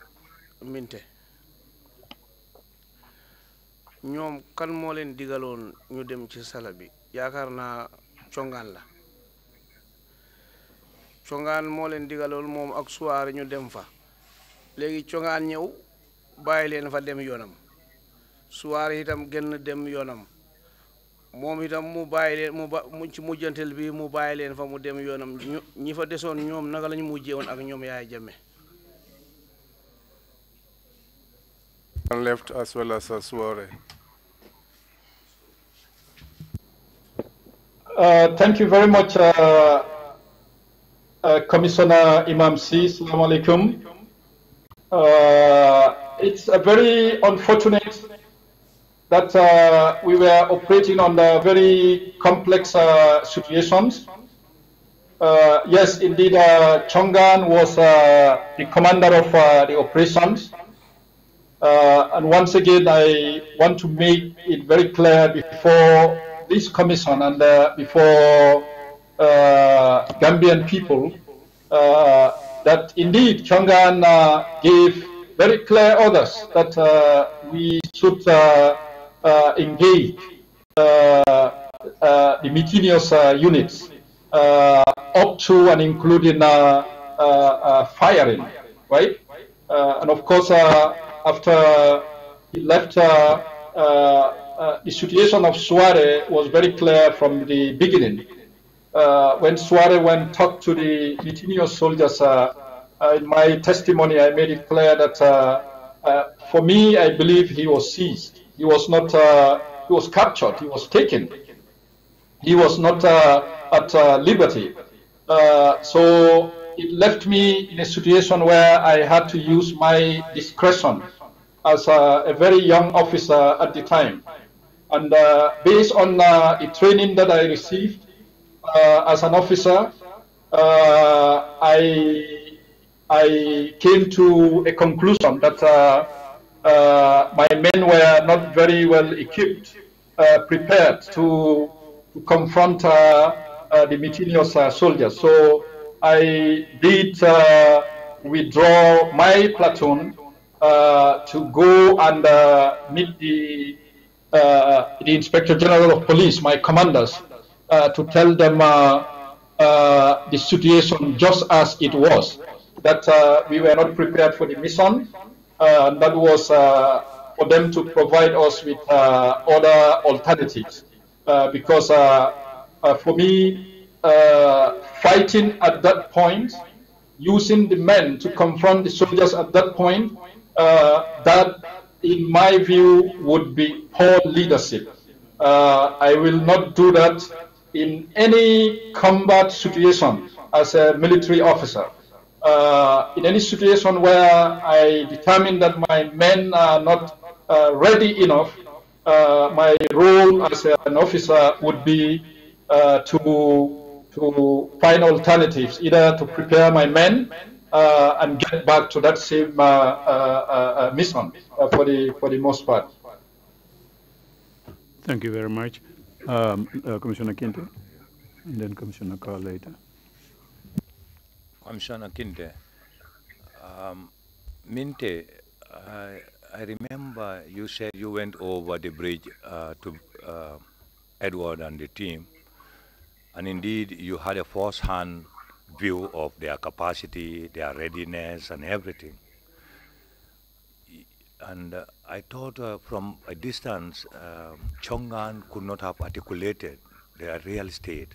Minte ñoom kan moo leen digaloon ñu dem ci sala bi yaakaar naa congaan la congaan moo leen digaloon moom ak suwaar ñu dem fa léegi congaan ñëw bàyyi leen fa dem yoonam suwaar itam génn dem yoonam moom itam mu bàyyi leen mu ci mujjantel bi mu bàyyi leen fa mu dem yoonam ñi fa desoon ñoom naka lañu mujjee woon ak ñoom Yaaya Jammeh. Left as well as Suare. Thank you very much, Commissioner Imam C. Assalamu alaikum. It's a very unfortunate that we were operating under very complex situations. Yes, indeed, Chongan was the commander of the operations. And once again, I want to make it very clear before this commission and before Gambian people that indeed Chongan gave very clear orders that we should engage the mutinous units up to and including firing, right? And of course, after he left, the situation of Suare was very clear from the beginning. When Suare went and talked to the mutinous soldiers, in my testimony, I made it clear that for me, I believe he was seized. He was not, he was captured, he was taken. He was not at liberty. So it left me in a situation where I had to use my discretion as a very young officer at the time. And based on the training that I received as an officer, I came to a conclusion that my men were not very well equipped, prepared to confront the mutinous soldiers. So I did withdraw my platoon to go and meet the Inspector General of Police, my commanders, to tell them the situation just as it was, that we were not prepared for the mission, that was for them to provide us with other alternatives. Because for me, fighting at that point, using the men to confront the soldiers at that point, that, in my view, would be poor leadership. I will not do that in any combat situation as a military officer. In any situation where I determine that my men are not ready enough, my role as an officer would be to find alternatives, either to prepare my men and get back to that same mission for the most part. Thank you very much. Commissioner Kinte, and then Commissioner Carr later. Commissioner Kinte, Minte, I remember you said you went over the bridge to Edward and the team, and indeed you had a first-hand view of their capacity, their readiness, and everything. And I thought from a distance, Chongan could not have articulated their real state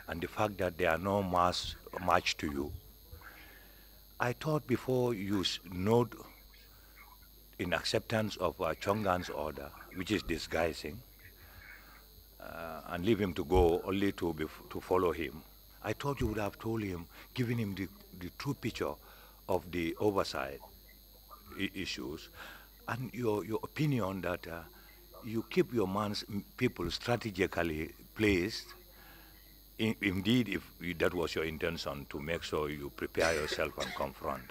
and the fact that they are no match to you. I thought before you nod in acceptance of Chongan's order, which is disguising, and leave him to go only to follow him, I thought you would have told him, given him the true picture of the oversight issues, and your opinion that you keep your people strategically placed, indeed, if that was your intention, to make sure you prepare yourself and confront.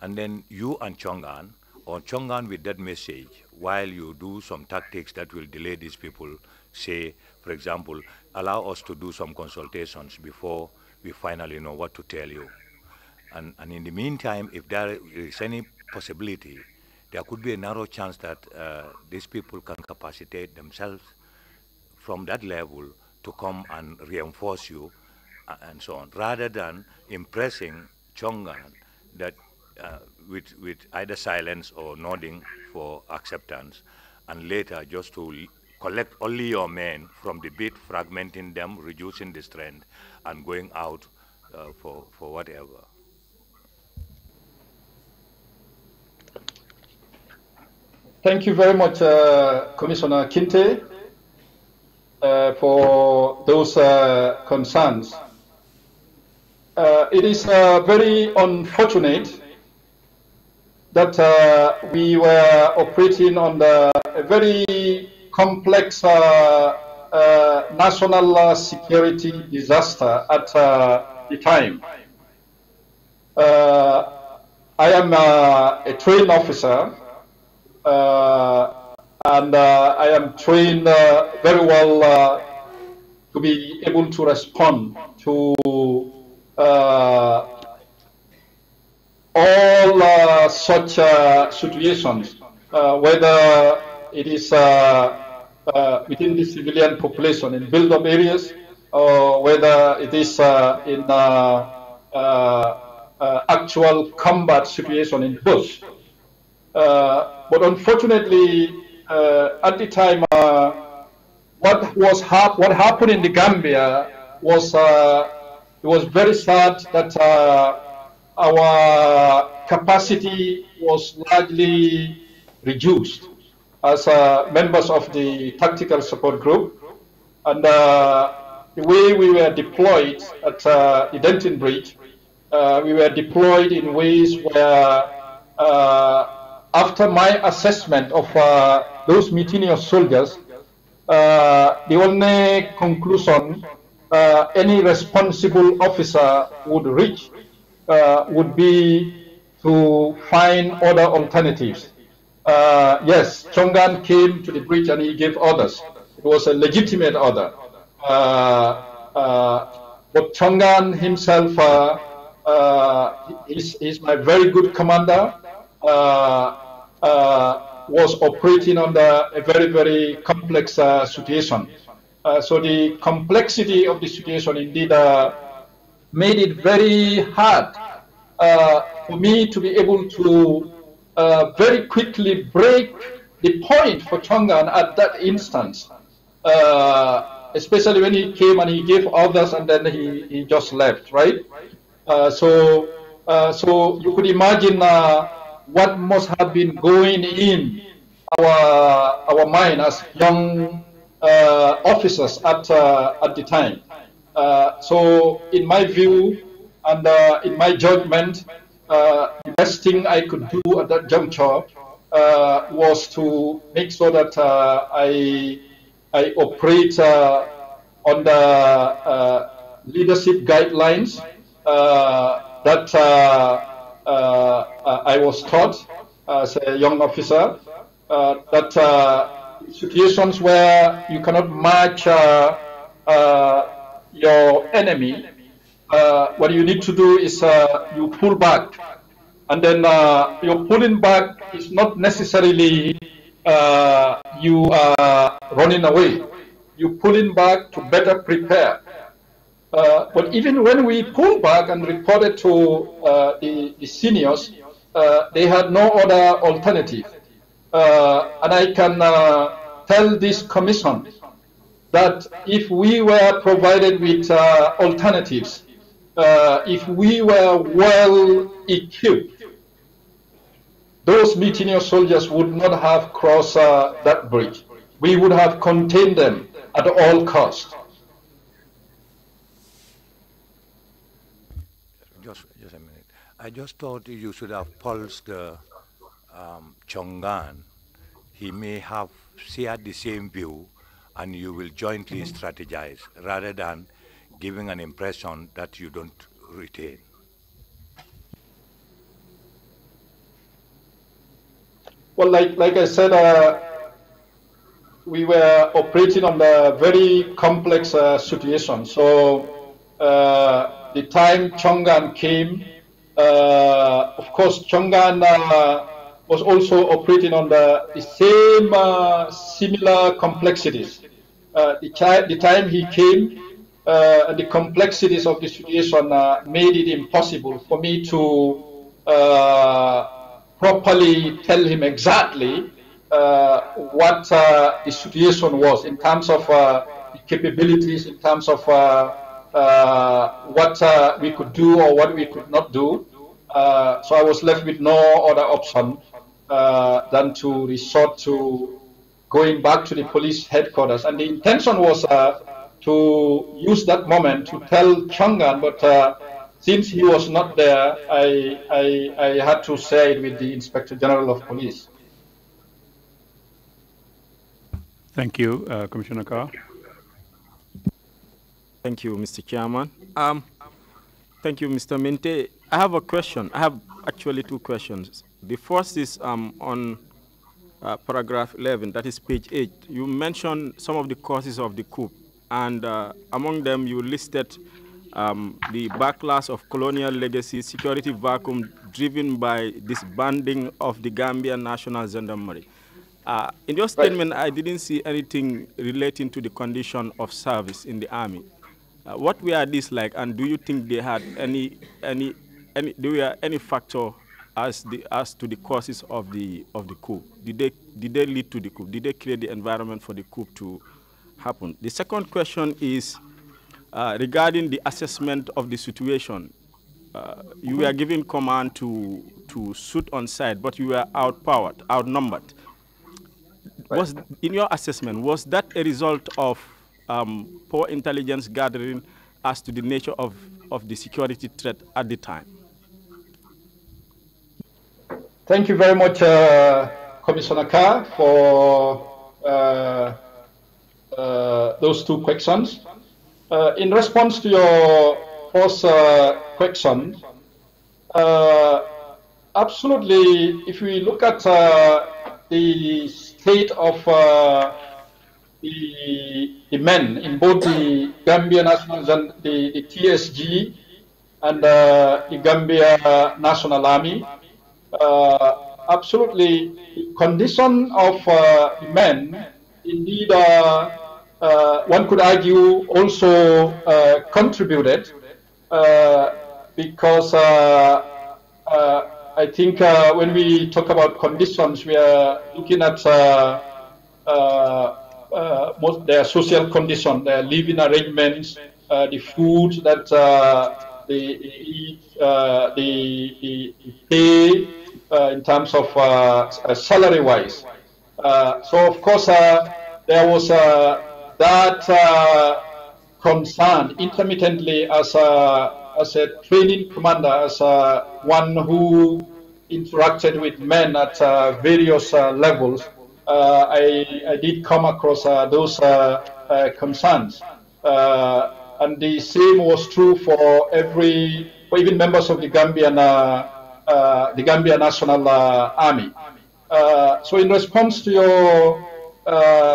And then you and Chongan, or Chongan with that message, while you do some tactics that will delay these people, say, for example, allow us to do some consultations before we finally know what to tell you. And in the meantime, if there is any possibility, there could be a narrow chance that these people can capacitate themselves from that level to come and reinforce you and so on, rather than impressing Chongan that with either silence or nodding for acceptance, and later just to collect only your men from the bit, fragmenting them, reducing the strength, and going out for whatever. Thank you very much, Commissioner Kinte, for those concerns. It is very unfortunate that we were operating under a very complex national security disaster at the time. I am a trained officer, and I am trained very well to be able to respond to all such situations, whether it is within the civilian population in build-up areas, or whether it is in actual combat situation in bush. But unfortunately, at the time, what happened in the Gambia was it was very sad that our capacity was largely reduced as members of the tactical support group, and the way we were deployed at the Denton Bridge, we were deployed in ways where, after my assessment of those mutinous soldiers, the only conclusion any responsible officer would reach would be to find other alternatives. Yes, Chongan came to the bridge and he gave orders. It was a legitimate order. But Chongan himself, he's my very good commander, was operating under a very, very complex situation. So the complexity of the situation indeed made it very hard for me to be able to very quickly break the point for Chongan at that instance, especially when he came and he gave others and then he just left, right? So you could imagine what must have been going in our mind as young officers at the time. So in my view and in my judgment, the best thing I could do at that juncture was to make sure that I operate on the leadership guidelines that I was taught as a young officer, that situations where you cannot match your enemy, what you need to do is you pull back. And then your pulling back is not necessarily you are running away. You're pulling back to better prepare. But even when we pulled back and reported to the seniors, they had no other alternative. And I can tell this commission that if we were provided with alternatives, if we were well equipped, those mutineer soldiers would not have crossed that bridge. We would have contained them at all costs. Just a minute. I just thought you should have pulsed Chongan. He may have shared the same view, and you will jointly strategize rather than giving an impression that you don't retain. Well, like I said, we were operating on a very complex situation. So the time Chongan came, of course, Chongan was also operating on the same similar complexities. The time he came, the complexities of the situation made it impossible for me to properly tell him exactly what the situation was in terms of the capabilities, in terms of what we could do or what we could not do. So I was left with no other option than to resort to going back to the police headquarters. And the intention was to use that moment to tell Chongan, but since he was not there, I had to share it with the Inspector General of Police. Thank you, Commissioner Carr. Thank you, Mr. Chairman. Thank you, Mr. Minte. I have a question. I have actually two questions. The first is on paragraph 11, that is page 8. You mentioned some of the causes of the coup, and among them you listed the backlash of colonial legacy, security vacuum driven by disbanding of the Gambian National Gendarmerie. In your statement, I didn't see anything relating to the condition of service in the army. What were these like, and do you think they had any factor as to the causes of the coup? Did they lead to the coup? Did they create the environment for the coup to happen? The second question is regarding the assessment of the situation. You were given command to shoot on sight, but you were outnumbered. Was, in your assessment, was that a result of poor intelligence gathering as to the nature of the security threat at the time? Thank you very much, Commissioner Carr, for those two questions. In response to your first question, absolutely, if we look at the state of the men in both the Gambia National, the TSG and the Gambia National Army, absolutely, the condition of the men, indeed, one could argue also contributed because I I think when we talk about conditions, we are looking at most their social condition, their living arrangements, the food that they eat, the pay in terms of salary-wise. So of course there was that concern intermittently as a training commander, as one who interacted with men at various levels. I did come across those concerns. And the same was true for even members of the Gambian National Army. So in response to your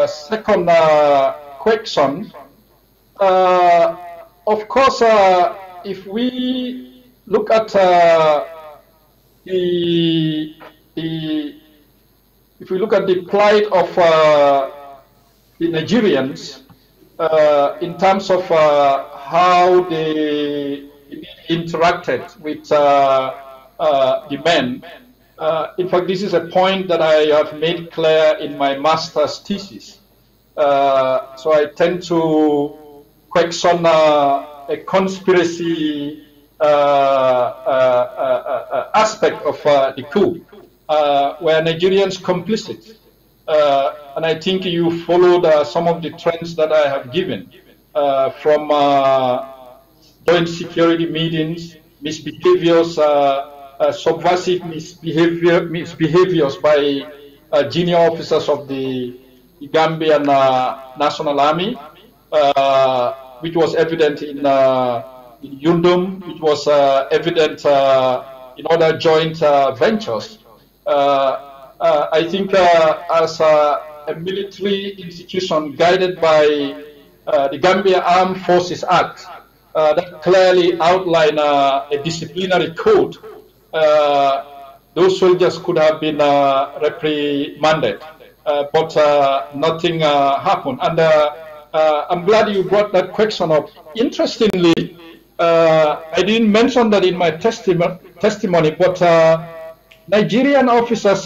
second question, of course, if we look at if we look at the plight of the Nigerians in terms of how they interacted with the men, in fact, this is a point that I have made clear in my master's thesis. So I tend to question a conspiracy aspect of the coup, where Nigerians complicit. And I think you followed some of the trends that I have given from joint security meetings, misbehaviors, subversive misbehaviors by junior officers of the Gambian National Army, which was evident in Yundum, which was evident in other joint ventures. I think as a military institution guided by the Gambia Armed Forces Act, that clearly outline a disciplinary code, those soldiers could have been reprimanded, but nothing happened. And I'm glad you brought that question up. Interestingly, I didn't mention that in my testimony, but Nigerian officers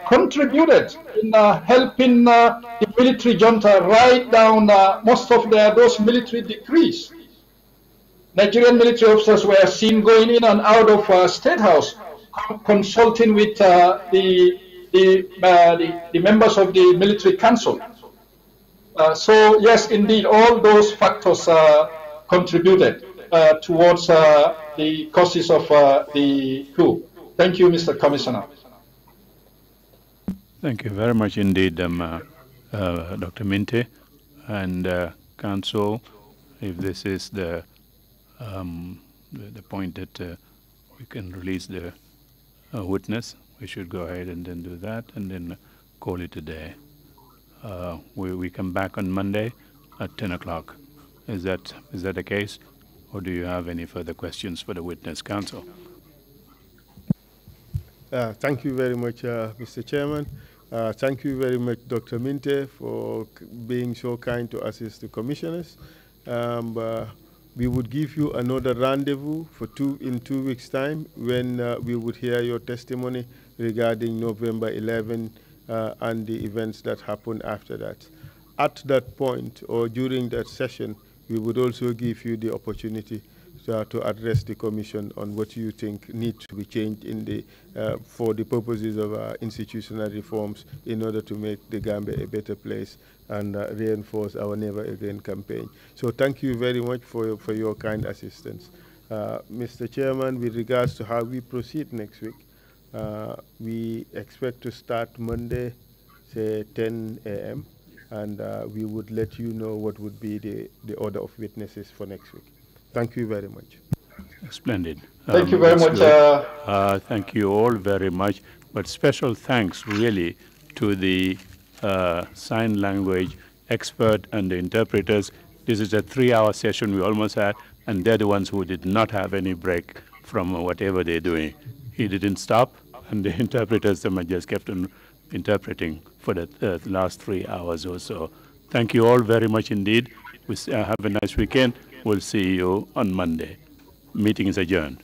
contributed in helping the military junta write down most of those military decrees. Nigerian military officers were seen going in and out of State House, consulting with the members of the military council. So yes, indeed, all those factors contributed towards the causes of the coup. Thank you, Mr. Commissioner. Thank you very much indeed, Dr. Minte and Council. If this is the point that we can release the witness, we should go ahead and then do that and then call it a day. We come back on Monday at 10 o'clock. Is that the case? Or do you have any further questions for the witness, Counsel? Thank you very much, Mr. Chairman. Thank you very much, Dr. Minte, for being so kind to assist the commissioners. We would give you another rendezvous in 2 weeks' time when we would hear your testimony regarding November 11 and the events that happened after that. At that point or during that session, we would also give you the opportunity to address the Commission on what you think needs to be changed for the purposes of institutional reforms in order to make the Gambia a better place and reinforce our Never Again campaign. So thank you very much for your kind assistance. Mr. Chairman, with regards to how we proceed next week, we expect to start Monday, say 10 a.m., and we would let you know what would be the order of witnesses for next week. Thank you very much. Splendid. Thank you very much. Thank you all very much. But special thanks really to the sign language expert and the interpreters. This is a 3-hour session we almost had, and they're the ones who did not have any break from whatever they're doing. He didn't stop, and the interpreters just kept on interpreting for the last 3 hours or so. Thank you all very much indeed. Have a nice weekend. We'll see you on Monday. Meeting is adjourned.